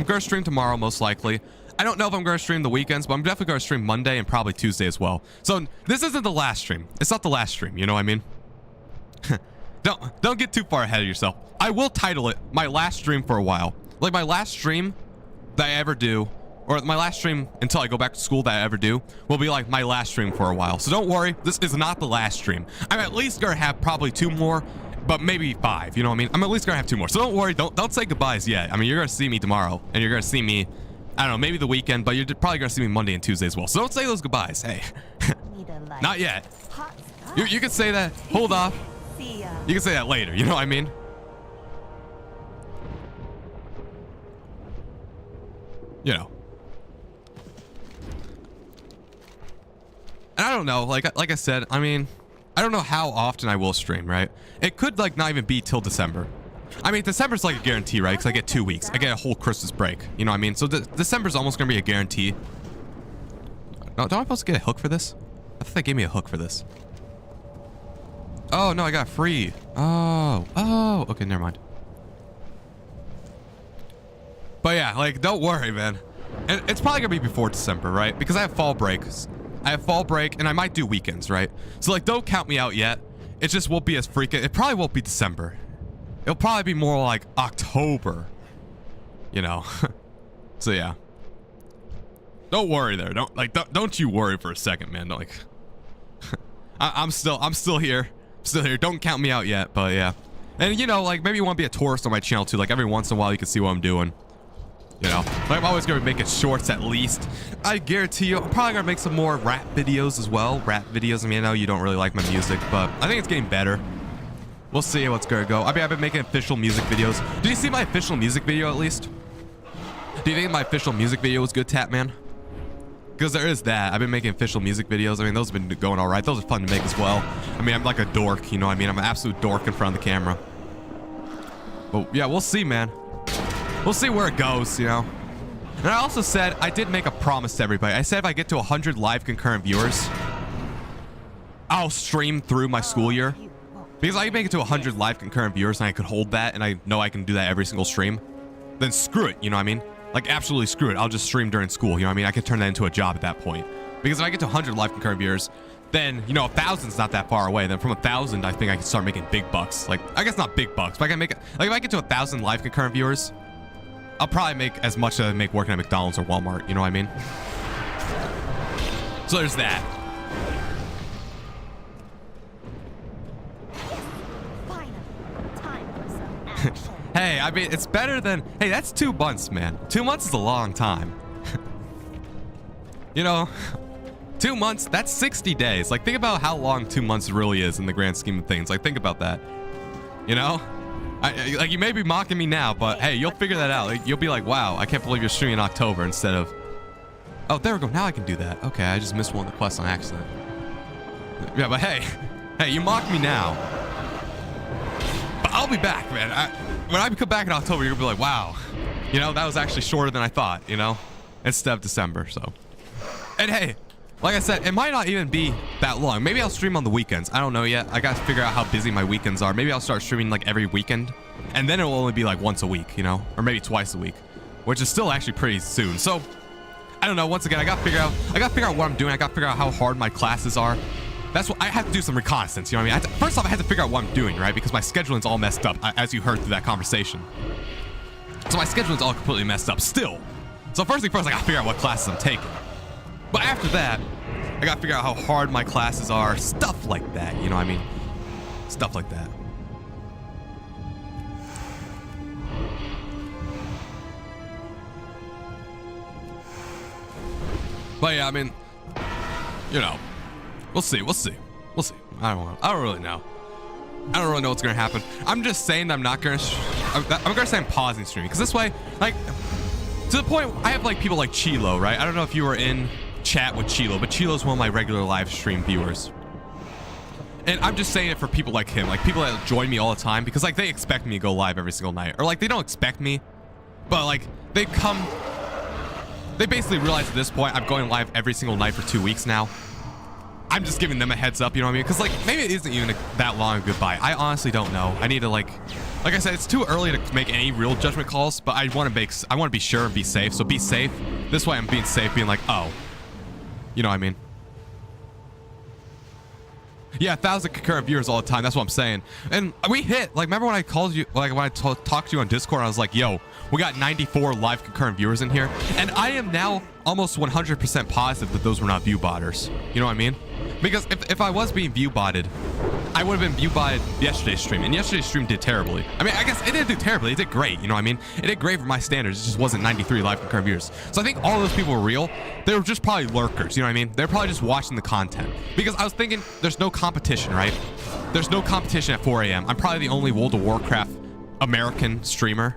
gonna stream tomorrow, most likely. I don't know if I'm gonna stream the weekends, but I'm definitely gonna stream Monday and probably Tuesday as well. So this isn't the last stream. It's not the last stream, you know what I mean? Don't get too far ahead of yourself. I will title it my last stream for a while. Like my last stream that I ever do, or my last stream until I go back to school that I ever do, will be like my last stream for a while. So don't worry, this is not the last stream. I'm at least gonna have probably 2 more, but maybe 5, you know what I mean? I'm at least gonna have 2 more. So don't worry, don't say goodbyes yet. I mean, you're gonna see me tomorrow, and you're gonna see me, I don't know, maybe the weekend, but you're probably gonna see me Monday and Tuesday as well. So don't say those goodbyes. Hey, not yet. You can say that. Hold off. You can say that later. You know what I mean? You know. And I don't know. Like I said, I mean, I don't know how often I will stream. Right? It could like not even be till December. I mean, December's like a guarantee, right? Because I get 2 weeks. I get a whole Christmas break. You know what I mean? So December's almost gonna be a guarantee. No, don't I supposed to get a hook for this? I thought they gave me a hook for this. Oh, no, I got free. Oh, okay, never mind. But yeah, like, don't worry, man. And it's probably gonna be before December, right? Because I have fall breaks. I have fall break, and I might do weekends, right? So, like, don't count me out yet. It just won't be as freaking... It probably won't be December. It'll probably be more like October. You know? So, yeah. Don't worry there. Don't you worry for a second, man. Don't, like... I'm still here. Still here. Don't count me out yet, but yeah. And you know, like maybe you want to be a tourist on my channel too. Like every once in a while you can see what I'm doing. You know, like I'm always gonna be making shorts at least. I guarantee you, I'm probably gonna make some more rap videos as well. Rap videos. I mean, I know you don't really like my music, but I think it's getting better. We'll see what's gonna go. I mean, I've been making official music videos. Did you see my official music video at least? Do you think my official music video was good, THAT man? Because there is that. I've been making official music videos. I mean, those have been going all right. Those are fun to make as well. I mean, I'm like a dork, you know what I mean? I'm an absolute dork in front of the camera. But yeah, we'll see, man. We'll see where it goes, you know? And I also said, I did make a promise to everybody. I said if I get to 100 live concurrent viewers, I'll stream through my school year. Because I can make it to 100 live concurrent viewers and I could hold that and I know I can do that every single stream. Then screw it, you know what I mean? Like, absolutely screw it. I'll just stream during school. You know what I mean? I can turn that into a job at that point. Because if I get to 100 live concurrent viewers, then, you know, 1,000's not that far away. Then from 1,000, I think I can start making big bucks. Like, I guess not big bucks, but I can make it. Like, if I get to 1,000 live concurrent viewers, I'll probably make as much as I make working at McDonald's or Walmart. You know what I mean? So there's that. Finally, time for some action. Hey, I mean, it's better than... Hey, that's 2 months, man. 2 months is a long time. You know, 2 months, that's 60 days. Like, think about how long 2 months really is in the grand scheme of things. Like, think about that. You know? Like, you may be mocking me now, but hey, you'll figure that out. Like, you'll be like, wow, I can't believe you're streaming in October instead of... Oh, there we go. Now I can do that. Okay, I just missed one of the quests on accident. Yeah, but hey, you mock me now. But I'll be back, man. When I come back in October, you're gonna be like, wow, you know, that was actually shorter than I thought, you know, instead of December. So, and hey, like I said, it might not even be that long. Maybe I'll stream on the weekends. I don't know yet. I got to figure out how busy my weekends are. Maybe I'll start streaming like every weekend, and then it will only be like once a week, you know, or maybe twice a week, which is still actually pretty soon. So, I don't know. Once again, I got to figure out what I'm doing. I got to figure out how hard my classes are. That's what I have to do, some reconnaissance, you know what I mean? First off, I had to figure out what I'm doing, right? Because my scheduling's all messed up, as you heard through that conversation. So my scheduling's all completely messed up still. So first thing first, I gotta figure out what classes I'm taking. But after that, I gotta figure out how hard my classes are, stuff like that, you know what I mean? Stuff like that. But yeah, I mean, you know, we'll see. I don't really know. I don't really know what's gonna happen. I'm just saying I'm not gonna. I'm gonna say I'm pausing streaming because this way, like, to the point I have like people like Chilo, right? I don't know if you were in chat with Chilo, but Chilo's one of my regular live stream viewers. And I'm just saying it for people like him, like people that join me all the time, because like they expect me to go live every single night, or like they don't expect me, but like they basically realize at this point I'm going live every single night for 2 weeks now. I'm just giving them a heads up, you know what I mean? Because like maybe it isn't even that long a goodbye. I honestly don't know. I need to like I said, it's too early to make any real judgment calls, but I want to be sure and be safe. So be safe. This way I'm being safe, being like, oh, you know what I mean? Yeah, 1,000 concurrent viewers all the time. That's what I'm saying. And we hit, like, remember when I called you, like when I talked to you on Discord, I was like, yo, we got 94 live concurrent viewers in here. And I am now almost 100% positive that those were not view botters. You know what I mean? Because if I was being view botted, I would have been view botted yesterday's stream. And yesterday's stream did terribly. I mean, I guess it didn't do terribly. It did great. You know what I mean? It did great for my standards. It just wasn't 93 live concurrent viewers. So I think all those people were real. They were just probably lurkers. You know what I mean? They're probably just watching the content. Because I was thinking, there's no competition, right? There's no competition at 4 a.m. I'm probably the only World of Warcraft American streamer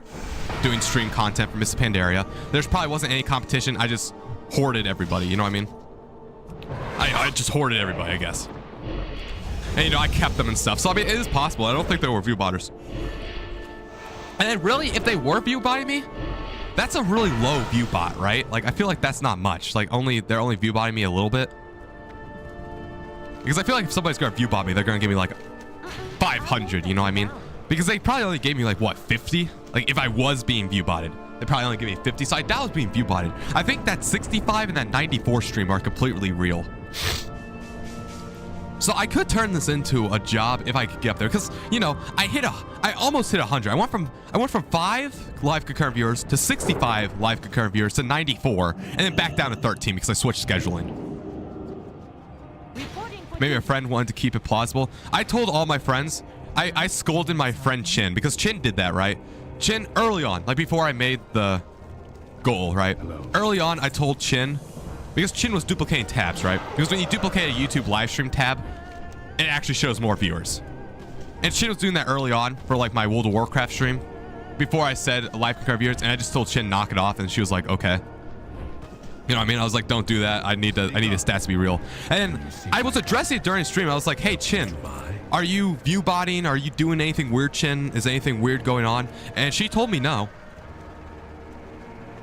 doing stream content for Mr. Pandaria. There's probably wasn't any competition. I just hoarded everybody. You know what I mean? I just hoarded everybody, I guess. And, you know, I kept them and stuff. So, I mean, it is possible. I don't think they were view botters. And then, really, if they were view botting me, that's a really low view bot, right? Like, I feel like that's not much. Like, they're only view botting me a little bit. Because I feel like if somebody's going to view bot me, they're going to give me, like, 500, you know what I mean? Because they probably only gave me, like, what, 50? Like, if I was being view botted, they probably only give me 50. So I doubt I was being view botted. I think that 65 and that 94 stream are completely real. So I could turn this into a job if I could get up there, because you know I almost hit 100. I went from 5 live concurrent viewers to 65 live concurrent viewers to 94, and then back down to 13 because I switched scheduling. Maybe a friend wanted to keep it plausible. I told all my friends. I scolded my friend Chin because Chin did that, right? Chin early on, like before I made the goal, right? Early on, I told Chin. Because Chin was duplicating tabs, right? Because when you duplicate a YouTube live stream tab, it actually shows more viewers. And Chin was doing that early on for like my World of Warcraft stream. Before I said live concurrent viewers, and I just told Chin knock it off, and she was like, okay. You know what I mean? I was like, don't do that. I need the stats to be real. And I was addressing it during stream. I was like, hey Chin, are you view botting? Are you doing anything weird, Chin? Is anything weird going on? And she told me no.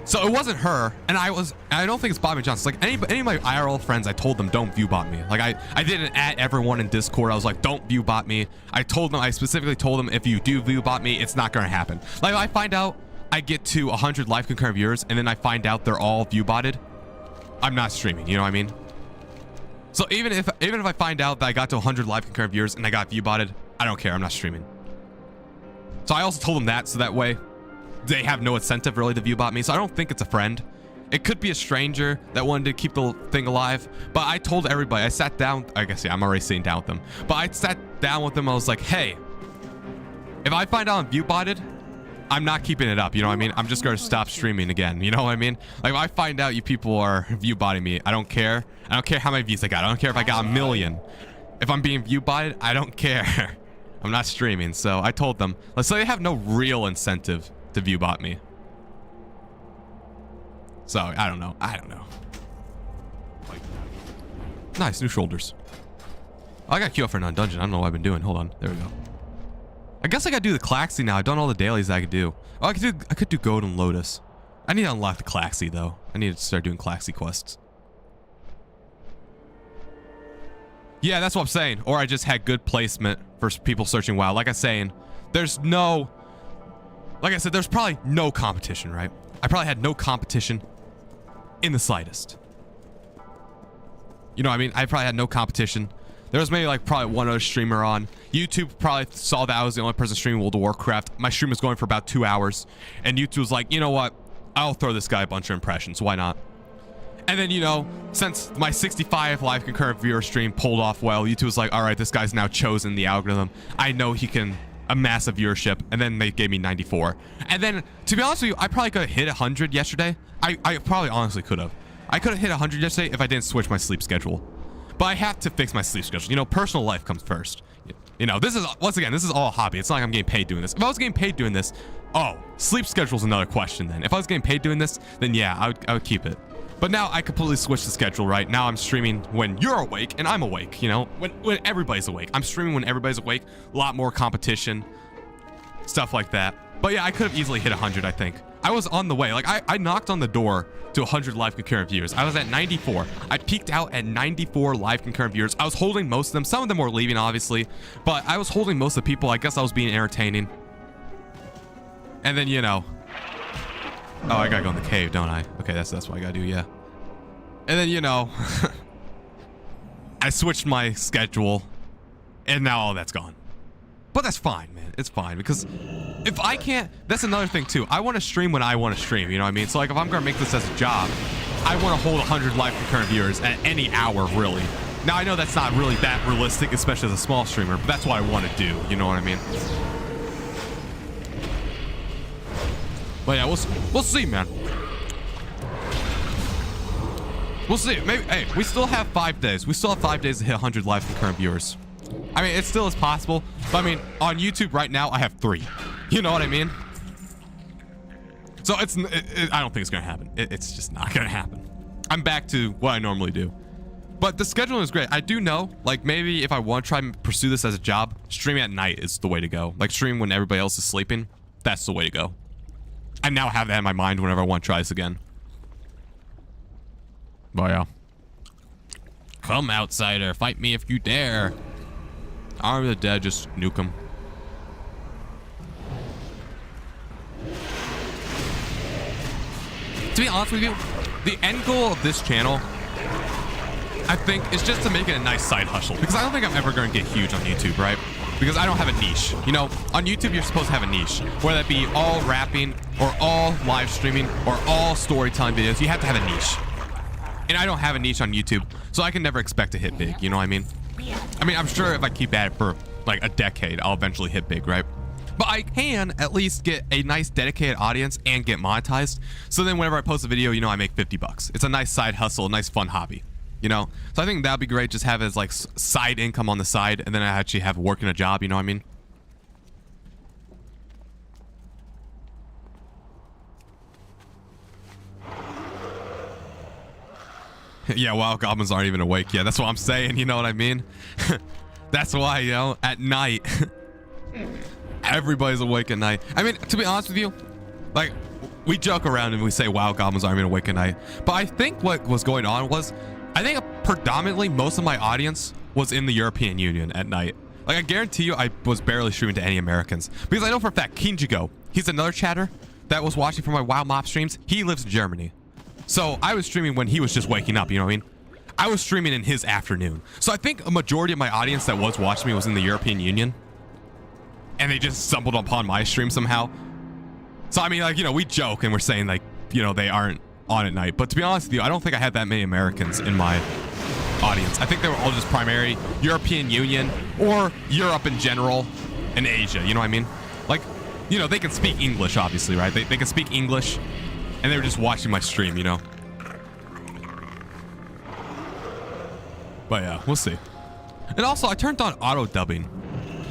So it wasn't her, and I don't think it's Bobby Johnson. Like any of my IRL friends, I told them don't view bot me. Like I didn't at everyone in Discord. I was like, don't view bot me. I specifically told them if you do view bot me, it's not gonna happen. Like if I find out I get to 100 live concurrent viewers and then I find out they're all view botted, I'm not streaming. You know what I mean? So even if I find out that I got to 100 live concurrent viewers and I got view botted, I don't care. I'm not streaming. So I also told them that so that way they have no incentive really to view bot me. So I don't think it's a friend. It could be a stranger that wanted to keep the thing alive. But I told everybody, I sat down, I guess, yeah, I'm already sitting down with them. But I sat down with them. I was like, hey, if I find out I'm view botted, I'm not keeping it up. You know what I mean? I'm just going to stop streaming again. You know what I mean? Like if I find out you people are view botting me, I don't care. I don't care how many views I got. I don't care if I got 1 million. If I'm being view botted, I don't care. I'm not streaming. So I told them, let's say they have no real incentive to view bot me. So I don't know. Nice new shoulders. Oh, I got queue up for another dungeon. I don't know what I've been doing. Hold on. There we go. I guess I gotta do the Claxy now. I've done all the dailies I could do. Oh, I could do Golden Lotus. I need to unlock the Claxy though. I need to start doing Claxy quests. Yeah, that's what I'm saying. Or I just had good placement for people searching WoW. Like I said, there's probably no competition, right? I probably had no competition in the slightest. You know what I mean? I probably had no competition. There was maybe like probably one other streamer on. YouTube probably saw that I was the only person streaming World of Warcraft. My stream was going for about 2 hours. And YouTube was like, you know what? I'll throw this guy a bunch of impressions. Why not? And then, you know, since my 65 live concurrent viewer stream pulled off well, YouTube was like, all right, this guy's now chosen the algorithm. I know he can amass a viewership. And then they gave me 94. And then, to be honest with you, I probably could have hit 100 yesterday. I probably honestly could have. I could have hit 100 yesterday if I didn't switch my sleep schedule. But I have to fix my sleep schedule. You know, personal life comes first. You know, this is, once again, this is all a hobby. It's not like I'm getting paid doing this. If I was getting paid doing this, oh, sleep schedule's another question then. If I was getting paid doing this, then yeah, I would keep it. But now I completely switched the schedule, right? Now I'm streaming when you're awake and I'm awake, you know? When everybody's awake. I'm streaming when everybody's awake. A lot more competition. Stuff like that. But yeah, I could have easily hit 100, I think. I was on the way. Like, I knocked on the door to 100 live concurrent viewers. I was at 94. I peaked out at 94 live concurrent viewers. I was holding most of them. Some of them were leaving, obviously. But I was holding most of the people. I guess I was being entertaining. And then, you know... Oh, I gotta go in the cave, don't I? Okay, that's what I gotta do, yeah. And then, you know... I switched my schedule. And now all that's gone. But that's fine, man. It's fine, because if I can't... That's another thing, too. I want to stream when I want to stream, you know what I mean? So, like, if I'm going to make this as a job, I want to hold 100 live concurrent viewers at any hour, really. Now, I know that's not really that realistic, especially as a small streamer, but that's what I want to do, you know what I mean? But yeah, we'll see, man. We'll see. Maybe, hey, we still have 5 days. We still have 5 days to hit 100 live concurrent viewers. I mean, it still is possible, but I mean, on YouTube right now, I have 3. You know what I mean? So I don't think it's gonna happen. It's just not gonna happen. I'm back to what I normally do. But the scheduling is great. I do know, like, maybe if I want to try and pursue this as a job, streaming at night is the way to go. Like, stream when everybody else is sleeping. That's the way to go. I now have that in my mind whenever I want to try this again. But yeah. Come, outsider. Fight me if you dare. Army of the Dead, just nuke them. To be honest with you, the end goal of this channel, I think, is just to make it a nice side hustle. Because I don't think I'm ever going to get huge on YouTube, right? Because I don't have a niche. You know, on YouTube, you're supposed to have a niche. Whether that be all rapping, or all live streaming, or all storytelling videos, you have to have a niche. And I don't have a niche on YouTube, so I can never expect to hit big, you know what I mean? I mean, I'm sure if I keep at it for like a decade, I'll eventually hit big, right? But I can at least get a nice dedicated audience and get monetized. So then whenever I post a video, you know, I make 50 bucks. It's a nice side hustle, a nice fun hobby, you know? So I think that'd be great. Just have it as like side income on the side, and then I actually have working a job, you know what I mean? Yeah, wild goblins aren't even awake. Yeah, that's what I'm saying. You know what I mean? That's why, you know, at night, everybody's awake at night. I mean, to be honest with you, like, we joke around and we say wild goblins aren't even awake at night. But I think what was going on was, I think predominantly most of my audience was in the European Union at night. Like, I guarantee you I was barely streaming to any Americans. Because I know for a fact, Kinjigo, he's another chatter that was watching for my WoW Mop streams. He lives in Germany. So I was streaming when he was just waking up, you know what I mean? I was streaming in his afternoon. So I think a majority of my audience that was watching me was in the European Union. And they just stumbled upon my stream somehow. So I mean, like, you know, we joke and we're saying, like, you know, they aren't on at night. But to be honest with you, I don't think I had that many Americans in my audience. I think they were all just primary European Union or Europe in general and Asia, you know what I mean? Like, you know, they can speak English, obviously, right? They can speak English. And they were just watching my stream, you know? But yeah, we'll see. And also, I turned on auto dubbing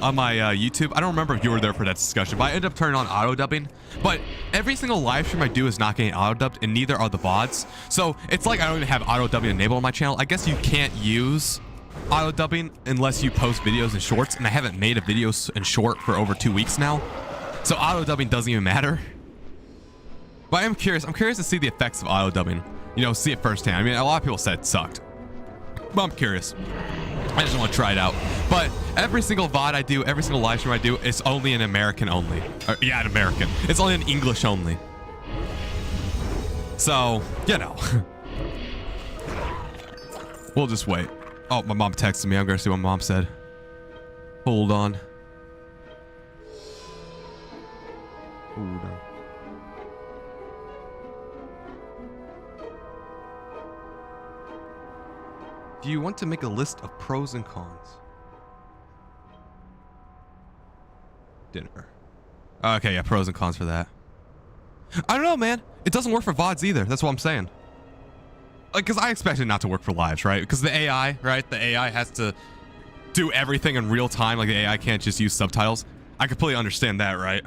on my YouTube. I don't remember if you were there for that discussion, but I ended up turning on auto dubbing. But every single live stream I do is not getting auto dubbed, and neither are the VODs. So it's like I don't even have auto dubbing enabled on my channel. I guess you can't use auto dubbing unless you post videos in shorts, and I haven't made a video in short for over 2 weeks now. So auto dubbing doesn't even matter. But I'm curious to see the effects of auto dubbing. You know, see it firsthand. I mean, a lot of people said it sucked. But I'm curious. I just want to try it out. But every single VOD I do, every single live stream I do, it's only in American only. Yeah, in American. It's only in English only. So, you know. We'll just wait. Oh, my mom texted me. I'm going to see what my mom said. Hold on. Hold on. Do you want to make a list of pros and cons? Dinner. Okay, yeah, pros and cons for that. I don't know, man. It doesn't work for VODs either. That's what I'm saying. Like, because I expect it not to work for lives, right? Because the AI, right? The AI has to do everything in real time. Like, the AI can't just use subtitles. I completely understand that, right?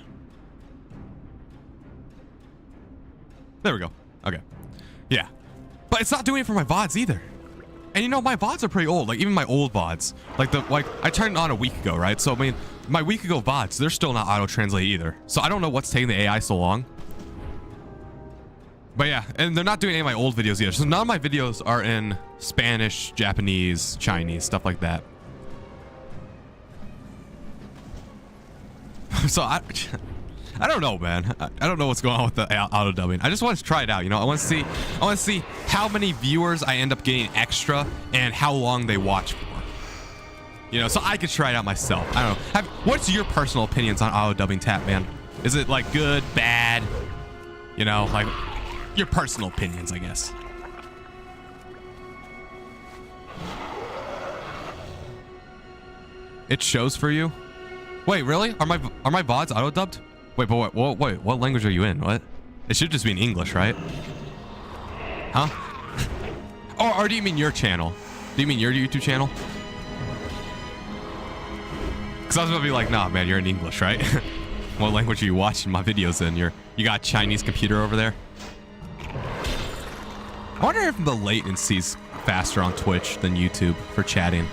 There we go. Okay. Yeah. But it's not doing it for my VODs either. And you know, my VODs are pretty old. Like even my old VODs, like I turned it on a week ago, right? So I mean, my week ago VODs, they're still not auto-translate either. So I don't know what's taking the AI so long. But yeah, and they're not doing any of my old videos either. So none of my videos are in Spanish, Japanese, Chinese, stuff like that. So I don't know, man. I don't know what's going on with the auto dubbing. I just want to try it out. You know, I want to see how many viewers I end up getting extra and how long they watch for. You know, so I could try it out myself. I don't know. What's your personal opinions on auto dubbing, Tat Man? Is it like good, bad? You know, like your personal opinions, I guess. It shows for you. Wait, really? Are my VODs auto dubbed? Wait, but what language are you in? What? It should just be in English, right? Huh? or do you mean your channel? Do you mean your YouTube channel? Because I was gonna be like, nah, man, you're in English, right? What language are you watching my videos in? You got a Chinese computer over there? I wonder if the latency's faster on Twitch than YouTube for chatting.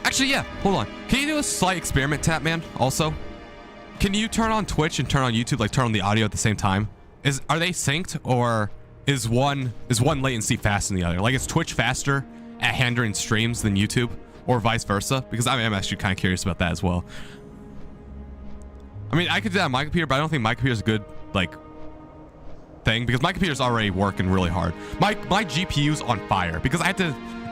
Actually, yeah, hold on. Can you do a slight experiment, Tat Man, also? Can you turn on Twitch and turn on YouTube, like turn on the audio at the same time? Are they synced, or is one latency faster than the other? Like, is Twitch faster at handling streams than YouTube, or vice versa? Because I am actually kind of curious about that as well. I mean, I could do that on my computer, but I don't think my computer is a good, like, thing, because my computer's already working really hard. My GPU's on fire because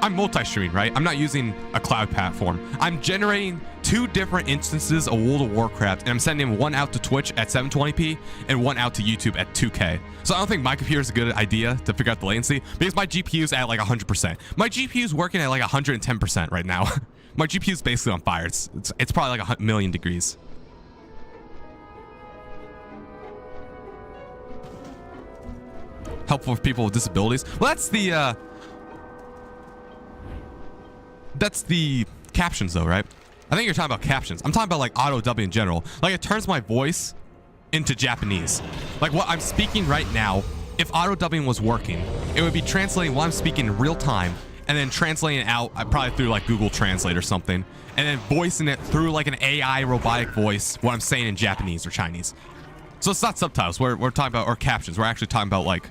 I'm multi-streaming, right? I'm not using a cloud platform. I'm generating 2 different instances of World of Warcraft, and I'm sending one out to Twitch at 720p and one out to YouTube at 2K. So I don't think my computer is a good idea to figure out the latency because my GPU's at like 100%. My GPU's working at like 110% right now. My GPU's basically on fire. It's probably like 1,000,000 degrees. Helpful for people with disabilities. Well, that's the captions though, right? I think you're talking about captions. I'm talking about like auto dubbing in general. Like it turns my voice into Japanese. Like what I'm speaking right now, if auto dubbing was working, it would be translating what I'm speaking in real time and then translating it out probably through like Google Translate or something, and then voicing it through like an AI robotic voice, what I'm saying in Japanese or Chinese. So it's not subtitles. We're talking about, or captions. We're actually talking about like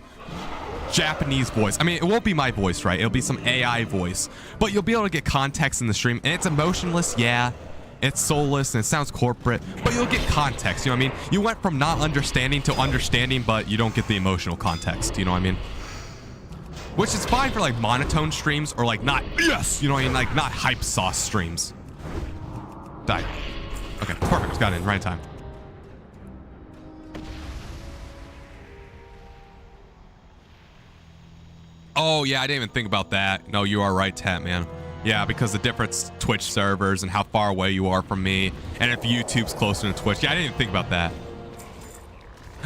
Japanese voice. I mean, it won't be my voice, right? It'll be some AI voice, but you'll be able to get context in the stream, and it's emotionless, yeah, it's soulless, and it sounds corporate, but you'll get context, you know what I mean? You went from not understanding to understanding, but you don't get the emotional context, you know what I mean? Which is fine for like monotone streams, or like not, yes, you know what I mean? Like not hype sauce streams. Die. Okay, perfect, got it in right time. Oh, yeah, I didn't even think about that. No, you are right, Tat Man. Yeah, because the different Twitch servers and how far away you are from me, and if YouTube's closer to Twitch. Yeah, I didn't even think about that.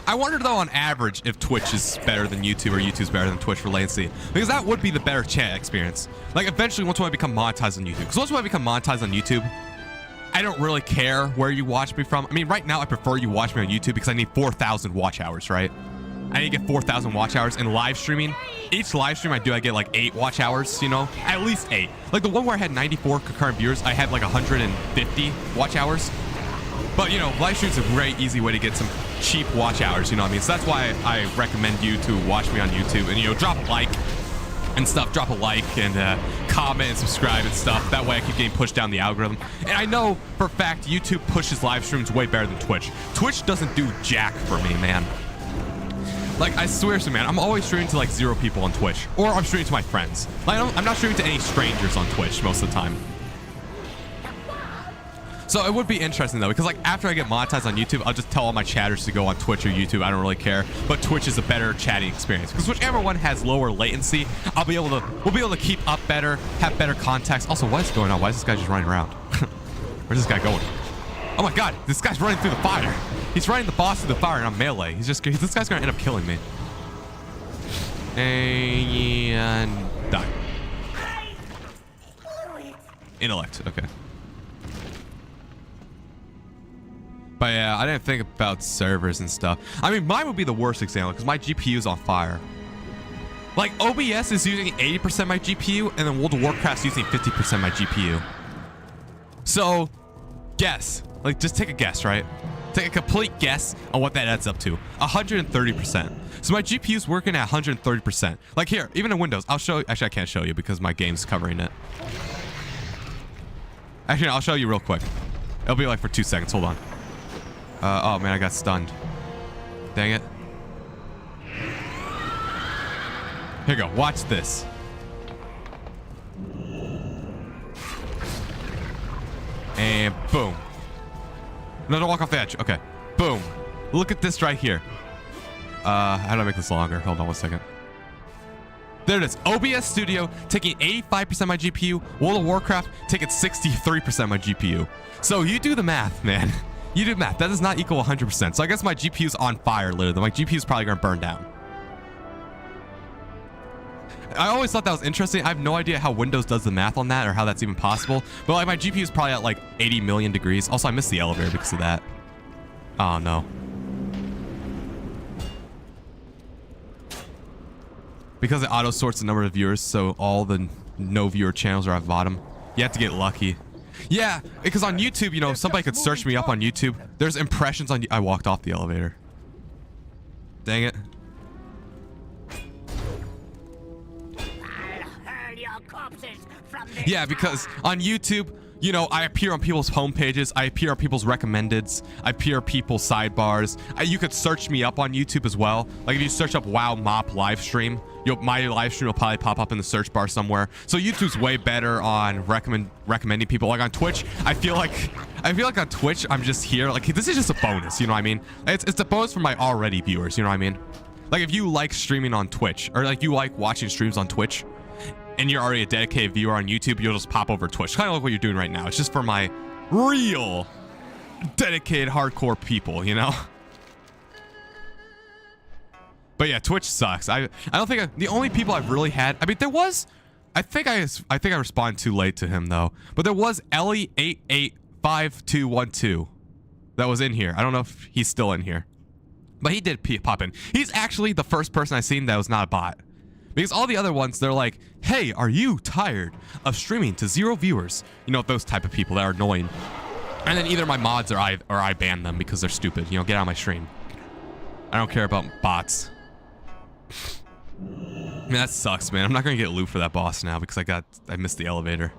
I wonder, though, on average, if Twitch is better than YouTube or YouTube's better than Twitch for latency. Because that would be the better chat experience. Like, eventually, once I become monetized on YouTube. Because once I become monetized on YouTube, I don't really care where you watch me from. I mean, right now, I prefer you watch me on YouTube because I need 4,000 watch hours, right? I need to get 4,000 watch hours, and live streaming, each live stream I do, I get like 8 watch hours, you know, at least 8. Like the one where I had 94 concurrent viewers, I had like 150 watch hours. But you know, live stream's a very easy way to get some cheap watch hours, you know what I mean? So that's why I recommend you to watch me on YouTube, and you know, drop a like and stuff, drop a like and comment and subscribe and stuff. That way I keep getting pushed down the algorithm. And I know for a fact YouTube pushes live streams way better than Twitch. Twitch doesn't do jack for me, man. Like, I swear to man, I'm always streaming to like 0 people on Twitch, or I'm streaming to my friends. Like, I'm not streaming to any strangers on Twitch most of the time. So it would be interesting though, because like after I get monetized on YouTube, I'll just tell all my chatters to go on Twitch or YouTube. I don't really care, but Twitch is a better chatting experience because whichever one has lower latency, we'll be able to keep up better, have better context. Also, what is going on? Why is this guy just running around? Where's this guy going? Oh my god, this guy's running through the fire. He's running the boss through the fire, and I'm melee. This guy's gonna end up killing me. And die. Intellect, okay. But yeah, I didn't think about servers and stuff. I mean, mine would be the worst example because my GPU is on fire. Like OBS is using 80% of my GPU, and then World of Warcraft's using 50% of my GPU. So, guess. Like, just take a guess, right? Take a complete guess on what that adds up to. 130%. So my GPU's working at 130%. Like here, even in Windows, I'll show you. Actually, I can't show you because my game's covering it. Actually, no, I'll show you real quick. It'll be like for 2 seconds. Hold on. Oh man, I got stunned. Dang it. Here you go. Watch this. And boom. No, don't walk off the edge. Okay. Boom. Look at this right here. How do I make this longer? Hold on 1 second. There it is. OBS Studio taking 85% of my GPU. World of Warcraft taking 63% of my GPU. So you do the math, man. You do the math. That does not equal 100%. So I guess my GPU's on fire, literally. My GPU's probably going to burn down. I always thought that was interesting. I have no idea how Windows does the math on that or how that's even possible. But like my GPU is probably at like 80 million degrees. Also, I missed the elevator because of that. Oh, no. Because it auto sorts the number of viewers, so all the no viewer channels are at the bottom. You have to get lucky. Yeah, because on YouTube, you know, somebody could search me up on YouTube. There's impressions on. I walked off the elevator. Dang it. Yeah, because on YouTube, you know, I appear on people's homepages. I appear on people's recommendeds. I appear on people's sidebars. You could search me up on YouTube as well. Like if you search up WoW Mop live stream, my live stream will probably pop up in the search bar somewhere. So YouTube's way better on recommending people. Like on Twitch, I feel like on Twitch I'm just here. Like this is just a bonus. You know what I mean? It's a bonus for my already viewers. You know what I mean? Like if you like streaming on Twitch or like you like watching streams on Twitch, and you're already a dedicated viewer on YouTube, you'll just pop over Twitch. Kind of like what you're doing right now. It's just for my real dedicated hardcore people, you know? But yeah, Twitch sucks. I don't think the only people I've really had, I mean, there was, I think I responded too late to him though, but there was Ellie885212 that was in here. I don't know if he's still in here, but he did pop in. He's actually the first person I've seen that was not a bot. Because all the other ones, they're like, hey, are you tired of streaming to 0 viewers? You know, those type of people that are annoying. And then either my mods or I ban them because they're stupid. You know, get out of my stream. I don't care about bots. Man, that sucks, man. I'm not going to get loot for that boss now because I missed the elevator.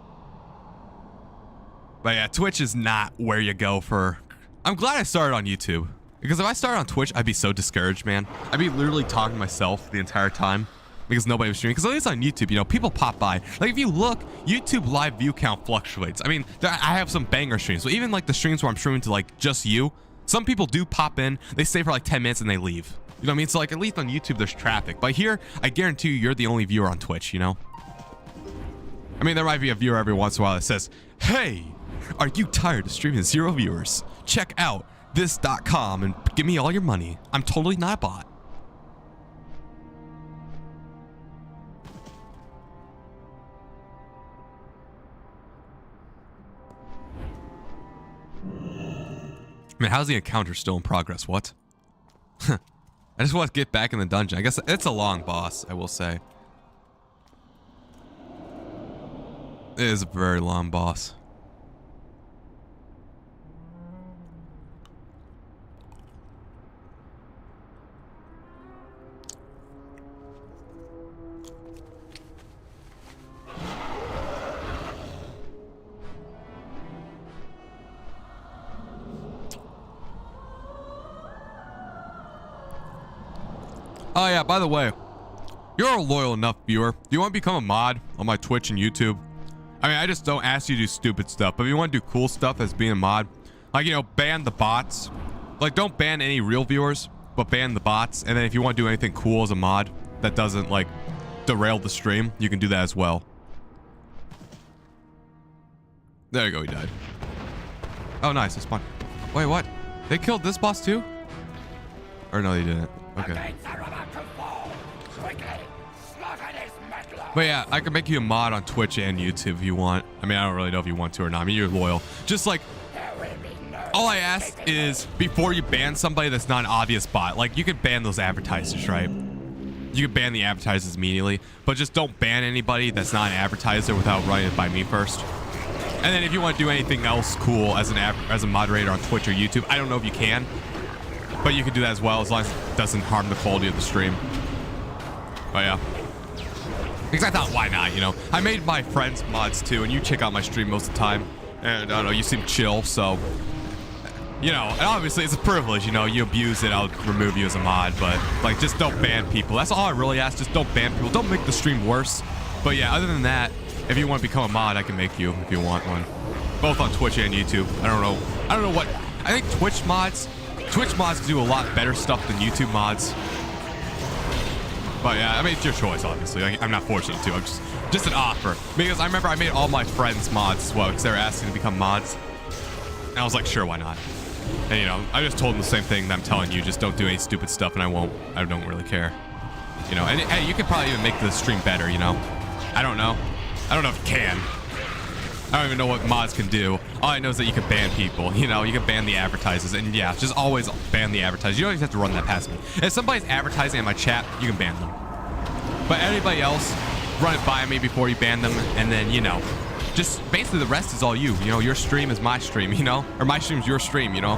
But yeah, Twitch is not where you go for... I'm glad I started on YouTube. Because if I started on Twitch, I'd be so discouraged, man. I'd be literally talking to myself the entire time. Because nobody was streaming. Because at least on YouTube, you know, people pop by. Like if you look, YouTube live view count fluctuates. I mean, I have some banger streams. So even like the streams where I'm streaming to like just you, some people do pop in. They stay for like 10 minutes and they leave. You know what I mean? So like at least on YouTube, there's traffic. But here, I guarantee you're the only viewer on Twitch, you know? I mean, there might be a viewer every once in a while that says, hey, are you tired of streaming 0 viewers? Check out this.com and give me all your money. I'm totally not a bot. Man, how's the encounter still in progress? What? I just want to get back in the dungeon. I guess it's a long boss, I will say. It is a very long boss. Oh yeah, by the way, you're a loyal enough viewer. Do you want to become a mod on my Twitch and YouTube? I mean, I just don't ask you to do stupid stuff, but if you want to do cool stuff as being a mod, like, you know, ban the bots. Like, don't ban any real viewers, but ban the bots. And then if you want to do anything cool as a mod that doesn't, like, derail the stream, you can do that as well. There you go, he died. Oh, nice, I spawned. Wait, what? They killed this boss too? Or no, they didn't. Okay. But yeah, I can make you a mod on Twitch and YouTube if you want. I mean, I don't really know if you want to or not. I mean, you're loyal. Just like, all I ask is before you ban somebody that's not an obvious bot, like you could ban those advertisers, right? you can ban the advertisers immediately, but just don't ban anybody that's not an advertiser without running it by me first. And then if you want to do anything else cool as a moderator on Twitch or YouTube, I don't know if you can, but you can do that as well, as long as it doesn't harm the quality of the stream. But yeah, because I thought, why not, you know? I made my friends mods too, and you check out my stream most of the time, and I don't know, you seem chill, so, you know, and obviously it's a privilege, you know, you abuse it, I'll remove you as a mod, but like, just don't ban people. That's all I really ask, just don't ban people, don't make the stream worse. But yeah, other than that, if you want to become a mod, I can make you if you want one, both on Twitch and YouTube. I don't know what, I think Twitch mods do a lot better stuff than YouTube mods. But yeah, I mean, it's your choice, obviously. I'm not forcing you to. I'm just an offer. Because I remember I made all my friends mods as well, because they were asking to become mods. And I was like, sure, why not? And you know, I just told them the same thing that I'm telling you. Just don't do any stupid stuff, and I don't really care. You know, and hey, you could probably even make the stream better, you know? I don't know if you can. I don't even know what mods can do. All I know is that you can ban people, you know, you can ban the advertisers, and yeah, just always ban the advertisers. You don't even have to run that past me. If somebody's advertising in my chat, you can ban them. But anybody else, run it by me before you ban them, and then, you know, just basically the rest is all you. You know, your stream is my stream, you know? Or my stream's your stream, you know?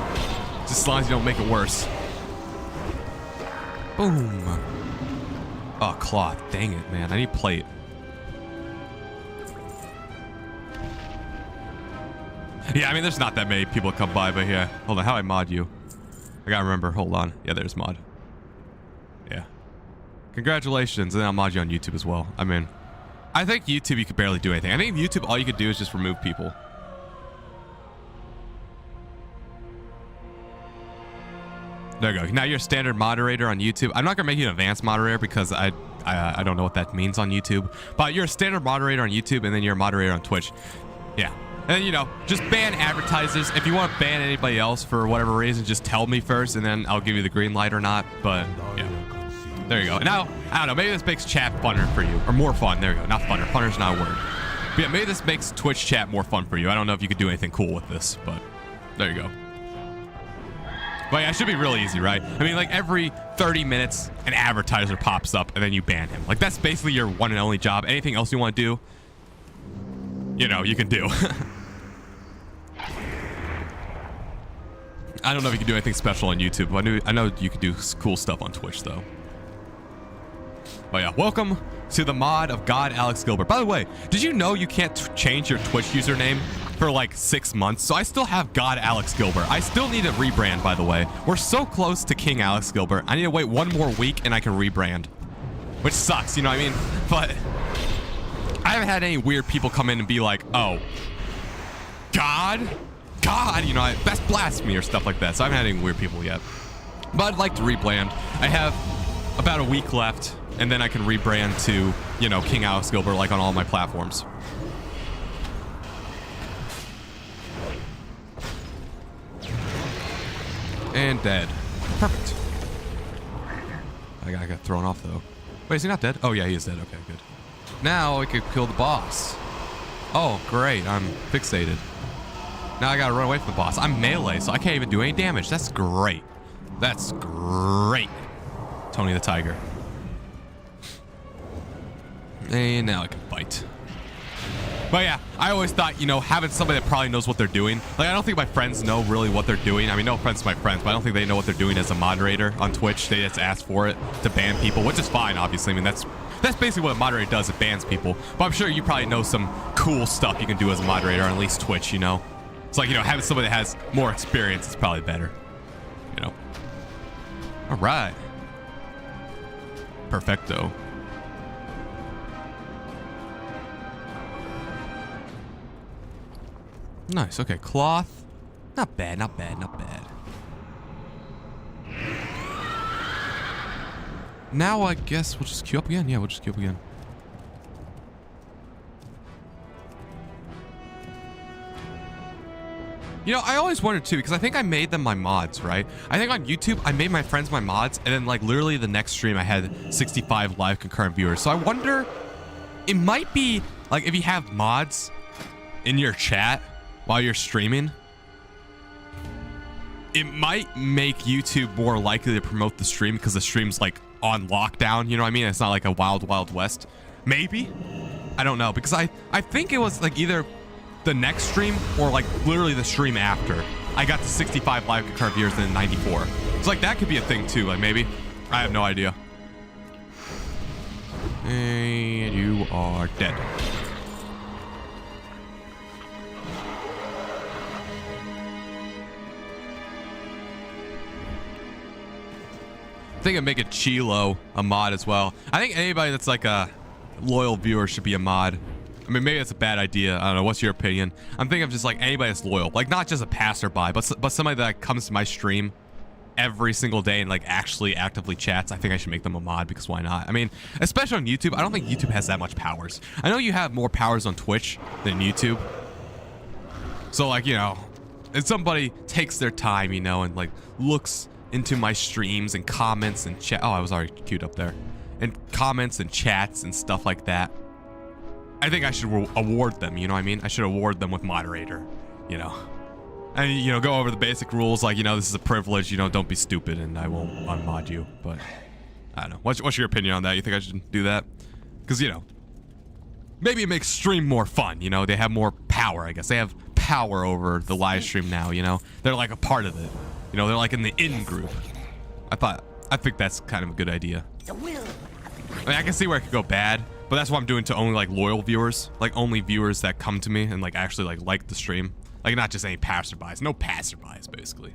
Just as long as you don't make it worse. Boom. Oh, cloth. Dang it, man. I need plate. Yeah, I mean, there's not that many people that come by, but yeah. Hold on, how do I mod you? I gotta remember. Hold on. Yeah, there's mod. Yeah. Congratulations, and then I'll mod you on YouTube as well. I mean, I think YouTube, you could barely do anything. I think YouTube, all you could do is just remove people. There you go. Now you're a standard moderator on YouTube. I'm not gonna make you an advanced moderator because I don't know what that means on YouTube. But you're a standard moderator on YouTube, and then you're a moderator on Twitch. Yeah. And, you know, just ban advertisers. If you want to ban anybody else for whatever reason, just tell me first, and then I'll give you the green light or not. But, yeah. There you go. Now, I don't know. Maybe this makes chat funner for you. Or more fun. There you go. Not funner. Funner's not a word. But, yeah, maybe this makes Twitch chat more fun for you. I don't know if you could do anything cool with this, but there you go. But, yeah, it should be really easy, right? I mean, like, every 30 minutes, an advertiser pops up, and then you ban him. Like, that's basically your one and only job. Anything else you want to do, you know, you can do. I don't know if you can do anything special on YouTube. I know you can do cool stuff on Twitch, though. But yeah, welcome to the mod of God Alex Gilbert. By the way, did you know you can't change your Twitch username for like 6 months? So I still have God Alex Gilbert. I still need to rebrand, by the way. We're so close to King Alex Gilbert. I need to wait one more week and I can rebrand. Which sucks, you know what I mean? But I haven't had any weird people come in and be like, oh, God, you know, that's blasphemy or stuff like that. So I haven't had any weird people yet. But I'd like to rebrand. I have about a week left, and then I can rebrand to, you know, King Alex Gilbert, like on all my platforms. And dead. Perfect. I got thrown off, though. Wait, is he not dead? Oh, yeah, he is dead. Okay, good. Now I could kill the boss. Oh, great. I'm fixated. Now I gotta run away from the boss. I'm melee, so I can't even do any damage. That's great. That's great. Tony the Tiger. And now I can bite. But yeah, I always thought, you know, having somebody that probably knows what they're doing. Like, I don't think my friends know really what they're doing. I mean, no offense to my friends, but I don't think they know what they're doing as a moderator on Twitch. They just ask for it to ban people, which is fine, obviously. I mean, that's basically what a moderator does. It bans people. But I'm sure you probably know some cool stuff you can do as a moderator on at least Twitch, you know? It's like, you know, having somebody that has more experience is probably better, you know? All right. Perfecto. Nice. Okay, cloth. Not bad, not bad, not bad. Now I guess we'll just queue up again. Yeah, we'll just queue up again. You know, I always wondered too, because I think I made them my mods, right? I think on YouTube, I made my friends my mods, and then like literally the next stream, I had 65 live concurrent viewers. So I wonder, it might be like if you have mods in your chat while you're streaming, it might make YouTube more likely to promote the stream because the stream's like on lockdown. You know what I mean? It's not like a wild, wild west. Maybe. I don't know, because I think it was like either the next stream or like literally the stream after I got to 65 live concurrent viewers and then 94. It's like that could be a thing too. Like maybe. I have no idea. And you are dead. I think I'd make a Chilo a mod as well. I think anybody that's like a loyal viewer should be a mod. I mean, maybe that's a bad idea. I don't know. What's your opinion? I'm thinking of just like anybody that's loyal, like not just a passerby, but somebody that comes to my stream every single day and like actually actively chats. I think I should make them a mod, because why not? I mean, especially on YouTube, I don't think YouTube has that much powers. I know you have more powers on Twitch than YouTube. So like, you know, if somebody takes their time, you know, and like looks into my streams and comments and chat. Oh, I was already queued up there. And comments and chats and stuff like that. I think I should award them, you know what I mean? I should award them with moderator, you know. And, you know, go over the basic rules, like, you know, this is a privilege, you know, don't be stupid and I won't unmod you. But, I don't know. What's your opinion on that? You think I should do that? Because, you know, maybe it makes stream more fun, you know? They have more power, I guess. They have power over the live stream now, you know? They're like a part of it. You know, they're like in the in group. I think that's kind of a good idea. I mean, I can see where it could go bad, but that's what I'm doing to only like loyal viewers, like only viewers that come to me and like actually like the stream, like not just any passerbys. No passerbys, basically.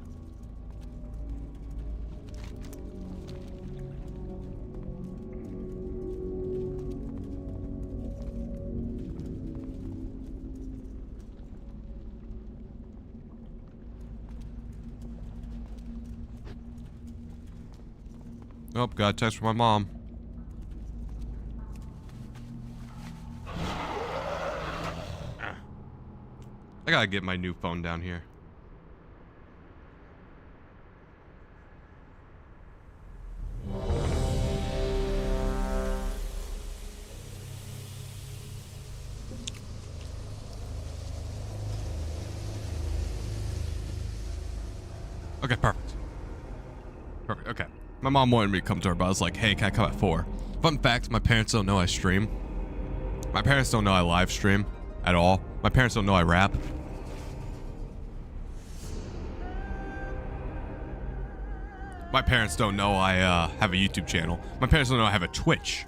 Oh, got a text from my mom. I gotta get my new phone down here. Okay, perfect. Perfect, okay. My mom wanted me to come to her, but I was like, hey, can I come at 4? Fun fact, my parents don't know I stream. My parents don't know I live stream at all. My parents don't know I rap. My parents don't know I have a YouTube channel. My parents don't know I have a Twitch.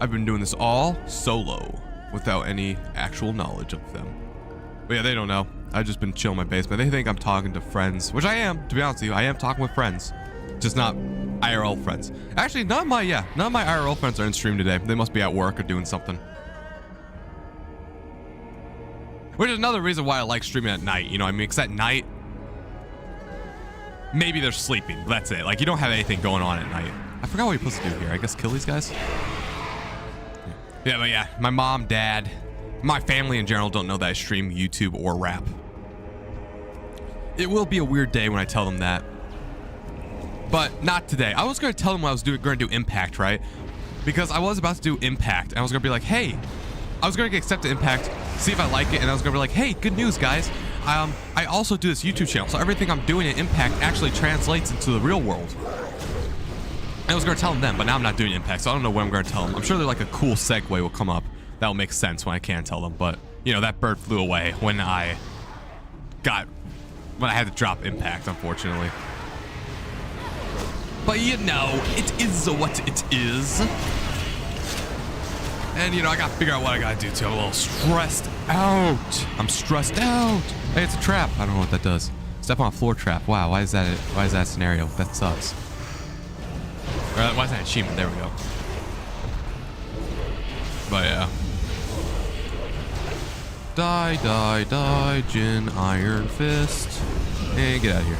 I've been doing this all solo without any actual knowledge of them. But yeah, they don't know. I've just been chilling in my basement. They think I'm talking to friends, which I am, to be honest with you. I am talking with friends. Just not IRL friends. Actually, none of my IRL friends are in stream today. They must be at work or doing something. Which is another reason why I like streaming at night, you know what I mean? Because at night, maybe they're sleeping, but that's it. Like, you don't have anything going on at night. I forgot what you're supposed to do here. I guess kill these guys? Yeah, but yeah, my mom, dad, my family in general don't know that I stream YouTube or rap. It will be a weird day when I tell them that. But not today. I was going to tell them when I was going to do Impact, right? Because I was about to do Impact, and I was going to be like, hey, I was going to get accepted Impact, see if I like it, and I was going to be like, hey, good news, guys. I also do this YouTube channel, so everything I'm doing in Impact actually translates into the real world. And I was going to tell them then, but now I'm not doing Impact, so I don't know what I'm going to tell them. I'm sure they're like a cool segue will come up. That'll make sense when I can tell them, but, you know, that bird flew away when I had to drop Impact, unfortunately. But you know, it is what it is. And you know, I gotta figure out what I gotta do too. I'm a little stressed out. I'm stressed out. Hey, it's a trap. I don't know what that does. Step on a floor trap. Wow, why is that a scenario? That sucks. Or why is that an achievement? There we go. But yeah. Die, Jin, Iron Fist. And get out of here.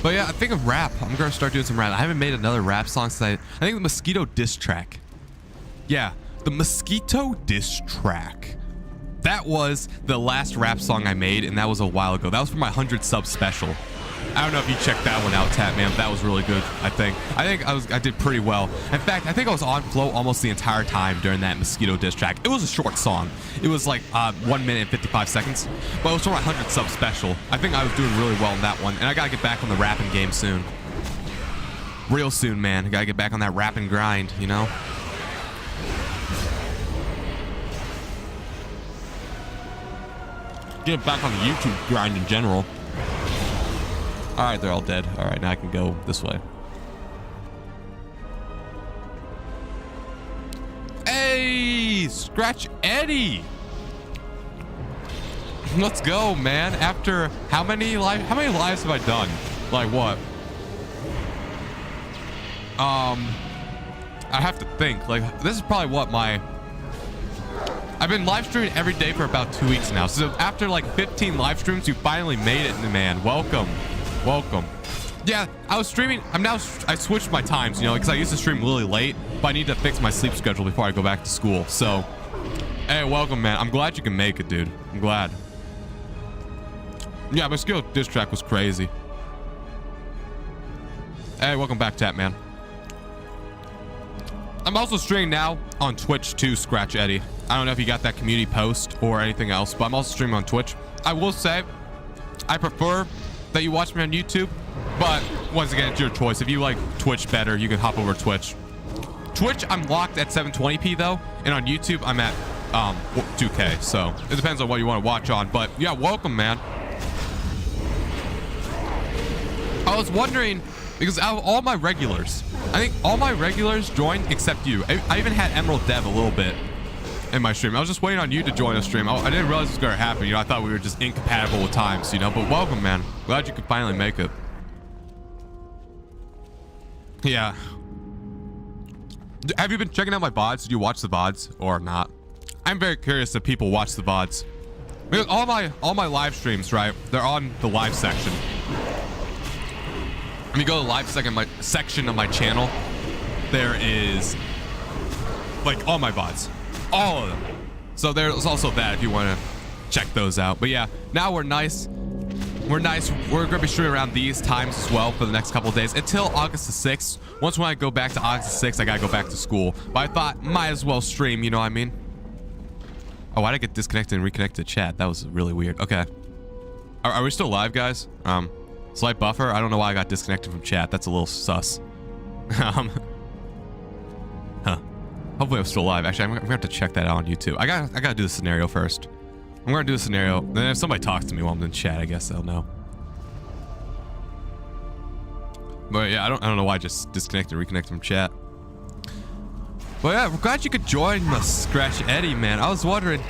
But yeah, I think of rap. I'm gonna start doing some rap. I haven't made another rap song since I think the Mosquito diss track. Yeah, the Mosquito diss track. That was the last rap song I made, and that was a while ago. That was for my 100 sub special. I don't know if you checked that one out, Tat Man. That was really good, I think. I did pretty well. In fact, I think I was on flow almost the entire time during that Mosquito diss track. It was a short song. It was like 1 minute and 55 seconds. But it was for my 100 sub special. I think I was doing really well in that one. And I gotta get back on the rapping game soon. real soon, man. I gotta get back on that rap and grind, you know? Get back on the YouTube grind in general. All right, they're all dead. All right, now I can go this way. Hey, Scratch Eddie. Let's go, man. After how many lives have I done? Like what? I have to think. Like this is probably what I've been live streaming every day for about 2 weeks now. So after like 15 live streams, you finally made it, man. Welcome. Yeah, I was streaming. I switched my times, you know, because I used to stream really late, but I need to fix my sleep schedule before I go back to school. So, hey, welcome, man. I'm glad you can make it, dude. I'm glad. Yeah, my skill diss track was crazy. Hey, welcome back, THAT, man. I'm also streaming now on Twitch too, Scratch Eddie. I don't know if you got that community post or anything else, but I'm also streaming on Twitch. I will say, I prefer that you watch me on YouTube, but once again, it's your choice. If you like Twitch better, you can hop over to Twitch. Twitch, I'm locked at 720p though, and on YouTube, I'm at 2K. So it depends on what you want to watch on. But yeah, welcome, man. I was wondering, because out of all my regulars, I think all my regulars joined except you. I even had Emerald Dev a little bit in my stream. I was just waiting on you to join the stream. I didn't realize it was going to happen. You know, I thought we were just incompatible with times, you know, but welcome, man. Glad you could finally make it. Yeah. Have you been checking out my VODs? Did you watch the VODs or not? I'm very curious if people watch the VODs. Because all my live streams, right? They're on the live section. When you go to the live section of my channel, there is like all my VODs. All of them. So there's also that if you want to check those out. But yeah, now we're nice. We're going to be streaming around these times as well for the next couple of days until August the 6th. Once when I go back to August the 6th, I got to go back to school. But I thought, might as well stream, you know what I mean? Oh, why did I get disconnected and reconnected to chat? That was really weird. Okay. Are we still live, guys? Slight buffer. I don't know why I got disconnected from chat. That's a little sus. Huh. Hopefully I'm still live. Actually, I'm gonna have to check that out on YouTube. I gotta do the scenario first. I'm gonna do the scenario. Then if somebody talks to me while I'm in chat, I guess they'll know. But yeah, I don't know why I just disconnected and reconnected from chat. But yeah, we're glad you could join the Scratch Eddie, man. I was wondering.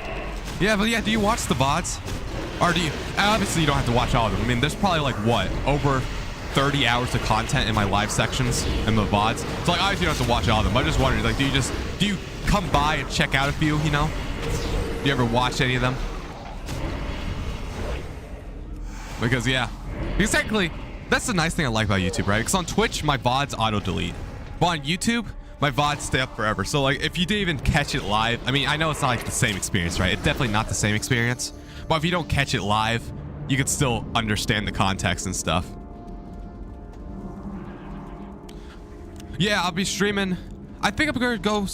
Yeah, but yeah, do you watch the VODs? Or do you? Obviously, you don't have to watch all of them. I mean, there's probably like what, over 30 hours of content in my live sections and the VODs. So like, obviously, you don't have to watch all of them. But I just wondered, like, do you come by and check out a few? You know? Do you ever watch any of them? Because yeah, because technically, that's the nice thing I like about YouTube, right? Because on Twitch, my VODs auto-delete. But on YouTube, my VODs stay up forever. So like, if you didn't even catch it live, I mean, I know it's not like the same experience, right? It's definitely not the same experience. But if you don't catch it live, you could still understand the context and stuff. Yeah, I'll be streaming. I think I'm going to go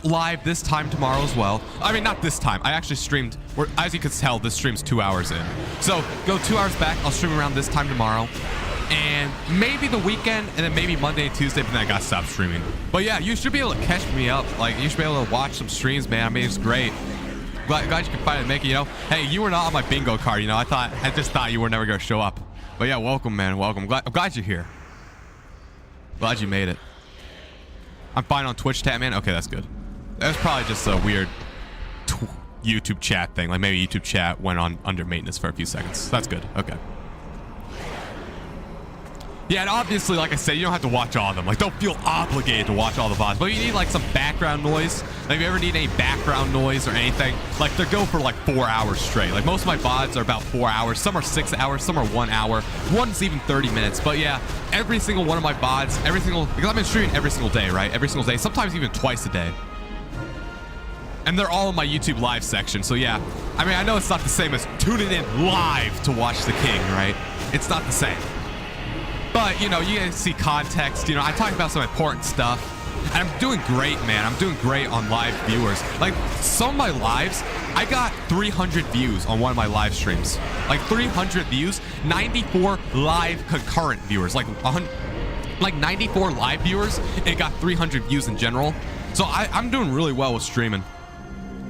live this time tomorrow as well. I mean, not this time. I actually streamed, as you can tell, this stream's 2 hours in. So go 2 hours back. I'll stream around this time tomorrow. And maybe the weekend, and then maybe Monday and Tuesday, but then I got to stop streaming. But yeah, you should be able to catch me up. Like, you should be able to watch some streams, man. I mean, it's great. Glad you can finally make it, you know? Hey, you were not on my bingo card, you know? I just thought you were never going to show up. But yeah, welcome, man. Welcome. I'm glad you're here. Glad you made it. I'm fine on Twitch, THAT, man. Okay, that's good. That's probably just a weird YouTube chat thing. Like maybe YouTube chat went on under maintenance for a few seconds. That's good. Okay. Yeah, and obviously, like I said, you don't have to watch all of them. Like, don't feel obligated to watch all the VODs. But you need, like, some background noise. Like, if you ever need any background noise or anything, like, they go for, like, 4 hours straight. Like, most of my VODs are about 4 hours. Some are 6 hours. Some are 1 hour. One's even 30 minutes. But, yeah, every single one of my VODs, because I've been streaming every single day, right? Every single day. Sometimes even twice a day. And they're all in my YouTube live section. So, yeah. I mean, I know it's not the same as tuning in live to watch the king, right? It's not the same. But, you know, you guys see context. You know, I talk about some important stuff. And I'm doing great, man. I'm doing great on live viewers. Like, some of my lives, I got 300 views on one of my live streams. Like, 300 views, 94 live concurrent viewers. Like like 94 live viewers, and it got 300 views in general. So I'm doing really well with streaming.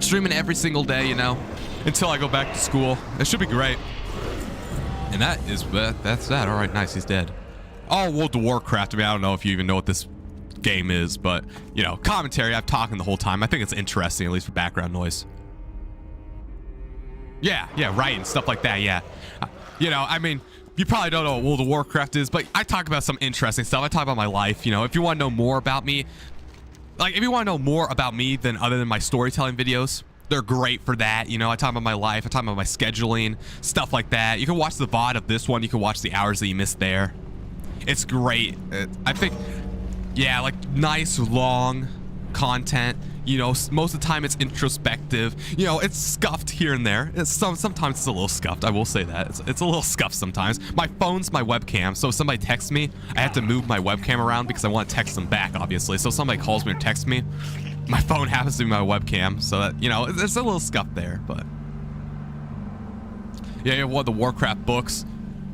Streaming every single day, you know, until I go back to school. It should be great. And that's that. All right, nice, he's dead. Oh, World of Warcraft. I mean, I don't know if you even know what this game is, but, you know, commentary, I'm talking the whole time. I think it's interesting, at least for background noise. Yeah, right, and stuff like that, yeah. You know, I mean, you probably don't know what World of Warcraft is, but I talk about some interesting stuff. I talk about my life, you know. If you want to know more about me, like, if you want to know more about me than other than my storytelling videos, they're great for that. You know, I talk about my life, I talk about my scheduling, stuff like that. You can watch the VOD of this one. You can watch the hours that you missed there. It's great. I think, yeah, like, nice, long content. You know, most of the time it's introspective. You know, it's scuffed here and there. Sometimes it's a little scuffed. I will say that. It's a little scuffed sometimes. My phone's my webcam, so if somebody texts me, I have to move my webcam around because I want to text them back, obviously. So if somebody calls me or texts me, my phone happens to be my webcam, so that, you know, there's a little scuff there, but... Yeah, you have one of the Warcraft books.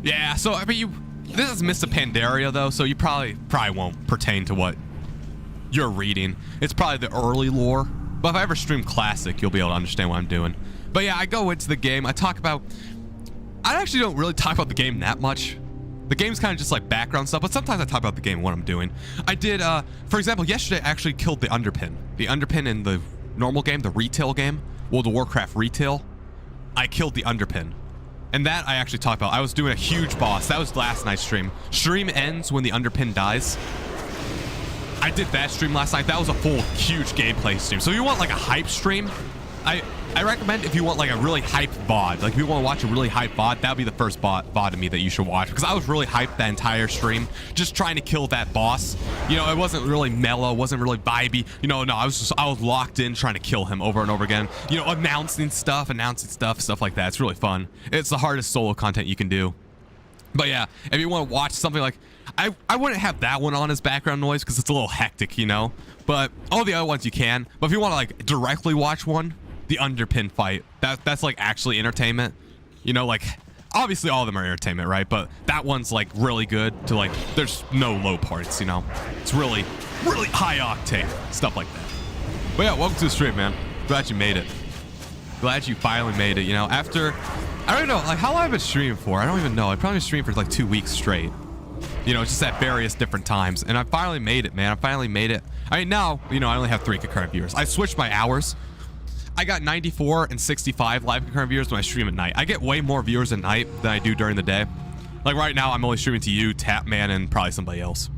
Yeah, so, I mean, this is Mr. Pandaria, though, so you probably won't pertain to what you're reading. It's probably the early lore, but if I ever stream Classic, you'll be able to understand what I'm doing. But yeah, I go into the game, I actually don't really talk about the game that much. The game's kind of just like background stuff, but sometimes I talk about the game and what I'm doing. I did, for example, yesterday I actually killed the Underpin. The Underpin in the normal game, the retail game, World of Warcraft retail, I killed the Underpin. And that I actually talked about. I was doing a huge boss. That was last night's stream. Stream ends when the Underpin dies. I did that stream last night. That was a full, huge gameplay stream. So if you want like a hype stream, I recommend if you want like a really hype VOD, like if you want to watch a really hype VOD, that would be the first VOD to me that you should watch, because I was really hyped that entire stream, just trying to kill that boss. You know, it wasn't really mellow, wasn't really vibey. You know, no, I was locked in trying to kill him over and over again. You know, announcing stuff like that. It's really fun. It's the hardest solo content you can do. But yeah, if you want to watch something like, I wouldn't have that one on as background noise because it's a little hectic, you know, but all the other ones you can. But if you want to like directly watch one, the Underpin fight, that's like actually entertainment, you know, like obviously all of them are entertainment, right? But that one's like really good to like, there's no low parts, you know, it's really high octane stuff like that. But yeah, welcome to the stream, man. Glad you made it. Glad you finally made it, you know, after, I don't know, like how long I've been streaming for. I don't even know. I probably streamed for like 2 weeks straight, you know, just at various different times. And I finally made it, man. I finally made it. I mean, now, you know, I only have 3 concurrent viewers. I switched my hours. I got 94 and 65 live concurrent viewers when I stream at night. I get way more viewers at night than I do during the day. Like right now, I'm only streaming to you, Tatman, and probably somebody else.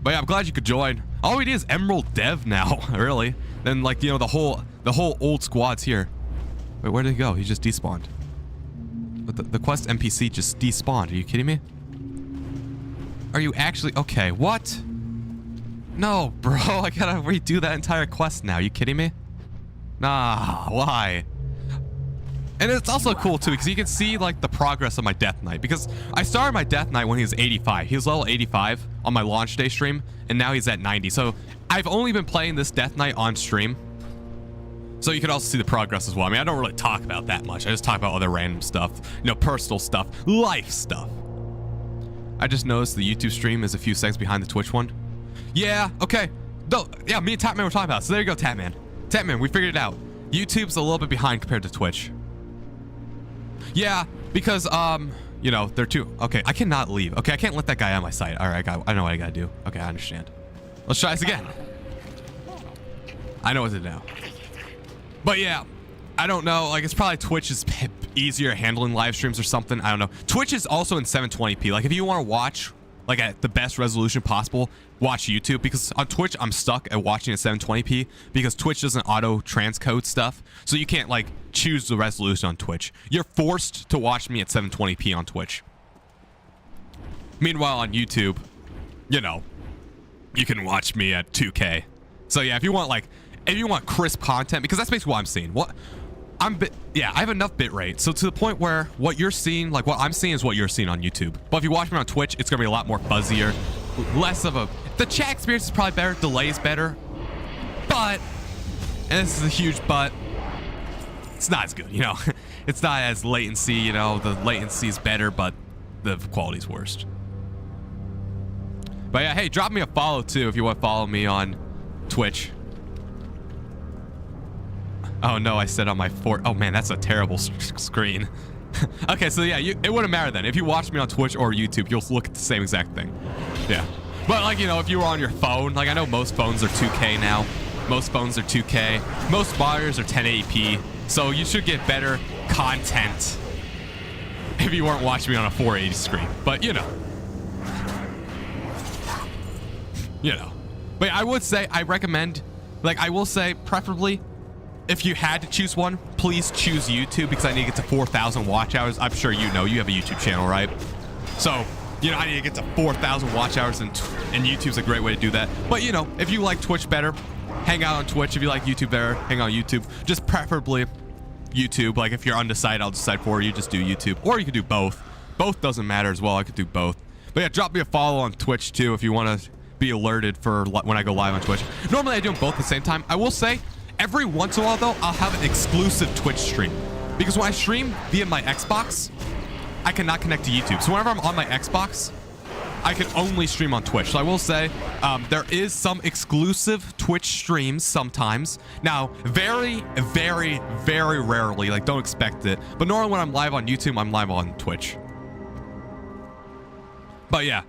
But yeah, I'm glad you could join. All we need is Emerald Dev now, really. Then like, you know, the whole old squad's here. Wait, where did he go? He just despawned. But the quest NPC just despawned. Are you kidding me? Are you actually? Okay, what? No, bro, I gotta redo that entire quest now. Are you kidding me? Nah, why? And it's also cool too, because you can see like the progress of my Death Knight, because I started my Death Knight when he was 85. He was level 85 on my launch day stream, and now he's at 90. So I've only been playing this Death Knight on stream. So you can also see the progress as well. I mean, I don't really talk about that much. I just talk about other random stuff, you know, personal stuff, life stuff. I just noticed the YouTube stream is a few seconds behind the Twitch one. Yeah, okay. No, yeah, me and Tatman were talking about it. So there you go, Tatman. Tatman, we figured it out. YouTube's a little bit behind compared to Twitch. Yeah, because, you know, they're too... Okay, I cannot leave. Okay, I can't let that guy out of my sight. All right, I know what I gotta do. Okay, I understand. Let's try this again. I know what to do. But yeah, I don't know. Like, it's probably Twitch is easier handling live streams or something. I don't know. Twitch is also in 720p. Like, if you want to watch, like, at the best resolution possible, watch YouTube. Because on Twitch, I'm stuck at watching at 720p because Twitch doesn't auto transcode stuff. So you can't, like, choose the resolution on Twitch. You're forced to watch me at 720p on Twitch. Meanwhile, on YouTube, you know, you can watch me at 2K. So yeah, if you want, like, if you want crisp content, because that's basically what I'm seeing. I have enough bitrate, so to the point where what you're seeing, like what I'm seeing is what you're seeing on YouTube. But if you watch me on Twitch, it's gonna be a lot more fuzzier, less of a, the chat experience is probably better, delay is better, but, and this is a huge but, it's not as good, you know. It's not as latency, you know, the latency is better, but the quality's worst. But yeah, hey, drop me a follow too if you want to follow me on Twitch. Oh no, I said on my oh man, that's a terrible screen. Okay, so yeah, it wouldn't matter then. If you watch me on Twitch or YouTube, you'll look at the same exact thing. Yeah. But like, you know, if you were on your phone, like I know most phones are 2K now. Most phones are 2K. Most monitors are 1080p. So you should get better content if you weren't watching me on a 480 screen. But you know. You know. But I would say, I recommend, like I will say, preferably, if you had to choose one, please choose YouTube because I need to get to 4,000 watch hours. I'm sure you know, you have a YouTube channel, right? So, you know, I need to get to 4,000 watch hours and YouTube's a great way to do that. But, you know, if you like Twitch better, hang out on Twitch. If you like YouTube better, hang out on YouTube. Just preferably YouTube. Like, if you're undecided, I'll decide for you. Just do YouTube. Or you could do both. Both doesn't matter as well. I could do both. But yeah, drop me a follow on Twitch, too, if you want to be alerted for when I go live on Twitch. Normally, I do them both at the same time. I will say, every once in a while, though, I'll have an exclusive Twitch stream. Because when I stream via my Xbox, I cannot connect to YouTube. So whenever I'm on my Xbox, I can only stream on Twitch. So I will say, there is some exclusive Twitch streams sometimes. Now, very, very, very rarely. Like, don't expect it. But normally when I'm live on YouTube, I'm live on Twitch. But yeah,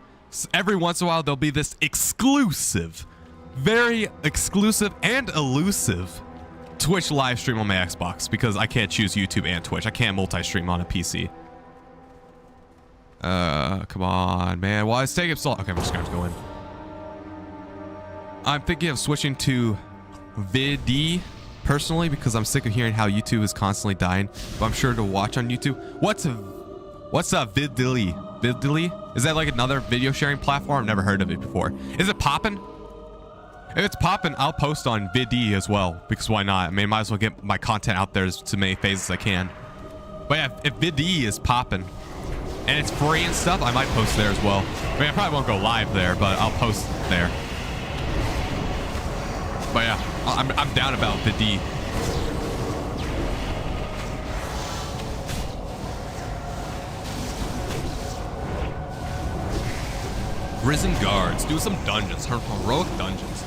every once in a while, there'll be this exclusive, very exclusive and elusive Twitch live stream on my Xbox because I can't choose YouTube and Twitch. I can't multi-stream on a PC. Come on, man. Why is taking so long? Okay, I'm just gonna have to go in. I'm thinking of switching to VD personally because I'm sick of hearing how YouTube is constantly dying. But I'm sure to watch on YouTube. What's Vidily? Vidily? Is that like another video sharing platform? I've never heard of it before. Is it poppin'? If it's poppin', I'll post on VD as well because why not? I mean, might as well get my content out there as many phases as I can. But yeah, if VD is poppin', and it's free and stuff, I might post there as well. I mean, I probably won't go live there, but I'll post there. But yeah, I'm down about the D. Risen guards, do some dungeons, heroic dungeons.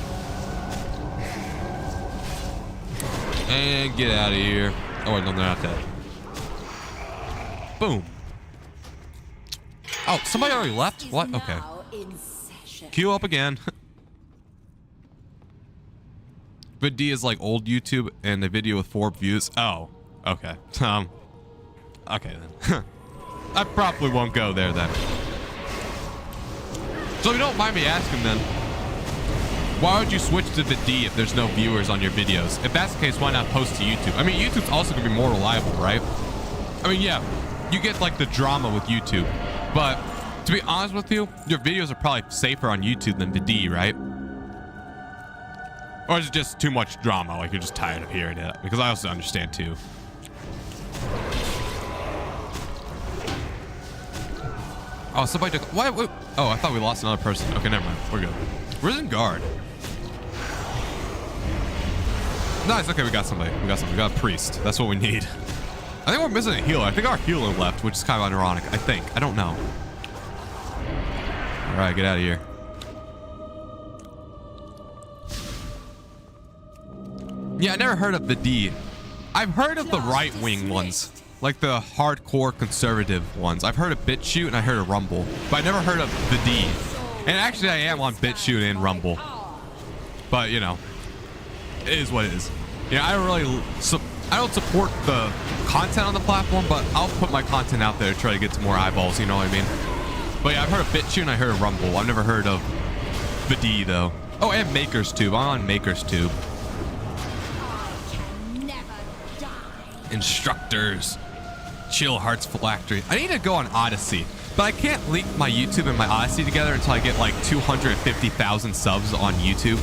And get out of here. Oh, wait, no, they're not dead. Boom. Oh, somebody already left? What? Okay. Queue up again. VD is like old YouTube and a video with 4 views. Oh, okay. Okay then. I probably won't go there then. So if you don't mind me asking then, why would you switch to VD if there's no viewers on your videos? If that's the case, why not post to YouTube? I mean, YouTube's also gonna be more reliable, right? I mean, yeah, you get like the drama with YouTube. But to be honest with you, your videos are probably safer on YouTube than VD, right? Or is it just too much drama? Like you're just tired of hearing it? Because I also understand too. Oh, somebody took. Why? Oh, I thought we lost another person. Okay, never mind. We're good. Risen guard. Nice. Okay, we got somebody. We got a priest. That's what we need. I think we're missing a healer. I think our healer left, which is kind of ironic. I think. I don't know. All right, get out of here. Yeah, I never heard of the D. I've heard of the right-wing ones, like the hardcore conservative ones. I've heard of BitChute and I heard of Rumble, but I never heard of the D. And actually, I am on BitChute and Rumble. But you know, it is what it is. Yeah, I don't support the content on the platform, but I'll put my content out there to try to get to more eyeballs, you know what I mean? But yeah, I've heard of BitChute and I heard of Rumble. I've never heard of the D though. Oh, and MakersTube. I'm on MakersTube. Instructors. Chill Hearts Phylactery. I need to go on Odyssey, but I can't link my YouTube and my Odyssey together until I get like 250,000 subs on YouTube.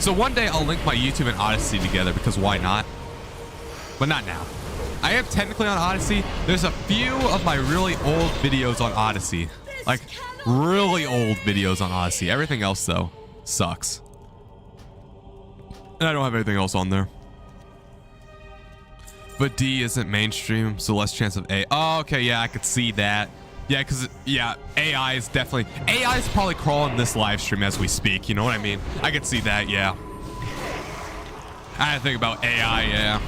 So one day I'll link my YouTube and Odyssey together because why not? But not now. I am technically on Odyssey. There's a few of my really old videos on Odyssey. Like really old videos on Odyssey. Everything else though sucks. And I don't have anything else on there. But D isn't mainstream, so less chance of A. Oh, okay, yeah, I could see that. Yeah, because, yeah, AI is probably crawling this live stream as we speak. You know what I mean? I could see that, yeah. I had to think about AI, yeah.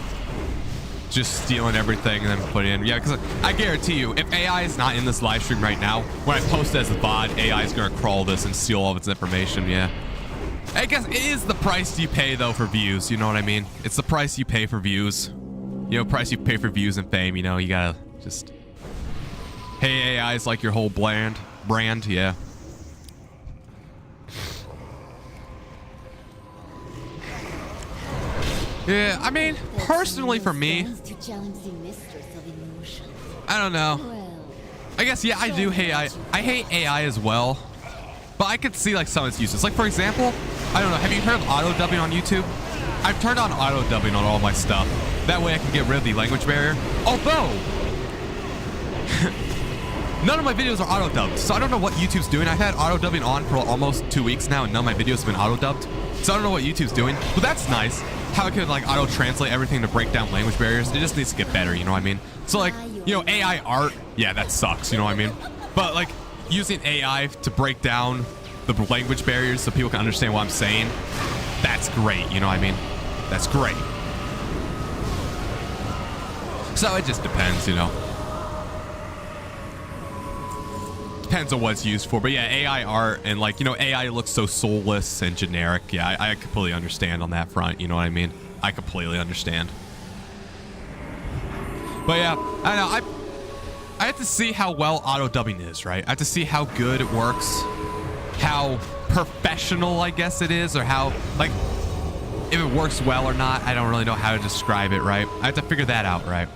Just stealing everything and then putting it in. Yeah, because I guarantee you, if AI is not in this live stream right now, when I post it as a VOD, AI is going to crawl this and steal all of its information, yeah. I guess it is the price you pay, though, for views. You know what I mean? It's the price you pay for views. You know, price you pay for views and fame. You know, you gotta just... Hey, AI is like your whole brand, yeah. Yeah, I mean, personally for me, I don't know. I guess, yeah, I do hate AI. I hate AI as well, but I could see like some of its uses. Like, for example, I don't know, have you heard of auto dubbing on YouTube? I've turned on auto dubbing on all my stuff. That way I can get rid of the language barrier. Although, none of my videos are auto dubbed, so I don't know what YouTube's doing. I've had auto dubbing on for almost 2 weeks now, and none of my videos have been auto dubbed. So I don't know what YouTube's doing, but that's nice. How it could like auto translate everything to break down language barriers. It just needs to get better, you know what I mean? So like, you know, AI art, yeah, that sucks, you know what I mean? But like using AI to break down the language barriers so people can understand what I'm saying, that's great, you know what I mean? That's great. So it just depends, you know. Depends on what it's used for, but yeah, AI art and like, you know, AI looks so soulless and generic. Yeah, I completely understand on that front, you know what I mean? I completely understand. But yeah, I know, I have to see how well auto dubbing is, right? I have to see how good it works, how professional I guess it is, or how like if it works well or not. I don't really know how to describe it, right? I have to figure that out, right?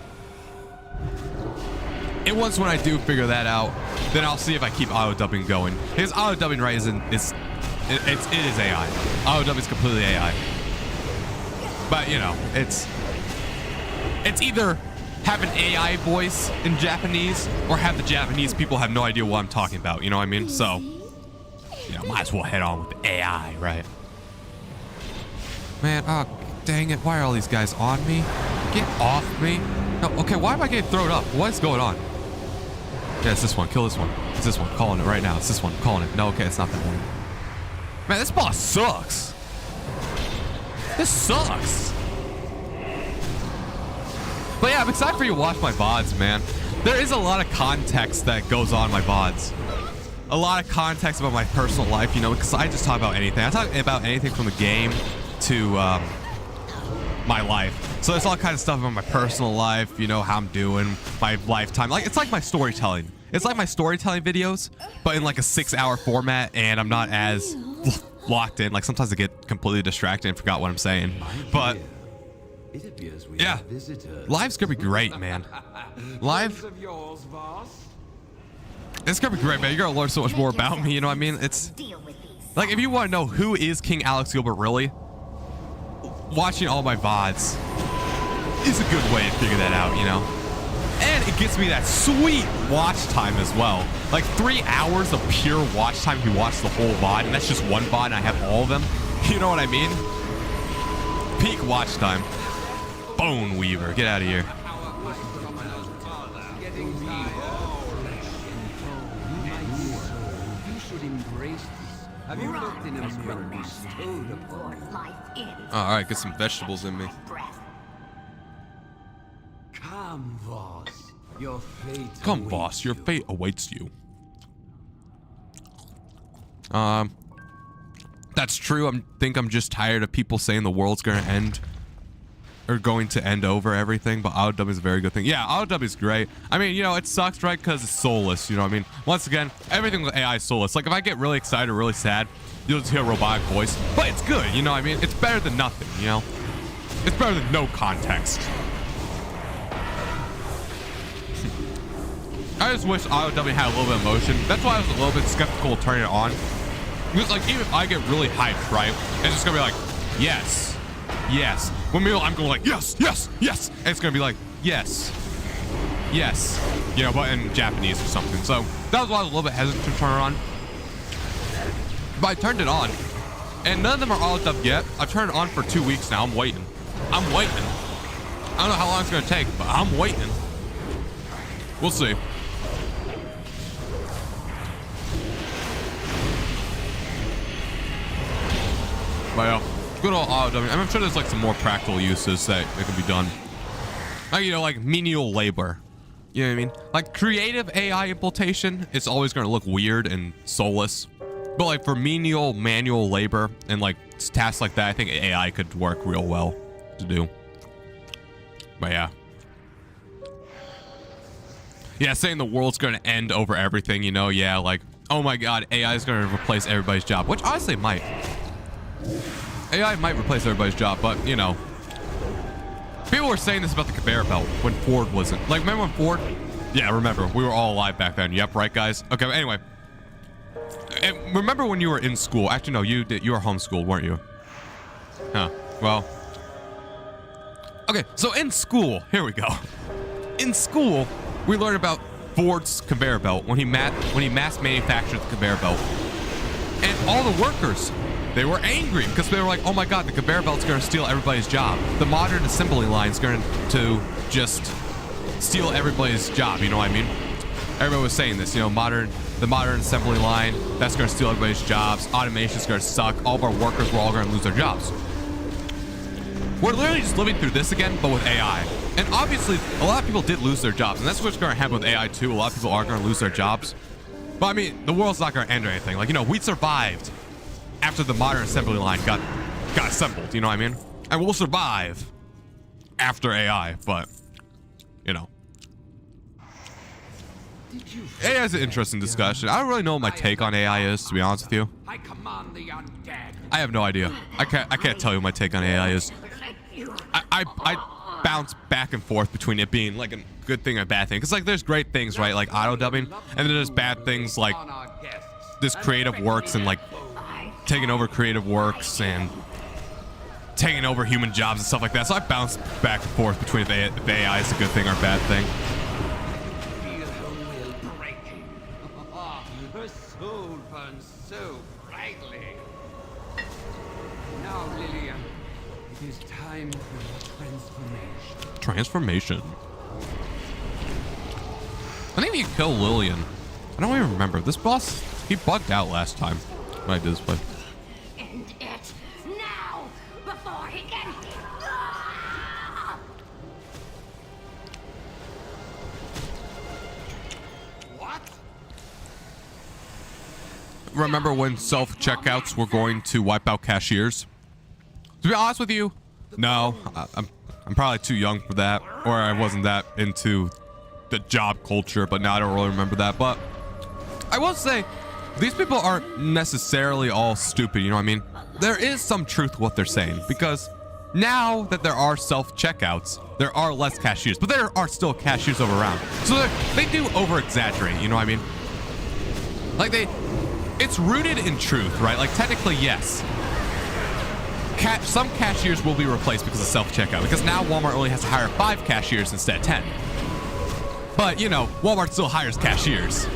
And once when I do figure that out, then I'll see if I keep auto dubbing going. Because auto dubbing, right, it is AI. Auto dubbing is completely AI. But you know, it's either have an AI voice in Japanese or have the Japanese people have no idea what I'm talking about. You know what I mean? So, you know, might as well head on with the AI, right? Man, oh dang it! Why are all these guys on me? Get off me! No, okay, why am I getting thrown up? What's going on? Yeah, it's this one. Kill this one. It's this one. Calling it right now. It's this one. Calling it. No, okay, it's not that one. Man, this boss sucks. This sucks. But yeah, I'm excited for you to watch my VODs, man. There is a lot of context that goes on in my VODs. A lot of context about my personal life, you know, because I just talk about anything. I talk about anything from the game to my life. So there's all kinds of stuff about my personal life, you know, how I'm doing, my lifetime. Like, it's like my storytelling. It's like my storytelling videos, but in like a 6-hour format, and I'm not as locked in. Like, sometimes I get completely distracted and forgot what I'm saying. But yeah, live's gonna be great, man. Live, it's gonna be great, man. You're gonna learn so much more about me, you know what I mean? It's like, if you want to know who is King Alex Gilbert really, watching all my VODs is a good way to figure that out, you know? And it gets me that sweet watch time as well. Like 3 hours of pure watch time if you watch the whole VOD, and that's just one VOD and I have all of them. You know what I mean? Peak watch time. Bone Weaver, get out of here. All right, get some vegetables in me. Come, boss. Your fate. Come, boss. Your fate awaits you. That's true. I think I'm just tired of people saying the world's gonna end, or going to end over everything. But auto dubbing is a very good thing. Yeah, auto dubbing is great. I mean, you know, it sucks, right? Because it's soulless. You know what I mean? Once again, everything with AI is soulless. Like, if I get really excited or really sad, you'll just hear a robotic voice. But it's good. You know what I mean? It's better than nothing. You know, it's better than no context. I just wish auto dubbing had a little bit of emotion. That's why I was a little bit skeptical of turning it on. Because like, even if I get really hyped, right, it's just gonna be like, yes, yes. When maybe I'm going like, yes, yes, yes, and it's gonna be like, yes, yes, you know, but in Japanese or something. So that was why I was a little bit hesitant to turn it on. But I turned it on, and none of them are auto dubbed yet. I've turned it on for 2 weeks now. I'm waiting. I'm waiting. I don't know how long it's gonna take, but I'm waiting. We'll see. But good old auto dubbing. I'm sure there's like some more practical uses that can be done. Like, you know, like menial labor. You know what I mean? Like creative AI implementation, it's always going to look weird and soulless. But like for menial manual labor and like tasks like that, I think AI could work real well to do. But yeah. Yeah, saying the world's going to end over everything, you know, yeah, like, oh my god, AI is going to replace everybody's job, which honestly might. AI might replace everybody's job, but, you know. People were saying this about the conveyor belt when Ford wasn't. Like, remember when Ford? Yeah, remember. We were all alive back then. Yep, right, guys? Okay, anyway. And remember when you were in school? Actually, no, you were homeschooled, weren't you? Huh. Well. Okay, so in school, here we go. In school, we learned about Ford's conveyor belt when he mass manufactured the conveyor belt. And all the workers, they were angry because they were like, oh my god, the conveyor belt's going to steal everybody's job. The modern assembly line's going to just steal everybody's job, you know what I mean? Everybody was saying this, you know, the modern assembly line, that's going to steal everybody's jobs. Automation's going to suck. All of our workers were all going to lose their jobs. We're literally just living through this again, but with AI. And obviously, a lot of people did lose their jobs, and that's what's going to happen with AI too. A lot of people are going to lose their jobs. But I mean, the world's not going to end or anything. Like, you know, we survived after the modern assembly line got assembled, you know what I mean? And we'll survive after AI, but, you know. AI is an interesting discussion. I don't really know what my take on AI is, to be honest with you. I command the undead. I have no idea. I can't tell you what my take on AI is. I bounce back and forth between it being like a good thing and a bad thing. Because like there's great things, right? Like auto dubbing, and then there's bad things like this creative works and like taking over creative works and taking over human jobs and stuff like that. So I bounce back and forth between if AI is a good thing or a bad thing. Feel her will breaking. Her soul burns so brightly. Now, Lillian, it is time for transformation. Transformation. I think you kill Lillian. I don't even remember. This boss, he bugged out last time when I did this play. End it now before he can. What? Remember when self-checkouts were going to wipe out cashiers? To be honest with you, no. I'm probably too young for that, or I wasn't that into the job culture, but now I don't really remember that. But I will say, these people aren't necessarily all stupid, you know what I mean? There is some truth to what they're saying, because now that there are self-checkouts, there are less cashiers, but there are still cashiers around. So they do over-exaggerate, you know what I mean? Like it's rooted in truth, right? Like technically, yes. Some cashiers will be replaced because of self-checkout, because now Walmart only has to hire 5 cashiers instead of 10. But, you know, Walmart still hires cashiers.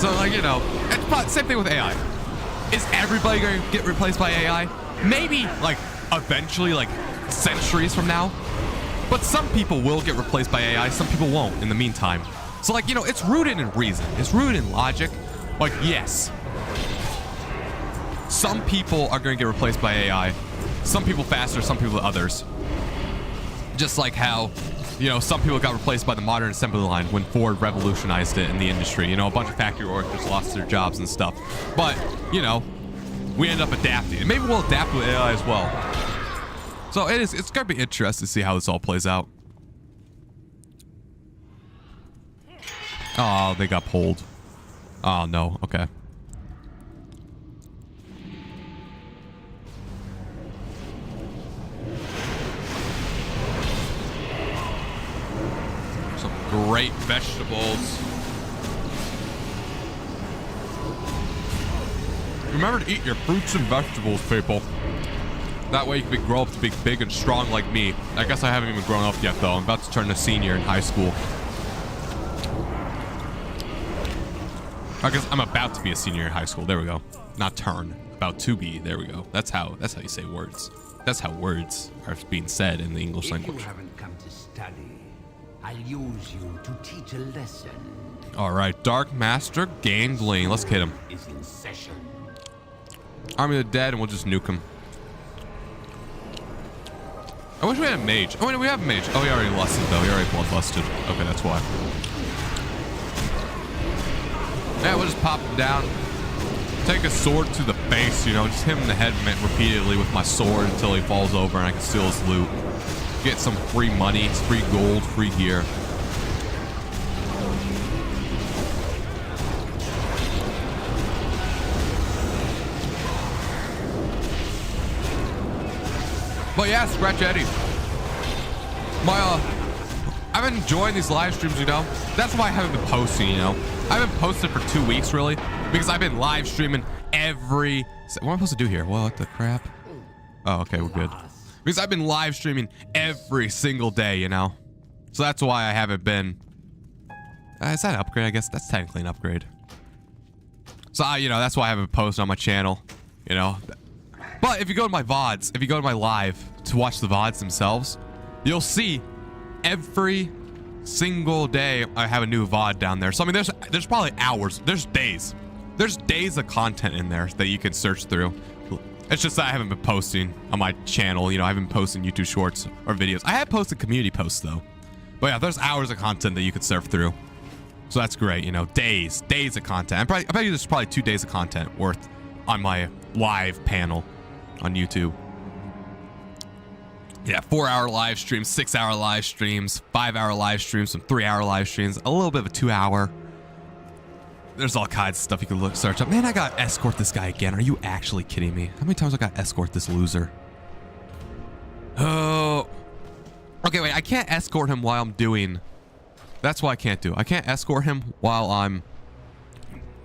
So, like, you know, it's probably, same thing with AI. Is everybody going to get replaced by AI? Maybe, like, eventually, like, centuries from now. But some people will get replaced by AI, some people won't in the meantime. So, like, you know, it's rooted in reason. It's rooted in logic. Like, yes. Some people are going to get replaced by AI. Some people faster, some people others. Just like how, you know, some people got replaced by the modern assembly line when Ford revolutionized it in the industry. You know, a bunch of factory workers lost their jobs and stuff. But, you know, we end up adapting. And maybe we'll adapt with AI as well. So it's going to be interesting to see how this all plays out. Oh, they got pulled. Oh, no. Okay. Some great vegetables. Remember to eat your fruits and vegetables, people. That way you can grow up to be big and strong like me. I guess I haven't even grown up yet, though. I'm about to turn a senior in high school. I guess I'm about to be a senior in high school. There we go. Not turn. About to be. There we go. That's how you say words. That's how words are being said in the English language. If you haven't come to study, I'll use you to teach a lesson. All right, Dark Master Gangling. Let's hit him. Is in session. Army of the Dead, and we'll just nuke them. I wish we had a mage. Oh, wait, we have a mage. Oh, he already lusted, though. He already bloodlusted. Okay, that's why. Yeah, we'll just pop him down. Take a sword to the face, you know, just hit him in the head repeatedly with my sword until he falls over and I can steal his loot. Get some free money, free gold, free gear. But yeah, Scratch Eddie. I've been enjoying these live streams, you know. That's why I haven't been posting, you know. I haven't posted for 2 weeks, really, because I've been live streaming every... What am I supposed to do here? What the crap? Oh, okay, we're good. Because I've been live streaming every single day, you know. So that's why I haven't been... is that an upgrade? I guess that's technically an upgrade. So, you know, that's why I haven't posted on my channel, you know. But if you go to my VODs, if you go to my live to watch the VODs themselves, you'll see every single day I have a new VOD down there. So I mean, there's probably hours, there's days of content in there that you can search through. It's just that I haven't been posting on my channel, you know. I haven't been posting YouTube shorts or videos. I have posted community posts though. But yeah, there's hours of content that you could surf through. So that's great, you know. Days of content. I bet you there's probably 2 days of content worth on my live panel on YouTube. Yeah, 4-hour live streams, 6-hour live streams, 5-hour live streams, some 3-hour live streams, a little bit of a 2-hour. There's all kinds of stuff you can search up. Man, I gotta escort this guy again. Are you actually kidding me? How many times I gotta escort this loser? Oh. Okay, wait, I can't escort him while I'm doing... That's what I can't do. I can't escort him while I'm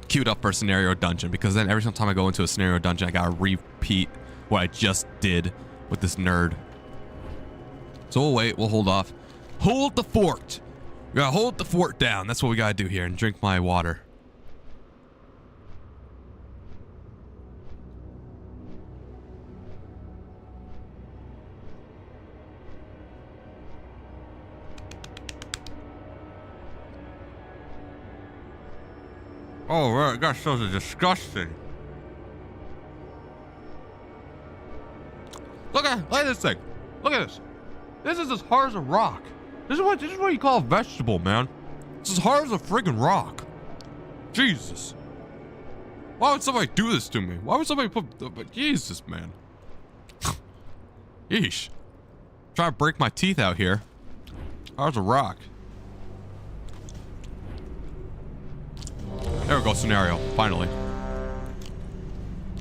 queued up for a scenario dungeon, because then every single time I go into a scenario dungeon, I gotta repeat what I just did with this nerd. So we'll wait, we'll hold off. Hold the fort. We gotta hold the fort down. That's what we gotta do here, and drink my water. Oh, right, gosh, those are disgusting. Look at this thing. Look at this. This is as hard as a rock. This is what you call a vegetable, man. It's as hard as a friggin' rock. Jesus. Why would somebody do this to me? Why would somebody put... Jesus, man. Yeesh. Trying to break my teeth out here. Hard as a rock. There we go, scenario. Finally.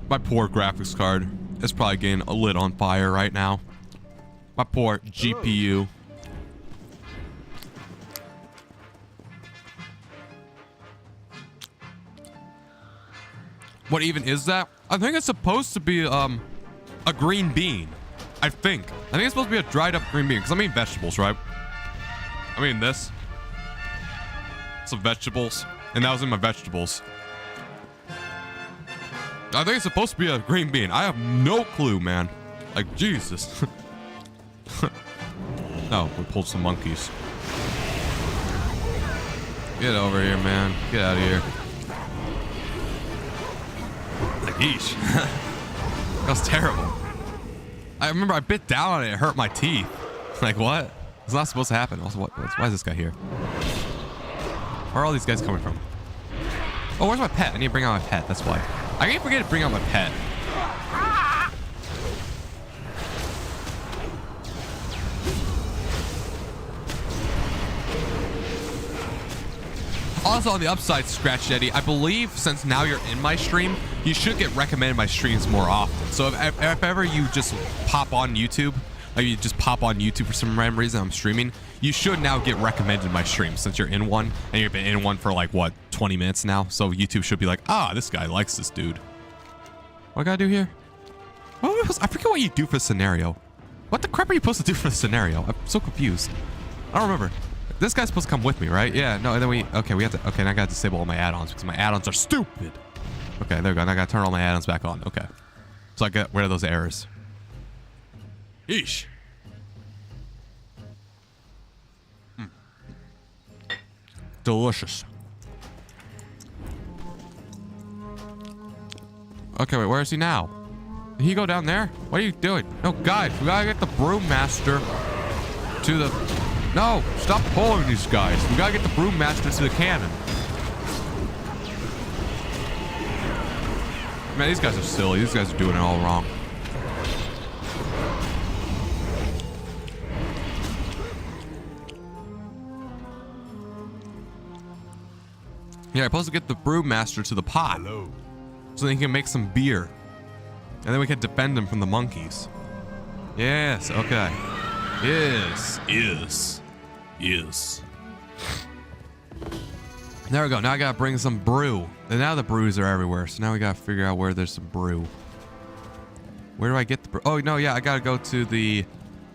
My poor graphics card is probably getting lit on fire right now. My poor GPU. What even is that? I think it's supposed to be a green bean. I think it's supposed to be a dried up green bean, because I mean vegetables, right? I mean this. Some vegetables. And that was in my vegetables. I think it's supposed to be a green bean. I have no clue, man. Like, Jesus. Oh, we pulled some monkeys. Get over here, man. Get out of here. Like, yeesh. That was terrible. I remember I bit down on it. It hurt my teeth. Like, what? It's not supposed to happen. Also, why is this guy here? Where are all these guys coming from? Oh, where's my pet? I need to bring out my pet. That's why. I can't forget to bring out my pet. Also, on the upside, Scratch Eddie, I believe since now you're in my stream, you should get recommended my streams more often. So if ever you just pop on YouTube, like you just pop on YouTube for some random reason, I'm streaming, you should now get recommended my stream since you're in one, and you've been in one for like, what, 20 minutes now? So YouTube should be like, ah, this guy likes this dude. What I gotta do here? I forget what you do for the scenario. What the crap are you supposed to do for the scenario? I'm so confused. I don't remember. This guy's supposed to come with me, right? Yeah, no, and then we have to, okay, now I gotta disable all my add-ons because my add-ons are stupid. Okay, there we go. Now I gotta turn all my add-ons back on. Okay. So I get rid of those errors. Yeesh. Delicious. Okay, wait, where is he now? Did he go down there? What are you doing? No, guys, we gotta get the Brewmaster to the... No, stop pulling these guys. We gotta get the Brewmaster to the cannon. Man, these guys are silly. These guys are doing it all wrong. Yeah, I'm supposed to get the Brewmaster to the pot. Hello. So then he can make some beer. And then we can defend him from the monkeys. Yes, okay. Yes. There we go. Now I gotta bring some brew. And now the brews are everywhere. So now we gotta figure out where there's some brew. Where do I get the brew? Oh, no, yeah, I gotta go to the...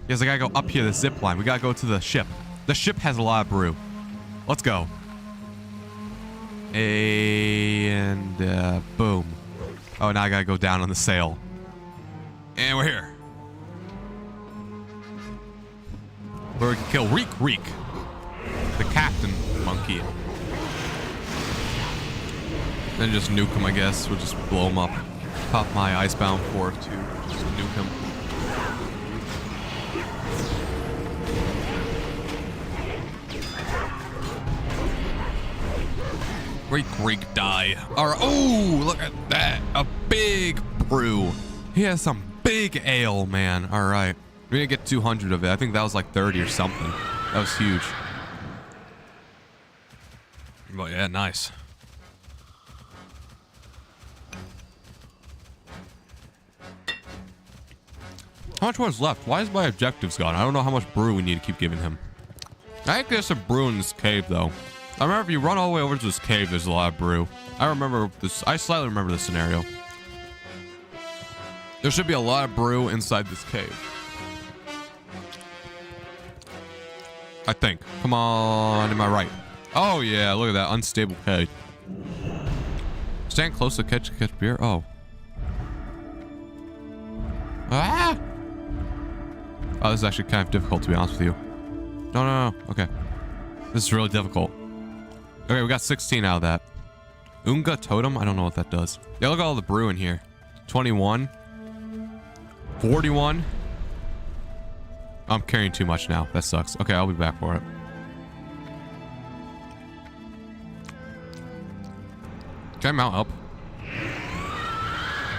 Yes, I gotta go up here, the zip line. We gotta go to the ship. The ship has a lot of brew. Let's go. And boom. Oh, now I gotta go down on the sail. And we're here. Where we can kill Reek, the captain monkey. Then just nuke him, I guess. We'll just blow him up. Pop my Icebound 4 to just nuke him. Reek, die. Alright. Oh, look at that. A big brew. He has some big ale, man. Alright. We're gonna get 200 of it. I think that was like 30 or something. That was huge. But yeah, nice. How much was left? Why is my objectives gone? I don't know how much brew we need to keep giving him. I think there's some brew in this cave, though. I remember if you run all the way over to this cave, there's a lot of brew. I remember this. I slightly remember this scenario. There should be a lot of brew inside this cave. I think. Come on, am I right? Oh, yeah, look at that. Unstable cave. Stand close to catch beer. Oh. Ah! Oh, this is actually kind of difficult, to be honest with you. No. Okay. This is really difficult. Okay, we got 16 out of that. Unga Totem? I don't know what that does. Yeah, look at all the brew in here. 21. 41. I'm carrying too much now. That sucks. Okay, I'll be back for it. Can I mount up?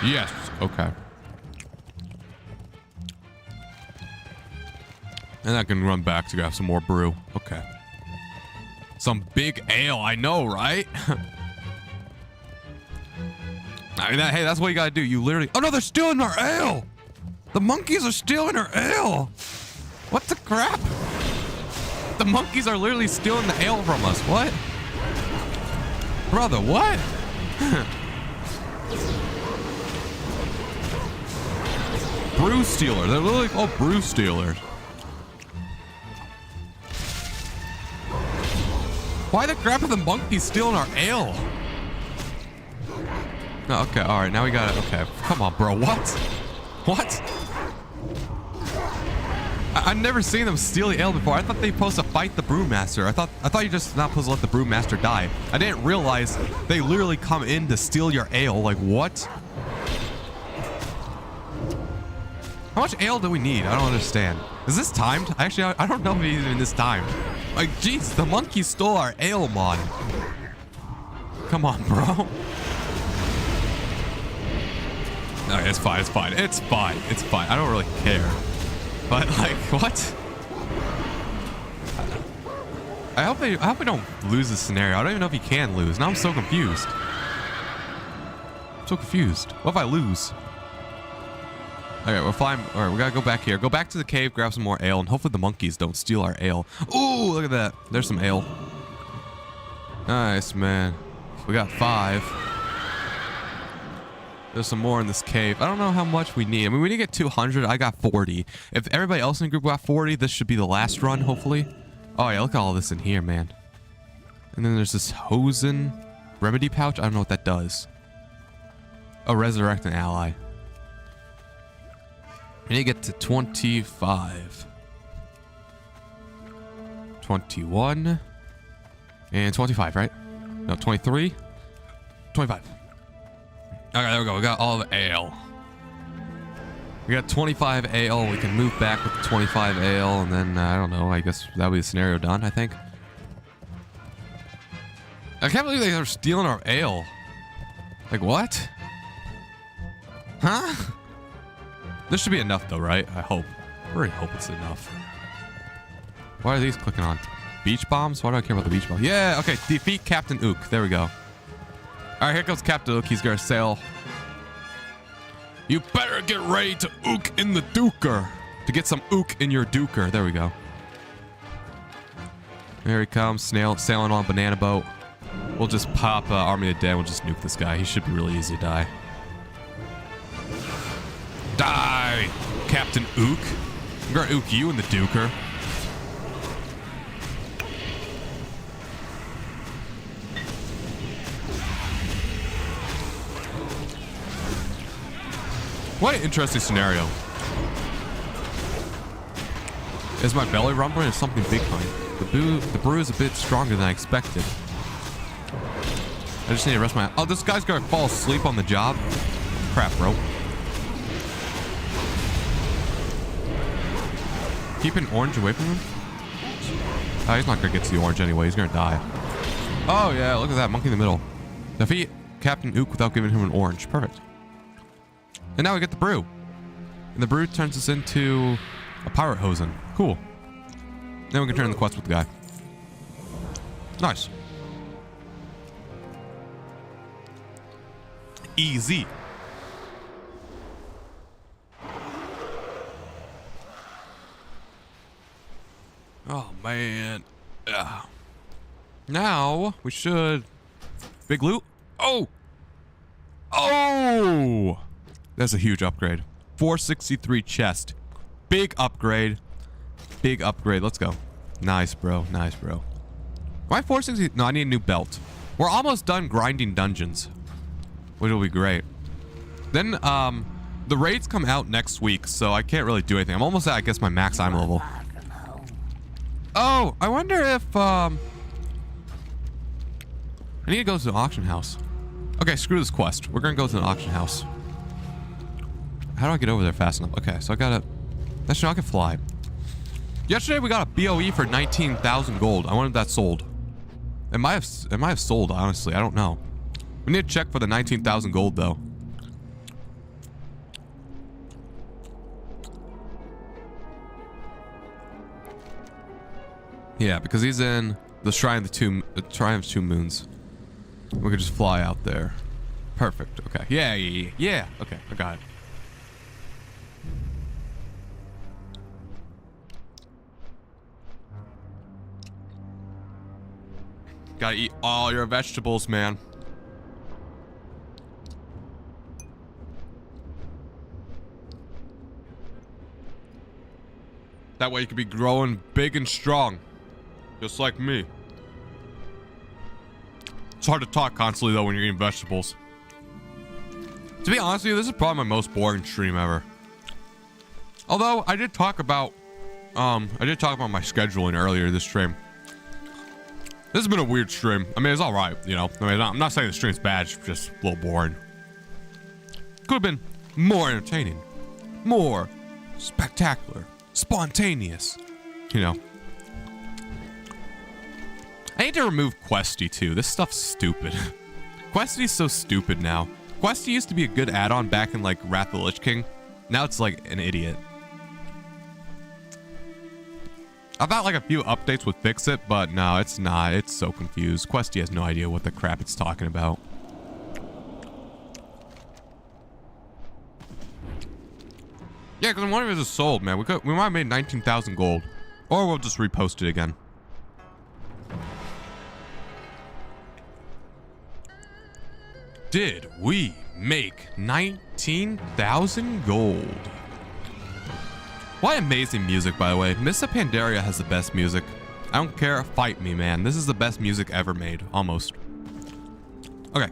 Yes. Okay. And I can run back to grab some more brew. Okay. Some big ale. I know, right? I mean, hey, that's what you gotta do. You literally... Oh, no, they're stealing our ale! The monkeys are stealing our ale! What the crap? The monkeys are literally stealing the ale from us. What? Brother, what? Brew stealer. They're literally called brew stealers. Why the crap are the monkeys stealing our ale? No, okay, alright, now we got it. Okay, come on, bro. What? What? I've never seen them steal the ale before. I thought they were supposed to fight the Brewmaster. I thought you're just not supposed to let the Brewmaster die. I didn't realize they literally come in to steal your ale. Like, what? How much ale do we need? I don't understand. Is this timed? Actually, I don't know if it's even this timed. Like, jeez, the monkey stole our ale mod. Come on, bro. No, it's fine. It's fine. It's fine. It's fine. I don't really care. But like, what? I hope we don't lose this scenario. I don't even know if he can lose. Now I'm so confused. I'm so confused. What if I lose? Okay, we're fine. All right, we gotta go back here. Go back to the cave, grab some more ale, and hopefully the monkeys don't steal our ale. Ooh, look at that. There's some ale. Nice, man. We got 5. There's some more in this cave. I don't know how much we need. I mean, we need to get 200. I got 40. If everybody else in the group got 40, this should be the last run, hopefully. Oh, yeah, look at all this in here, man. And then there's this Hosen remedy pouch. I don't know what that does. Oh, resurrect an ally. We need to get to 25. 21. And 25, right? No, 23. 25. Okay, there we go. We got all the ale. We got 25 ale. We can move back with the 25 ale, and then I don't know. I guess that'll be the scenario done. I think. I can't believe they are stealing our ale. Like what? Huh? This should be enough though, right? I hope. I really hope it's enough. What are these clicking on? Beach bombs? Why do I care about the beach bombs? Yeah, okay. Defeat Captain Ook. There we go. Alright, here comes Captain Ook. He's gonna sail. You better get ready to ook in the duker. To get some ook in your duker. There we go. There he comes. Sailing on a banana boat. We'll just pop Army of the Dead. We'll just nuke this guy. He should be really easy to die. Die, Captain Ook. I'm gonna ook you in the duker. What an interesting scenario. Is my belly rumbling or something big coming? The brew is a bit stronger than I expected. I just need to rest my... Oh, this guy's gonna fall asleep on the job? Crap, bro. Keep an orange away from him? Oh, he's not gonna get to the orange anyway. He's gonna die. Oh, yeah, look at that. Monkey in the middle. Defeat Captain Ook without giving him an orange. Perfect. And now we get the brew. And the brew turns us into a pirate hosen. Cool. Then we can turn in the quest with the guy. Nice. Easy. Oh, man. Ugh. Now, we should... Big loot? Oh! Oh! That's a huge upgrade. 463 chest. Big upgrade. Big upgrade. Let's go. Nice, bro. Nice, bro. Why 460? No, I need a new belt. We're almost done grinding dungeons, which will be great. Then, the raids come out next week, so I can't really do anything. I'm almost at, I guess, my max item level. Oh, I wonder if, I need to go to the auction house. Okay, screw this quest. We're gonna go to the auction house. How do I get over there fast enough? Okay, so I gotta... That's I can fly. Yesterday we got a BOE for 19,000 gold. I wanted that sold. It might have sold, honestly. I don't know. We need to check for the 19,000 gold, though. Yeah, because he's in the Shrine of the Two Moons. We could just fly out there. Perfect. Okay. Yeah. Okay, I got it. Gotta eat all your vegetables, man. That way you can be growing big and strong. Just like me. It's hard to talk constantly, though, when you're eating vegetables. To be honest with you, this is probably my most boring stream ever. Although, I did talk about my scheduling earlier this stream. This has been a weird stream. I mean, it's all right, you know. I mean, I'm not saying the stream's bad, it's just a little boring. Could have been more entertaining, more spectacular, spontaneous, you know. I need to remove Questy too. This stuff's stupid. Questy's so stupid now. Questy used to be a good add-on back in like Wrath of the Lich King. Now it's like an idiot. I thought like a few updates would fix it, but no, it's not. It's so confused. Questy has no idea what the crap it's talking about. Yeah, because one of it is sold, man. We might have made 19,000 gold. Or we'll just repost it again. Did we make 19,000 gold? What amazing music, by the way. Mr. Pandaria has the best music. I don't care. Fight me, man. This is the best music ever made. Almost. Okay.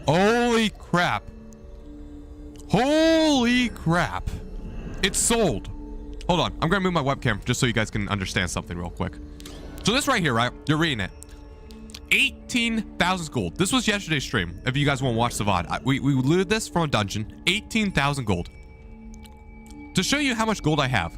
Holy crap. Holy crap. It's sold. Hold on. I'm going to move my webcam just so you guys can understand something real quick. So this right here, right? You're reading it. 18,000 gold. This was yesterday's stream. If you guys want to watch the VOD, we looted this from a dungeon. 18,000 gold. To show you how much gold I have.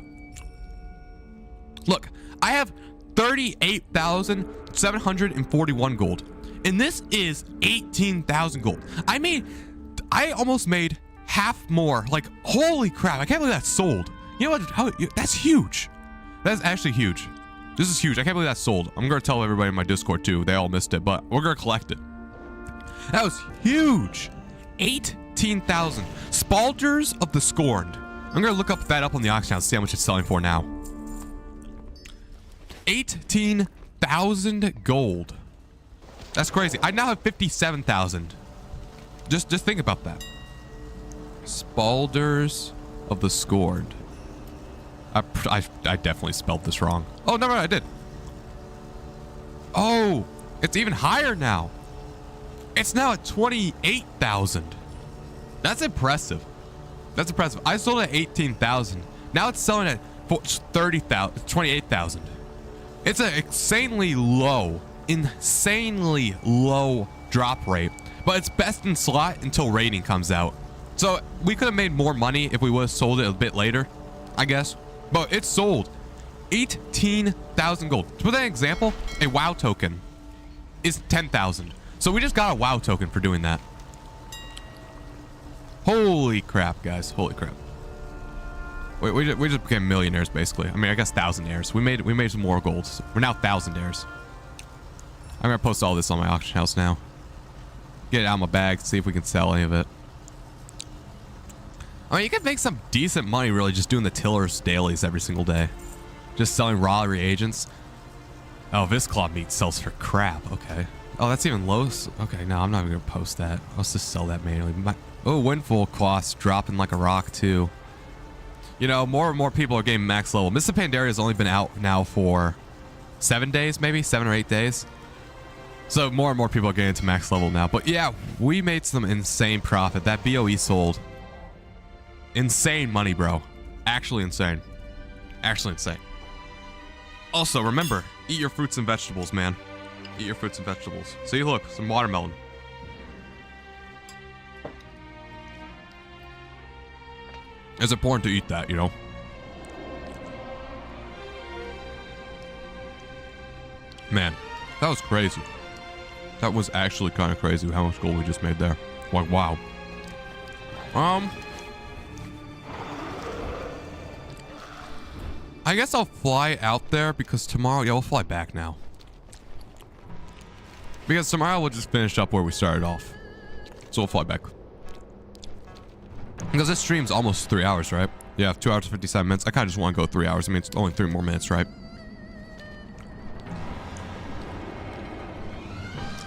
Look, I have 38,741 gold. And this is 18,000 gold. I almost made half more. Like, holy crap. I can't believe that's sold. You know what? That's huge. That's actually huge. This is huge. I can't believe that's sold. I'm going to tell everybody in my Discord too. They all missed it, but we're going to collect it. That was huge. 18,000. Spalders of the Scorned. I'm going to look that up on the auction house, see how much it's selling for now. 18,000 gold. That's crazy. I now have 57,000. Just think about that. Spalders of the Scorned. I definitely spelled this wrong. Oh, no, I did. Oh, it's even higher now. It's now at 28,000. That's impressive. That's impressive. I sold it at 18,000. Now it's selling at 28,000. It's an insanely low drop rate, but it's best in slot until rating comes out. So we could have made more money if we would have sold it a bit later, I guess. But it's sold. 18,000 gold. To put that in example, a WoW token is 10,000. So we just got a WoW token for doing that. Holy crap, guys. Holy crap. We just became millionaires, basically. I mean, I guess thousandaires. We made some more gold. We're now thousandaires. I'm going to post all this on my auction house now. Get it out of my bag, see if we can sell any of it. I mean, you could make some decent money really just doing the Tiller's dailies every single day. Just selling raw reagents. Oh, Visclaw meat sells for crap. Okay. Oh, that's even low. Okay, no, I'm not even going to post that. Let's just sell that manually. Oh, Windfall costs dropping like a rock too. You know, more and more people are getting max level. Mr. Pandaria has only been out now for 7 days, maybe 7 or 8 days. So more and more people are getting to max level now. But yeah, we made some insane profit. That BOE sold. Insane money, bro. Actually insane. Actually insane. Also, remember, eat your fruits and vegetables, man. Eat your fruits and vegetables. See, look, some watermelon. It's important to eat that, you know. Man, that was crazy. That was actually kind of crazy how much gold we just made there. Like, wow. I guess I'll fly out there because tomorrow, yeah, we'll fly back now. Because tomorrow we'll just finish up where we started off. So we'll fly back. Because this stream's almost 3 hours, right? Yeah, 2 hours and 57 minutes. I kind of just want to go 3 hours. I mean, it's only 3 more minutes, right?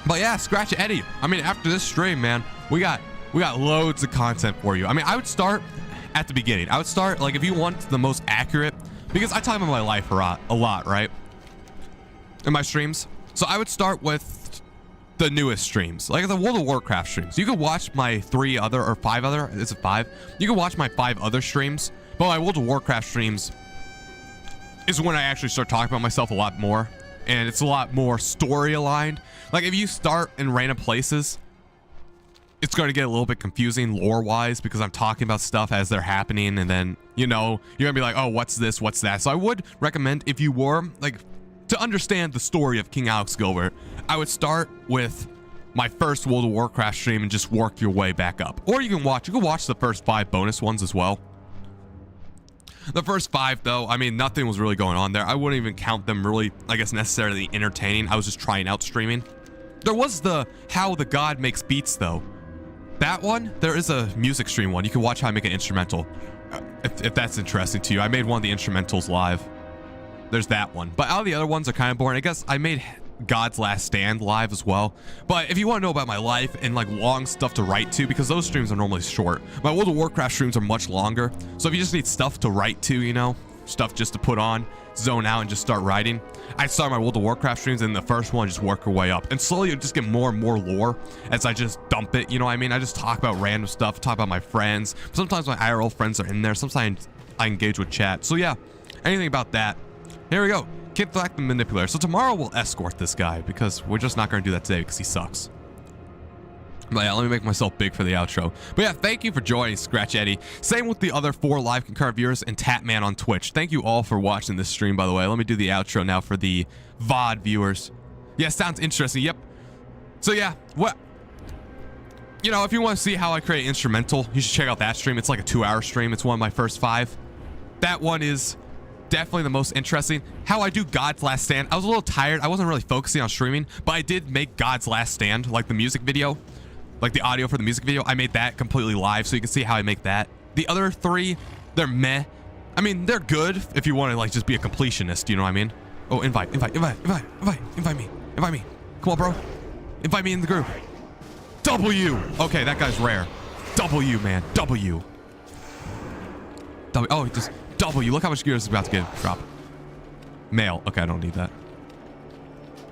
But yeah, Scratch Eddie. I mean, after this stream, man, we got loads of content for you. I mean, I would start at the beginning. I would start, like, if you want the most accurate, because I talk about my life a lot, right? In my streams. So I would start with the newest streams, like the World of Warcraft streams. You could watch my 5 other, is it 5? You can watch my 5 other streams, but my World of Warcraft streams is when I actually start talking about myself a lot more, and it's a lot more story aligned. Like if you start in random places, it's going to get a little bit confusing lore-wise because I'm talking about stuff as they're happening, and then, you know, you're going to be like, oh, what's this, what's that? So I would recommend, if you were, like, to understand the story of King Alex Gilbert, I would start with my first World of Warcraft stream and just work your way back up. Or you can watch the first 5 bonus ones as well. The first 5, though, I mean, nothing was really going on there. I wouldn't even count them really, I guess, necessarily entertaining. I was just trying out streaming. There was the How the God Makes Beats, though. That one, there is a music stream one. You can watch how I make an instrumental, if that's interesting to you. I made one of the instrumentals live. There's that one. But all the other ones are kind of boring. I guess I made God's Last Stand live as well. But if you want to know about my life and like long stuff to write to, because those streams are normally short, my World of Warcraft streams are much longer. So if you just need stuff to write to, you know, stuff just to put on, zone out and just start writing, I start my World of Warcraft streams, and the first one, just work your way up, and slowly you just get more and more lore as I just dump it, you know what I mean? I just talk about random stuff, talk about my friends. Sometimes my IRL friends are in there, sometimes I engage with chat. So yeah, anything about that. Here we go. Kid Black the Manipulator. So tomorrow we'll escort this guy because we're just not going to do that today because he sucks. But yeah, let me make myself big for the outro. But yeah, thank you for joining, Scratch Eddie. Same with the other 4 live concurrent viewers and Tatman on Twitch. Thank you all for watching this stream, by the way. Let me do the outro now for the VOD viewers. Yeah, sounds interesting. Yep. So yeah, what? You know, if you want to see how I create instrumental, you should check out that stream. It's like a 2-hour stream. It's one of my first 5. That one is definitely the most interesting. How I do God's Last Stand. I was a little tired. I wasn't really focusing on streaming, but I did make God's Last Stand, like the music video. Like the audio for the music video, I made that completely live, so you can see how I make that. The other 3, they're meh. I mean, they're good if you want to like just be a completionist, you know what I mean? Oh, invite me. Invite me. Come on, bro. Invite me in the group. W. Okay, that guy's rare. W, man. W. Oh, just W. Look how much gear is about to get drop. Male. Okay, I don't need that.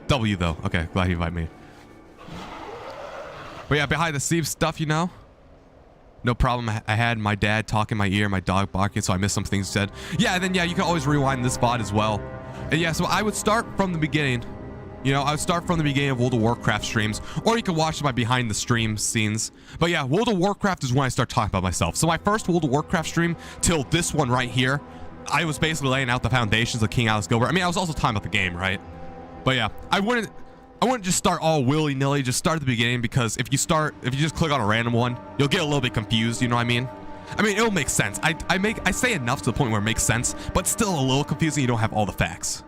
W though. Okay, glad you invited me. But yeah, behind the scenes stuff, you know. No problem. I had my dad talk in my ear, my dog barking, so I missed some things he said. Yeah, and then yeah, you can always rewind this VOD as well. And yeah, so I would start from the beginning. You know, I would start from the beginning of World of Warcraft streams, or you can watch my behind the stream scenes. But yeah, World of Warcraft is when I start talking about myself. So my first World of Warcraft stream till this one right here, I was basically laying out the foundations of King Alex Gilbert. I mean, I was also talking about the game, right? But yeah, I wouldn't just start all willy-nilly. Just start at the beginning, because if you just click on a random one, you'll get a little bit confused, you know what I mean? I mean, it'll make sense. I say enough to the point where it makes sense, but still a little confusing. You don't have all the facts.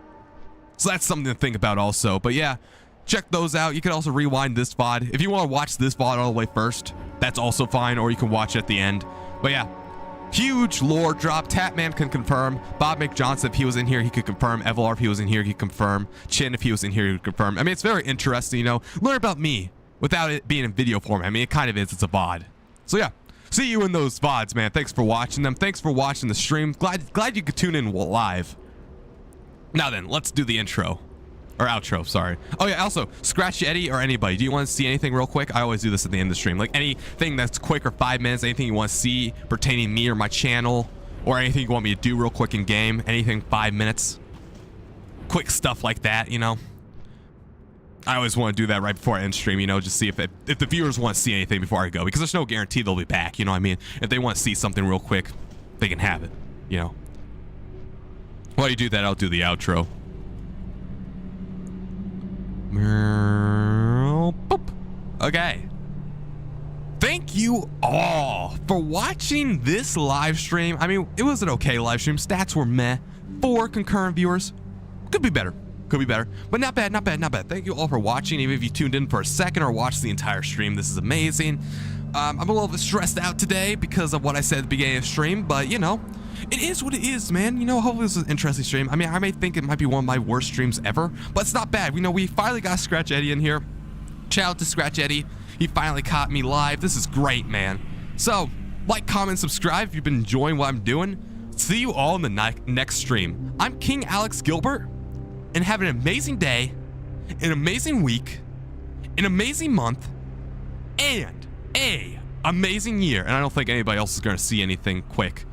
So that's something to think about also. But yeah, check those out. You can also rewind this VOD. If you want to watch this VOD all the way first, that's also fine, or you can watch it at the end. But yeah, huge lore drop. Tatman can confirm. Bob McJohnson, if he was in here, he could confirm. Evelar, if he was in here, he could confirm. Chin, if he was in here, he could confirm. I mean, it's very interesting, you know. Learn about me without it being in video form. I mean, it kind of is. It's a VOD. So yeah, see you in those VODs, man. Thanks for watching them. Thanks for watching the stream. Glad you could tune in live. Now then, let's do the intro. Or outro, sorry. Oh yeah, also, Scratch Eddie or anybody, do you want to see anything real quick? I always do this at the end of the stream. Like anything that's quick or 5 minutes, anything you want to see pertaining to me or my channel, or anything you want me to do real quick in game, anything 5 minutes. Quick stuff like that, you know? I always want to do that right before I end stream, you know, just see if the viewers want to see anything before I go, because there's no guarantee they'll be back, you know what I mean? If they want to see something real quick, they can have it, you know? While you do that, I'll do the outro. Okay. Thank you all for watching this live stream. I mean, it was an okay live stream. Stats were meh. 4 concurrent viewers. Could be better. Could be better. But not bad, not bad, not bad. Thank you all for watching. Even if you tuned in for a second or watched the entire stream, this is amazing. I'm a little bit stressed out today because of what I said at the beginning of the stream, but you know, it is what it is, man. You know, hopefully this is an interesting stream. I mean, I may think it might be one of my worst streams ever, but it's not bad. You know, we finally got Scratch Eddie in here. Shout out to Scratch Eddie. He finally caught me live. This is great, man. So, like, comment, subscribe if you've been enjoying what I'm doing. See you all in the next stream. I'm King Alex Gilbert, and have an amazing day, an amazing week, an amazing month, and a amazing year. And I don't think anybody else is going to see anything quick.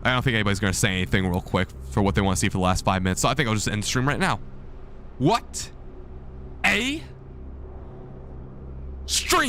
I don't think anybody's going to say anything real quick for what they want to see for the last 5 minutes. So I think I'll just end the stream right now. What a stream.